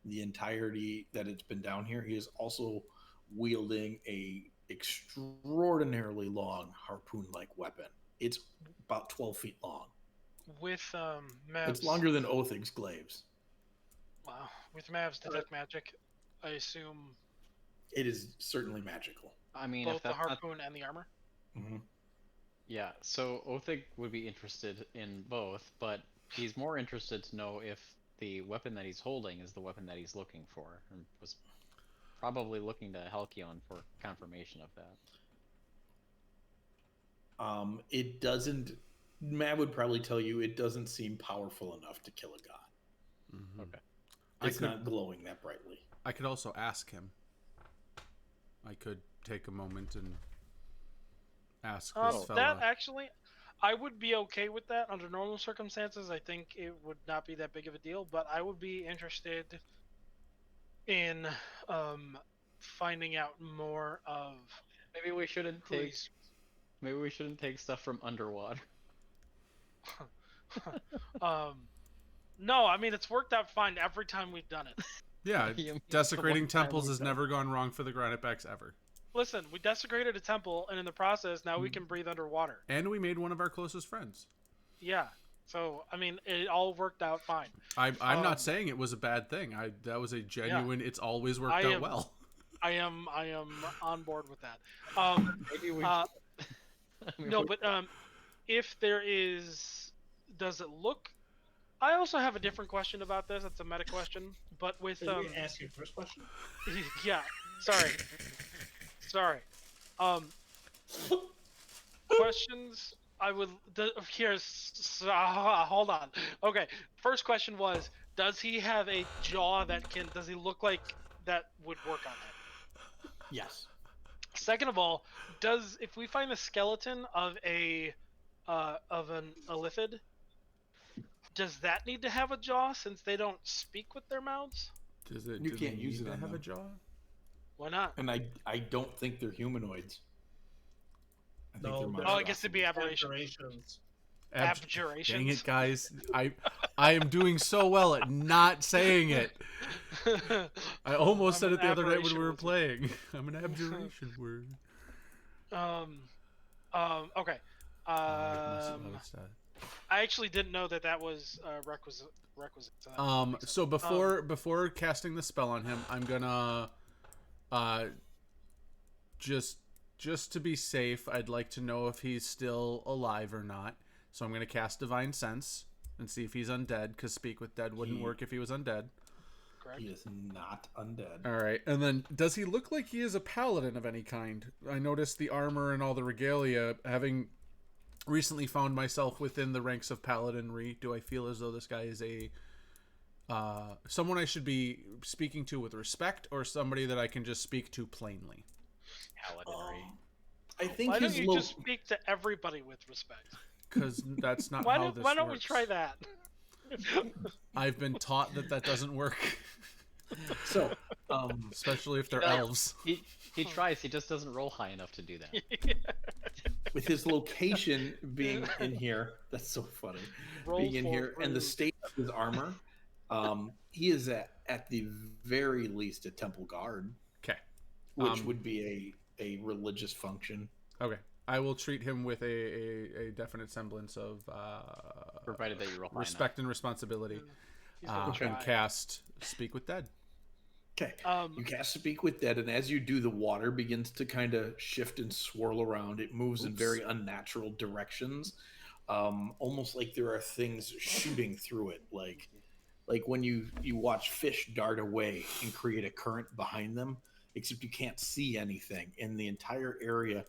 the entirety that it's been down here. He is also wielding a extraordinarily long harpoon-like weapon. It's about 12 feet long. With Mav's. It's longer than Othig's glaives. Wow. With Mav's detect magic, I assume It is certainly magical. I mean, both if the that's not, harpoon and the armor. Mm-hmm. yeah. So Othig would be interested in both, but he's more interested to know if the weapon that he's holding is the weapon that he's looking for, and was probably looking to Halcyon for confirmation of that. It doesn't. Matt would probably tell you it doesn't seem powerful enough to kill a god. Mm-hmm. Okay. It's not glowing that brightly. I could also ask him. I could take a moment and ask this fella. That actually, I would be okay with that under normal circumstances. I think it would not be that big of a deal, but I would be interested in finding out more of. Maybe we shouldn't who take. he's- Maybe we shouldn't take stuff from underwater. No, I mean it's worked out fine every time we've done it. Yeah, You mean desecrating the one time temples we've has done never gone wrong for the Granitebacks ever. Listen, we desecrated a temple, and in the process, now we can breathe underwater. And we made one of our closest friends. Yeah. So I mean, it all worked out fine. I'm not saying it was a bad thing. That was a genuine. It's always worked out well. I am on board with that. Maybe we. Uh, I mean, No, but if there is, does it look I also have a different question about this. It's a meta question, but with Did we ask your first question? yeah. Sorry. Questions. I would hold on. Okay. First question was: does he have a jaw that can? Does he look like that would work on him? Yes. Second of all, if we find a skeleton of an Elithid, does that need to have a jaw since they don't speak with their mouths? You Do can't they use need it to on have a them. jaw? Why not? And I don't think they're humanoids. I think they're No, Oh, I guess it'd be monstrosities. aberrations. Dang Abjurations. it, guys! I am doing so well at not saying it. I almost I'm said an it the other night when we aberration were wizard. playing. I'm an abjuration word. Okay. I actually didn't know that was requisite. So that makes sense. So before casting the spell on him, I'm gonna just to be safe, I'd like to know if he's still alive or not. So I'm gonna cast Divine Sense and see if he's undead, because Speak with Dead wouldn't work if he was undead. Correct. He is not undead. All right, and then does he look like he is a paladin of any kind? I noticed the armor and all the regalia. Having recently found myself within the ranks of paladinry, do I feel as though this guy is a someone I should be speaking to with respect, or somebody that I can just speak to plainly? Paladinry. I think Why don't his you just speak to everybody with respect? Because that's not Why how don't this Why don't we works. try that? I've been taught that doesn't work, so especially if they're does. elves. He tries. He just doesn't roll high enough to do that. with his location being in here, that's so funny. Roll being in for here and the rude. state of his armor, he is at the very least a temple guard, Okay. which would be a religious function. Okay. I will treat him with a definite semblance of Provided that you roll high respect and responsibility, He's gonna and try. cast Speak with Dead. Okay. You cast Speak with Dead, and as you do, the water begins to kind of shift and swirl around. It moves in very unnatural directions, almost like there are things shooting through it, like when you watch fish dart away and create a current behind them, except you can't see anything, and the entire area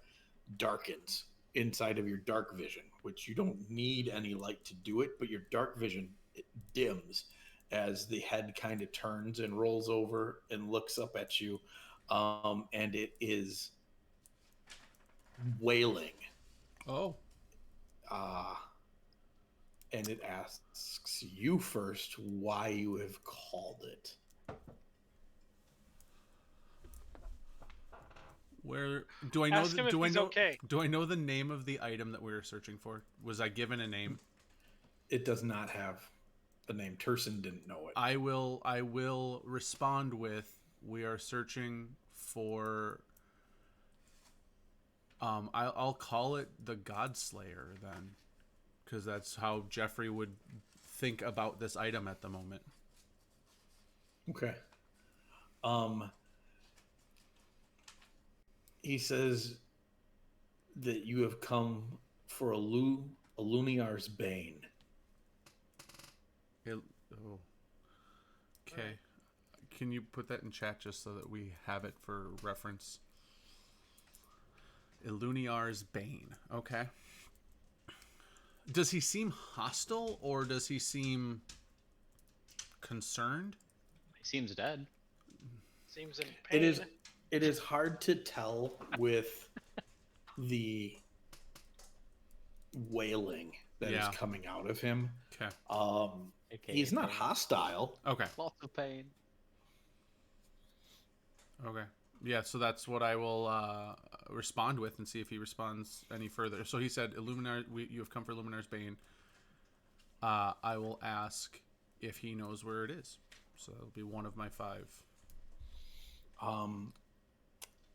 darkens inside of your dark vision, which you don't need any light to do it, but your dark vision, it dims as the head kind of turns and rolls over and looks up at you, and it is wailing, Oh. and it asks you first why you have called it. Where do I know? Ask him if he's okay. Do I know the name of the item that we were searching for? Was I given a name? It does not have a name. Turson didn't know it. I will respond with, we are searching for. I'll call it the Godslayer then, because that's how Jeffrey would think about this item at the moment. Okay. He says that you have come for a Luniar's Bane. Oh. Okay. Can you put that in chat just so that we have it for reference? Iluniar's Bane. Okay. Does he seem hostile, or does he seem concerned? He seems dead. Seems in pain. It is hard to tell with the wailing that is coming out of him. Okay. He's not hostile. Okay. Lots of pain. Okay. Yeah, so that's what I will respond with and see if he responds any further. So he said, you have come for Illuminar's Bane. I will ask if he knows where it is. So that'll be one of my 5.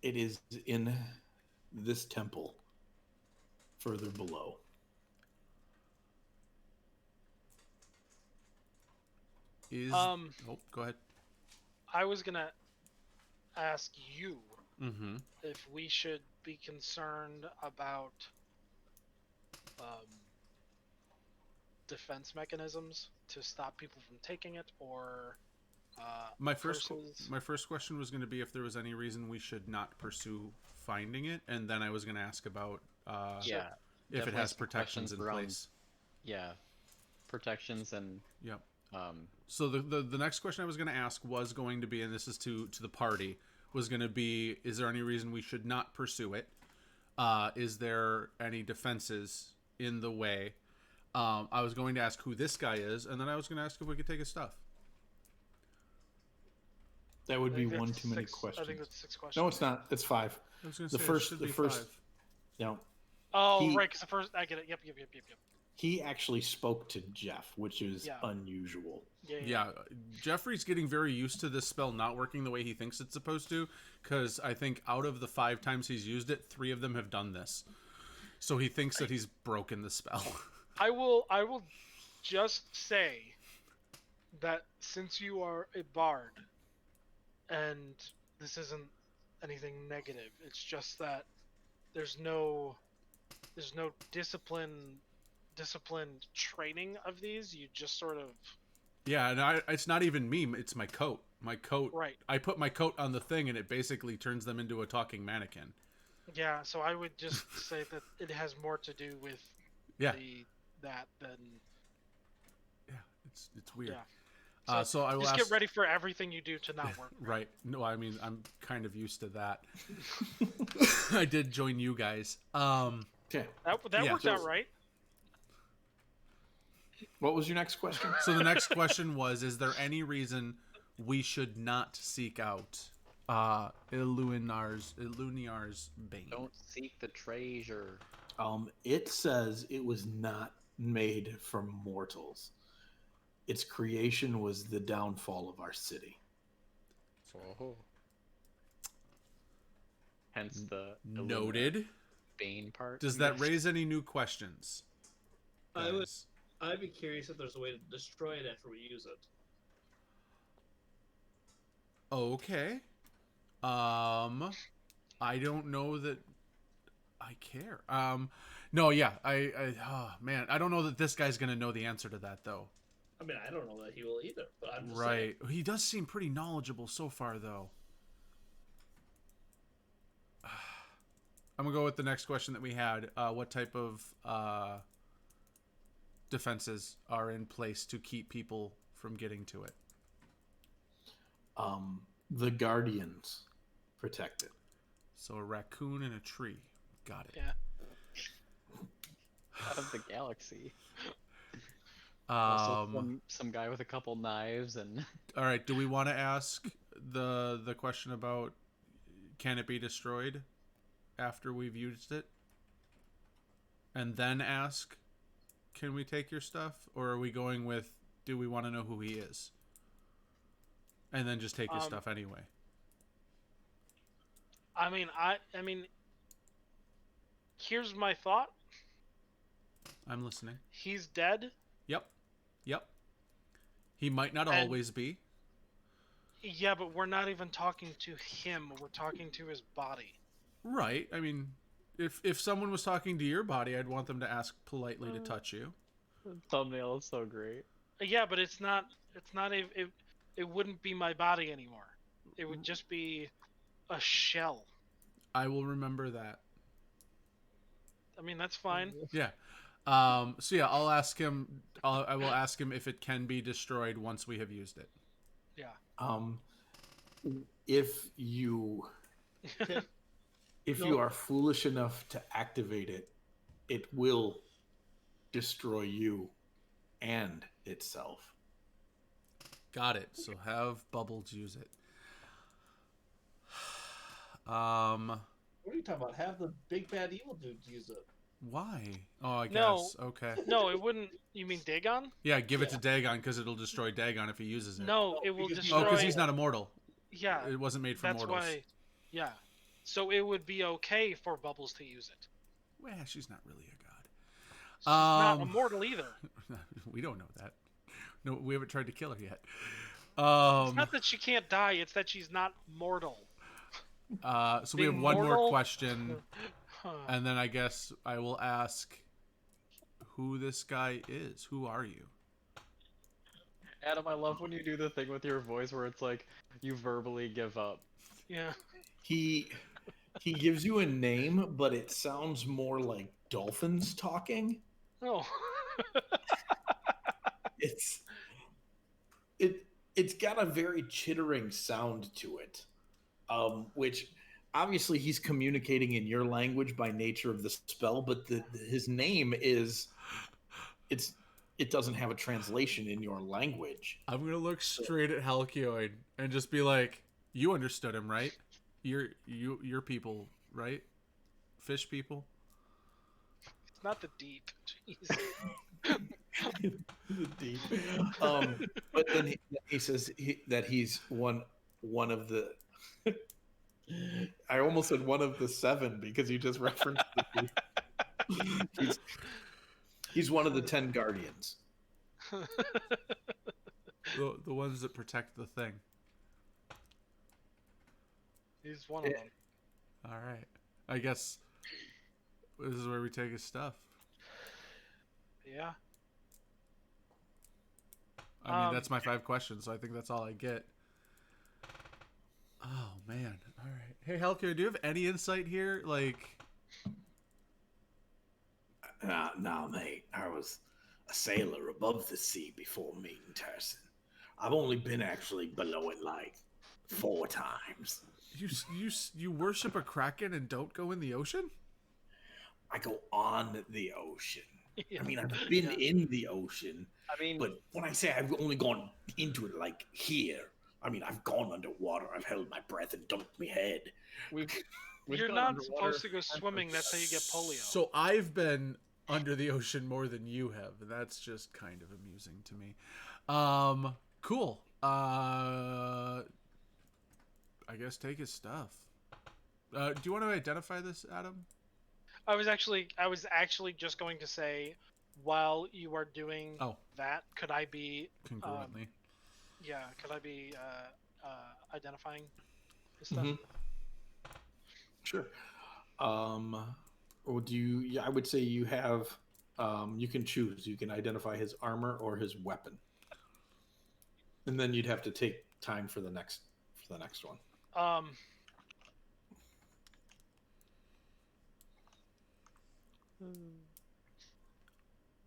It is in this temple further below. Go ahead. I was gonna ask you Mm-hmm. if we should be concerned about defense mechanisms to stop people from taking it, or My first curses? my first question was going to be if there was any reason we should not pursue finding it, and then I was going to ask about Yeah. if it definitely has some protections in questions around- place. Yeah. Protections and Yep. um So the next question I was going to ask was going to be, and this is to the party, was going to be, is there any reason we should not pursue it? Is there any defenses in the way? I was going to ask who this guy is, and then I was going to ask if we could take his stuff. That would I be think one that's too many 6 questions. I think that's 6 questions. No, it's not. It's 5. I was going to The say first- it should the be first- 5. No, Oh, He- right, because the first... I get it. Yep. he actually spoke to Jeff, which is Yeah. unusual. Yeah, Jeffrey's getting very used to this spell not working the way he thinks it's supposed to, because I think out of the 5 times he's used it, 3 of them have done this. So he thinks that he's broken the spell. I will just say that since you are a bard, and this isn't anything negative, it's just that there's no disciplined training of these. You just sort of Yeah, and it's not even me, it's my coat. My coat. right. I put my coat on the thing, and it basically turns them into a talking mannequin. Yeah, so I would just say that it has more to do with Yeah, that than it's weird. yeah. So I will Just ask. get ready for everything you do to not work. Right. No, I mean, I'm kind of used to that. I did join you guys. Okay. That Yeah, worked so- out right. What was your next question? So the next question was, is there any reason we should not seek out Illuminar's bane? don't seek the treasure. It says it was not made from mortals. Its creation was the downfall of our city. Oh. Hence the Noted. Bane part. Does that raise any new questions? I would- guys? I'd be curious if there's a way to destroy it after we use it. Okay. I don't know that I care. No, yeah, oh, man, I don't know that this guy's gonna know the answer to that though. I mean, I don't know that he will either, but I'm just Right. He does seem pretty knowledgeable so far though. I'm gonna go with the next question that we had. What type of defenses are in place to keep people from getting to it? The guardians protect it. So a raccoon and a tree. Got it. Yeah. Out of the galaxy. Also, Um, some guy with a couple knives and all right. Do we want to ask the question about can it be destroyed after we've used it, and then ask, can we take your stuff, or are we going with, do we want to know who he is, and then just take his stuff anyway? I mean, here's my thought. I'm listening. He's dead. Yep. He might not And- always be. Yeah, but we're not even talking to him. We're talking to his body. Right. I mean, if someone was talking to your body, I'd want them to ask politely to touch you. thumbnail is so great. Yeah, but it's not it wouldn't be my body anymore. It would just be a shell. I will remember that. I mean, that's fine. Yeah. So yeah, I'll ask him. I will ask him if it can be destroyed once we have used it. Yeah. If you No. are foolish enough to activate it, it will destroy you and itself. Got it. So have Bubbles use it. What are you talking about? Have the big bad evil dude use it. Why? Oh, I No. guess. Okay. No, it wouldn't. You mean Dagon? Yeah, give it to Dagon because it'll destroy Dagon if he uses it. No, it will because- destroy. Oh, because he's not immortal. Yeah, It wasn't made for that's mortals. why. Yeah. So it would be okay for Bubbles to use it. Well, she's not really a god. She's not Um, immortal either. We don't know that. No, we haven't tried to kill her yet. It's not that she can't die; it's that she's not mortal. So we have being one more mortal- question, Huh. and then I guess I will ask who this guy is. Who are you? Adam, I love when you do the thing with your voice where it's like you verbally give up. Yeah. He gives you a name, but it sounds more like dolphins talking. Oh. It's it's got a very chittering sound to it, which obviously he's communicating in your language by nature of the spell, but his name is it doesn't have a translation in your language. I'm gonna look straight at Halcyoid and just be like, "You understood him, right? You're people, right? Fish people." It's not the deep. Jeez. Deep. But then he says that he's one of the. I almost said one of the seven because you just referenced the he's one of the 10 guardians. The ones that protect the thing. He's one of them. All right. I guess this is where we take his stuff. Yeah. I mean, that's my 5 questions, so I think that's all I get. Oh, man. All right. Hey, Halcyoid, do you have any insight here? Like... No, mate. I was a sailor above the sea before meeting Terson. I've only been actually below it like 4 times. You worship a kraken and don't go in the ocean? I go on the ocean. Yeah. I mean, I've been in the ocean, I mean, but when I say I've only gone into it like here, I mean I've gone underwater. I've held my breath and dumped my head. we've You're gone not underwater supposed to go swimming. That's how you get polio. So I've been under the ocean more than you have, and that's just kind of amusing to me. Cool. I guess take his stuff. Do you want to identify this, Adam? I was actually just going to say, while you are doing that, could I be Congruently. could I be identifying the stuff? Mhm. Sure. Or do you? Yeah, I would say you have. You can choose. You can identify his armor or his weapon, and then you'd have to take time for the next one.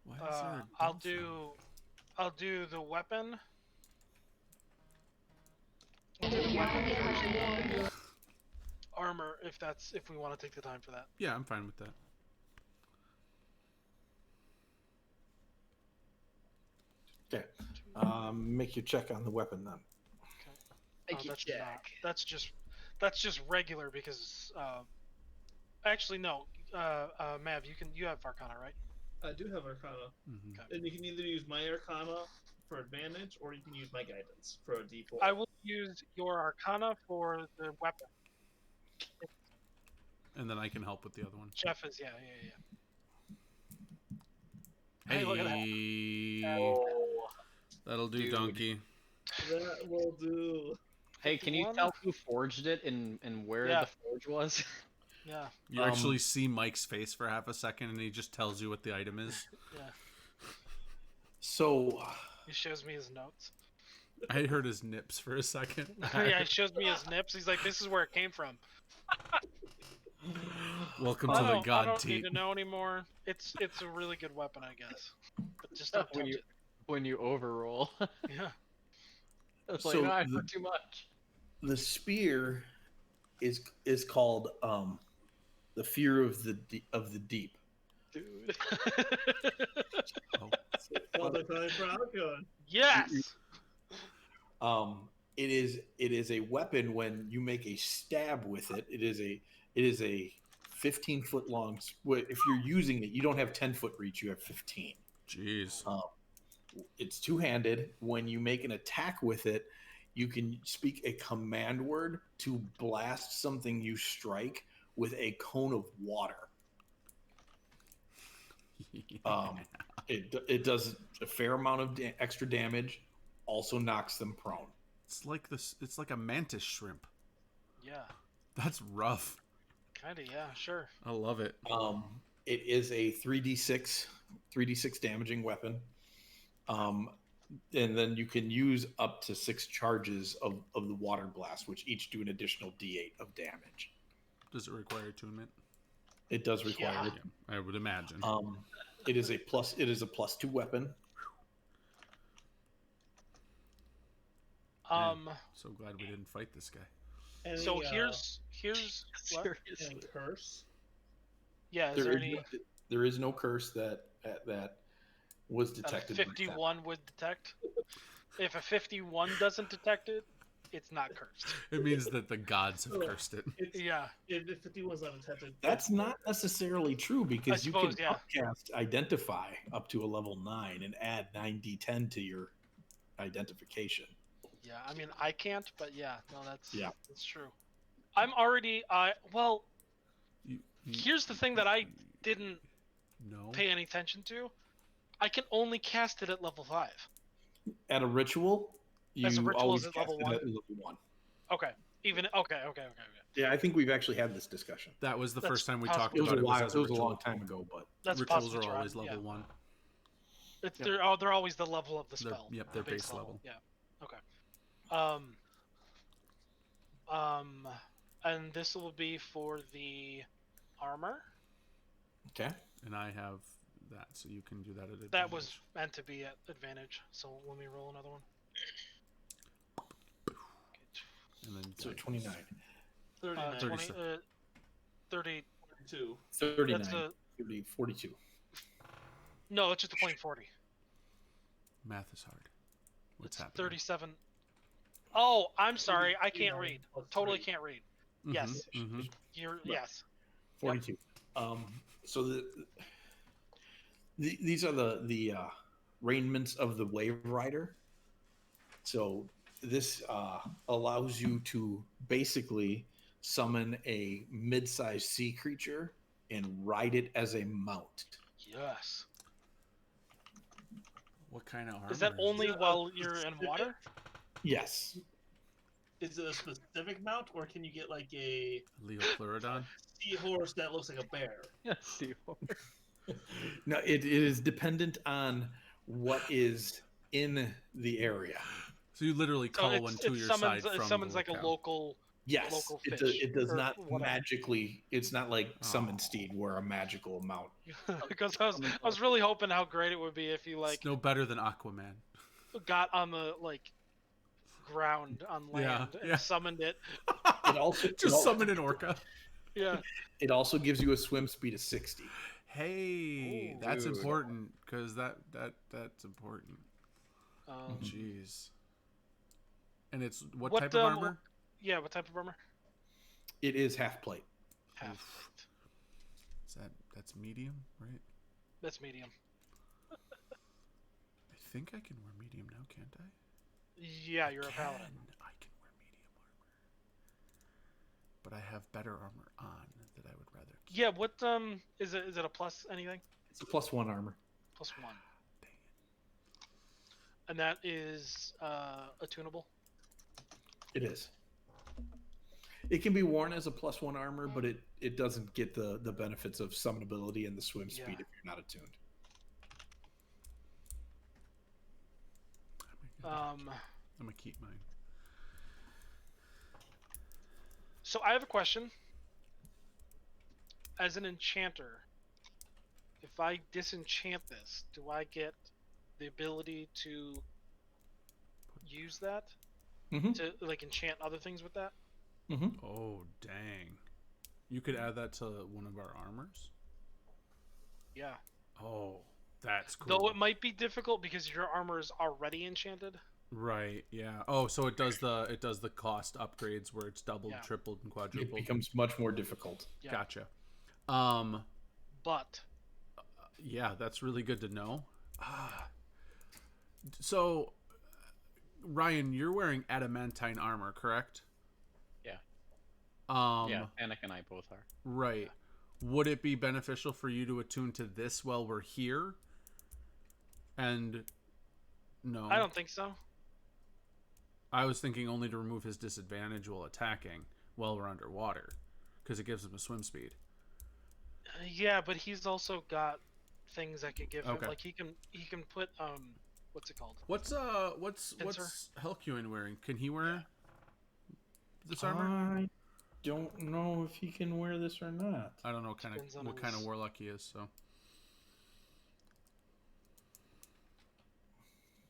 Why is there a I'll dolphin? do the weapon. I'll do the weapon first. Armor, if we want to take the time for that. Yeah, I'm fine with that. Okay. Make your check on the weapon then. That's just regular because actually no. Mav, you have Arcana, right? I do have Arcana. Mm-hmm. Okay. And you can either use my Arcana for advantage, or you can use my guidance for a D4. I will use your Arcana for the weapon. And then I can help with the other one. Jeff is yeah. Hey, Hey, look at that. Oh. That'll do, Dude. donkey. That will do. Hey, can you 51? tell who forged it and where Yeah. the forge was? Yeah. You actually see Mike's face for half a second, and he just tells you what the item is. Yeah. So He shows me his notes. I heard his nips for a second. Yeah, he shows me his nips. He's like, "This is where it came from." Welcome to I the don't God need Teat. to know anymore. It's a really good weapon, I guess. But just don't touch it. when you overroll. Yeah. It's like, So no, I the- heard too much. the spear is called the fear of the deep. Dude. Oh. Another time for Alcon. Yes. It is a weapon. When you make a stab with it, it is a 15-foot long. If you're using it, you don't have 10-foot reach. You have 15. Jeez. It's two-handed. When you make an attack with it, you can speak a command word to blast something you strike with a cone of water. It does a fair amount of extra damage. Also knocks them prone. It's like this. It's like a mantis shrimp. Yeah. That's rough. Kinda. Yeah. Sure. I love it. It is a 3d6 damaging weapon. and then you can use up to 6 charges of the water blast, which each do an additional D8 of damage. Does it require attunement? It does require. Yeah, I would imagine. It is a +2 weapon. So glad we didn't fight this guy. Any, So here's what? any curse. Yeah, is there any There is no curse that was that a detected. 51 would detect? If a 51 doesn't detect it, it's not cursed. It means that the gods have cursed it. It's, Yeah. If 51's not detected, That's not necessarily true because I suppose, you can yeah. upcast Identify up to a level 9 and add 9d10 to your identification. Yeah, I mean I can't, but yeah, no, that's true. I'm already well. Here's the thing that I didn't pay any attention to. I can only cast it at level 5. At a ritual, you As a ritual, always is it cast level it 1? at level 1. Okay. Okay. Yeah, I think we've actually had this discussion. That was the That's first time we possible. talked It was about a it. while. Was It as was a ritual. long time ago, but That's Rituals possibly are true. always level Yeah. 1. It's they're always the level of the spell. They're the base level. Yeah. Okay. And this will be for the armor. okay. And I have that, so you can do that at advantage. That was meant to be at advantage. So let me roll another one. And then So 29. 39. 30. 2. 39. That's a 30, 42. no. It's just a plain 40. math is hard. What's It's happening? 37. Oh, I'm sorry. I can't 39 read. plus Totally 3. can't read. Mhm, Yes. mhm. You're yes. 42. So these are the raiments of the Wave Rider. So this allows you to basically summon a mid-sized sea creature and ride it as a mount. Yes. What kind of armor? Is that only it a while you're in specific- water? Yes. Is it a specific mount, or can you get like a Leopleurodon? seahorse that looks like a bear? No, it is dependent on what is in the area. So you literally So call one to your side from it summons the like a locale. local. Yes, Local it, fish it does or not whatever. magically. It's not like Summon Oh. Steed, where a magical amount. Because I was really hoping how great it would be if you like It's no better than Aquaman. got on the like ground on land and yeah. summoned it. It also Just summon an orca. Yeah. It also gives you a swim speed of 60. Hey, Ooh. that's Dude. important because that's important. Um, Jeez. And it's what What, type of armor? yeah. What type of armor? It is half plate. Half. That's medium, right? That's medium. I think I can wear medium now, can't I? Yeah, you're a paladin. I can wear medium armor. But I have better armor on that I would rather keep. Yeah. What is it? Is it a plus anything? It's a +1 armor. Plus 1. Dang it. And that is attunable. It is. It can be worn as a +1 armor, but it doesn't get the benefits of summonability and the swim speed Yeah. if you're not attuned. I'm gonna keep mine. So I have a question. As an enchanter, if I disenchant this, do I get the ability to use that Mm-hmm. to like enchant other things with that? Mm-hmm. Oh dang! You could add that to one of our armors. Yeah. Oh, that's cool. Though it might be difficult because your armor is already enchanted. Right. Yeah. Oh, so it does the cost upgrades where it's doubled, Yeah. tripled, and It quadrupled. becomes much more difficult. Yeah. Gotcha. But Yeah, that's really good to know. So, Ryan, you're wearing adamantine armor, correct? Yeah. Yeah. Yeah, Anik and I both are. Right. Would it be beneficial for you to attune to this while we're here? And no. I don't think so. I was thinking only to remove his disadvantage while attacking while we're underwater, because it gives him a swim speed. Yeah, but he's also got things I could give Okay. him. Like he can put what's it called? What's Helkuin wearing? Can he wear this armor? I don't know if he can wear this or not. I don't know Depends on what kind of his- warlock he is, so.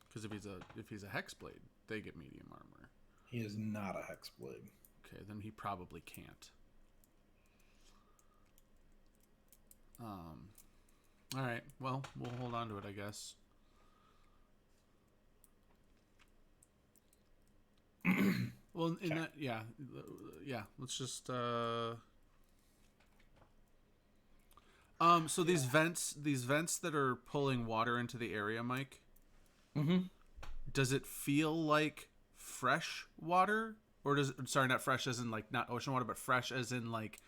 Because if he's a hexblade, they get medium armor. He is not a hexblade. Okay, then he probably can't. All right. Well, we'll hold on to it, I guess. Well, in that, yeah. Let's just. So these vents that are pulling water into the area, Mike. Mm-hmm. Does it feel like fresh water, or sorry, not fresh as in like not ocean water, but fresh as in like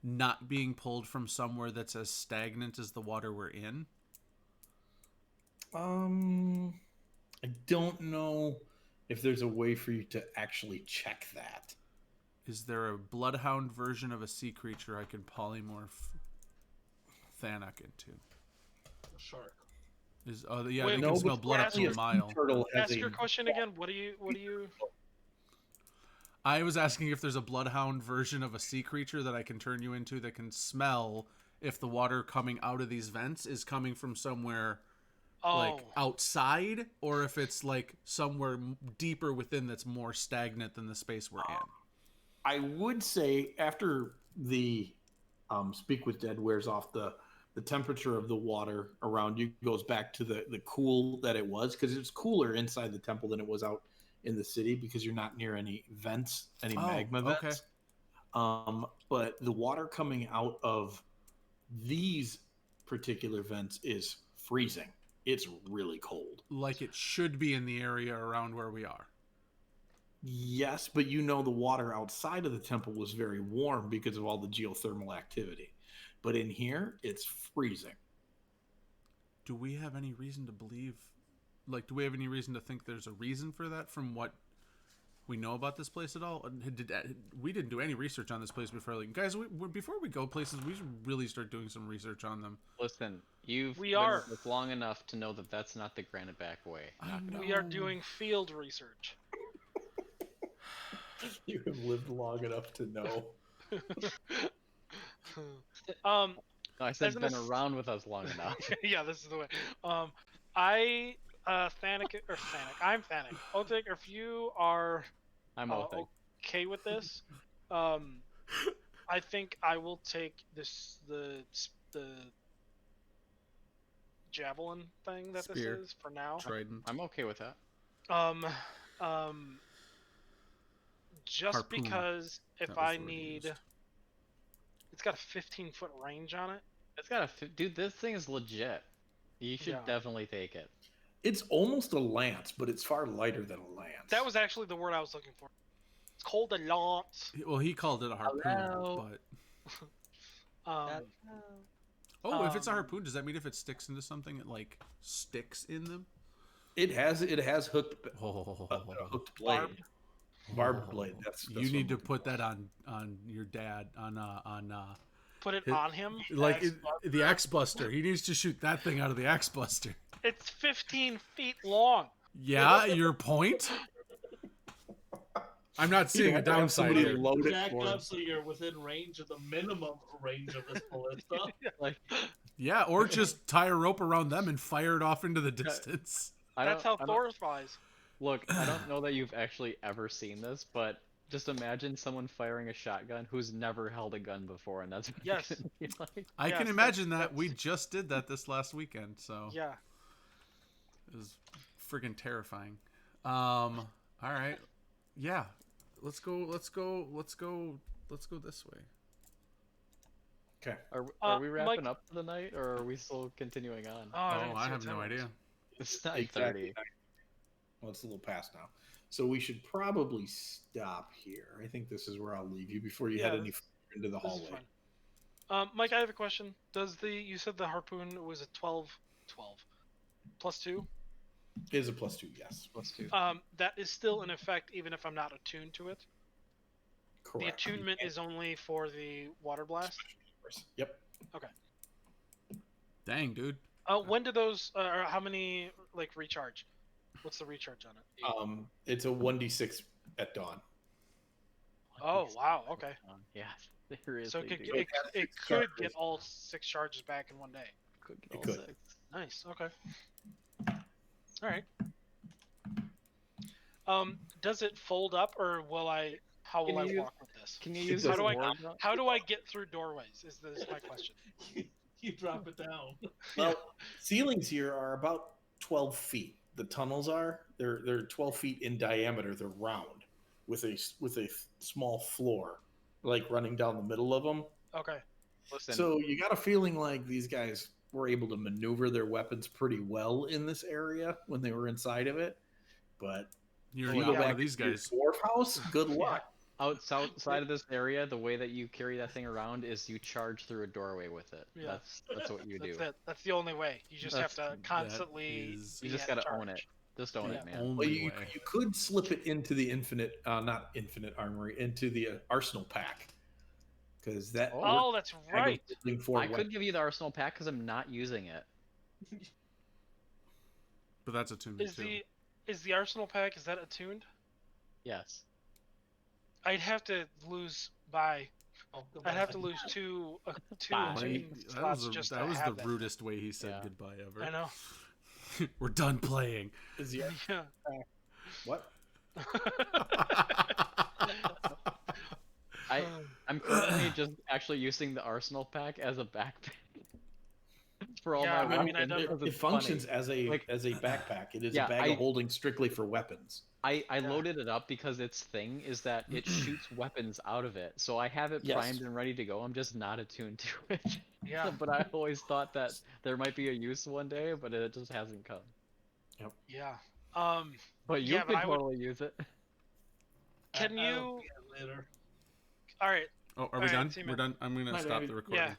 not being pulled from somewhere that's as stagnant as the water we're in? I don't know if there's a way for you to actually check that. Is there a bloodhound version of a sea creature I can polymorph Thanak into? Shark. Yeah, Wait, they no, can smell but blood up ask to your a mile. Turtle has Ask a- your question again. What do you? I was asking if there's a bloodhound version of a sea creature that I can turn you into that can smell if the water coming out of these vents is coming from somewhere like outside, or if it's like somewhere deeper within that's more stagnant than the space we're in. I would say after the Speak with Dead wears off, the temperature of the water around you goes back to the cool that it was, because it's cooler inside the temple than it was out in the city because you're not near any vents, any magma vents. But the water coming out of these particular vents is freezing. It's really cold. Like it should be in the area around where we are. Yes, but you know the water outside of the temple was very warm because of all the geothermal activity. But in here, it's freezing. Do we have any reason to believe, like, do we have any reason to think there's a reason for that from what we know about this place at all? We didn't do any research on this place before. Like, guys, before we go places, we should really start doing some research on them. Listen, you've We been are. with us long enough to know that that's not the Granite Back way. I know. We are doing field research. You have lived long enough to know. No, I said As an been ass- around with us long enough. Yeah, this is the way. I'm Thanik. Otik, if you are I'm Othing. okay with this, I think I will take the javelin thing that Spear. this is for now. Trident. I'm okay with that. Just Harpoon. because That if was I the word you need, used. it's got a 15-foot range on it. It's got dude. This thing is legit. You should Yeah. definitely take it. It's almost a lance, but it's far lighter than a lance. That was actually the word I was looking for. It's called a lance. Well, he called it a harpoon, Hello? but if it's a harpoon, does that mean if it sticks into something, it like sticks in them? It has hooked hooked blade. Barbed blade. That's you what need I'm to looking put for. that on your dad Put it Hit- on him. like the axe buster. He needs to shoot that thing out of the axe buster. It's 15 feet long. Yeah, your point. I'm not seeing a downside Somebody here. load it Jack for him. up so you're within range of the minimum range of this ballista. Like Yeah, or just tie a rope around them and fire it off into the distance. That's how Thor flies. Look, I don't know that you've actually ever seen this, but just imagine someone firing a shotgun who's never held a gun before, and that's what Yes. it's gonna be like. I Yes, can imagine that. that's- We just did that this last weekend, so Yeah. it was friggin' terrifying. All right. Yeah. Let's go this way. Okay. Are we wrapping Mike- up for the night, or are we still continuing on? I Oh, didn't I see have what no time it was. idea. It's 9:30. Exactly. Well, it's a little past now. So we should probably stop here. I think this is where I'll leave you before you Yeah, head any this- further into the This is hallway. fine. Mike, I have a question. You said the harpoon was a 12 plus 2? It is a +2, yes. Let's do. That is still in effect even if I'm not attuned to it. Correct. The attunement is only for the water blast. Yep. Dang, dude. When do those or how many like recharge? What's the recharge on it? It's a 1d6 at dawn. Oh wow. Okay. Yeah, seriously. So it could dude. get, it, it Six could charges. get all 6 charges back in one day. Could get It all could. 6. Nice. Okay. All right. Does it fold up, or will I? How will Can I you- walk with this? Can you It use How this do I? ward? How do I get through doorways? Is this my question? You drop it down. Well, ceilings here are about 12 feet. The tunnels are they're 12 feet in diameter. They're round with a small floor, like running down the middle of them. Okay. Listen, So you got a feeling like these guys were able to maneuver their weapons pretty well in this area when they were inside of it. But You're if you not go one back of these to your guys. dwarf house, good luck. outside of this area, the way that you carry that thing around is you charge through a doorway with it. Yeah. That's what you do. That's it. That's the only way. You just have That's- to constantly. is- You be just at gotta own it. charge. Just own it, The man. only Well, you way. could slip it into the not infinite armory, into the arsenal pack, because that Oh, that's right. I could give you the arsenal pack because I'm not using it. But that's attuned Is too. the arsenal pack, is that attuned? Yes. I'd have to lose by. Oh, I'd have to goodbye. lose two Bye. attunement That slots was, just that to was have the that. rudest way he said Yeah. goodbye ever. I know. We're done playing. Is the Yeah. what? I'm currently just actually using the arsenal pack as a backpack for all Yeah, my I mean, weapons. I don't- because It it's functions funny. as a Like- backpack. It is Yeah, a bag I- of holding strictly for weapons. I Yeah. loaded it up because its thing is that it shoots weapons out of it. So I have it Yes. primed and ready to go. I'm just not attuned to it. Yeah. But I always thought that there might be a use one day, but it just hasn't come. Yeah. But you Yeah, but could I would- totally use it. Can I'll you? see it later. All right. Oh, are we Alright, done? see you, We're man. done. I'm gonna Bye, stop David. the recording. Yeah.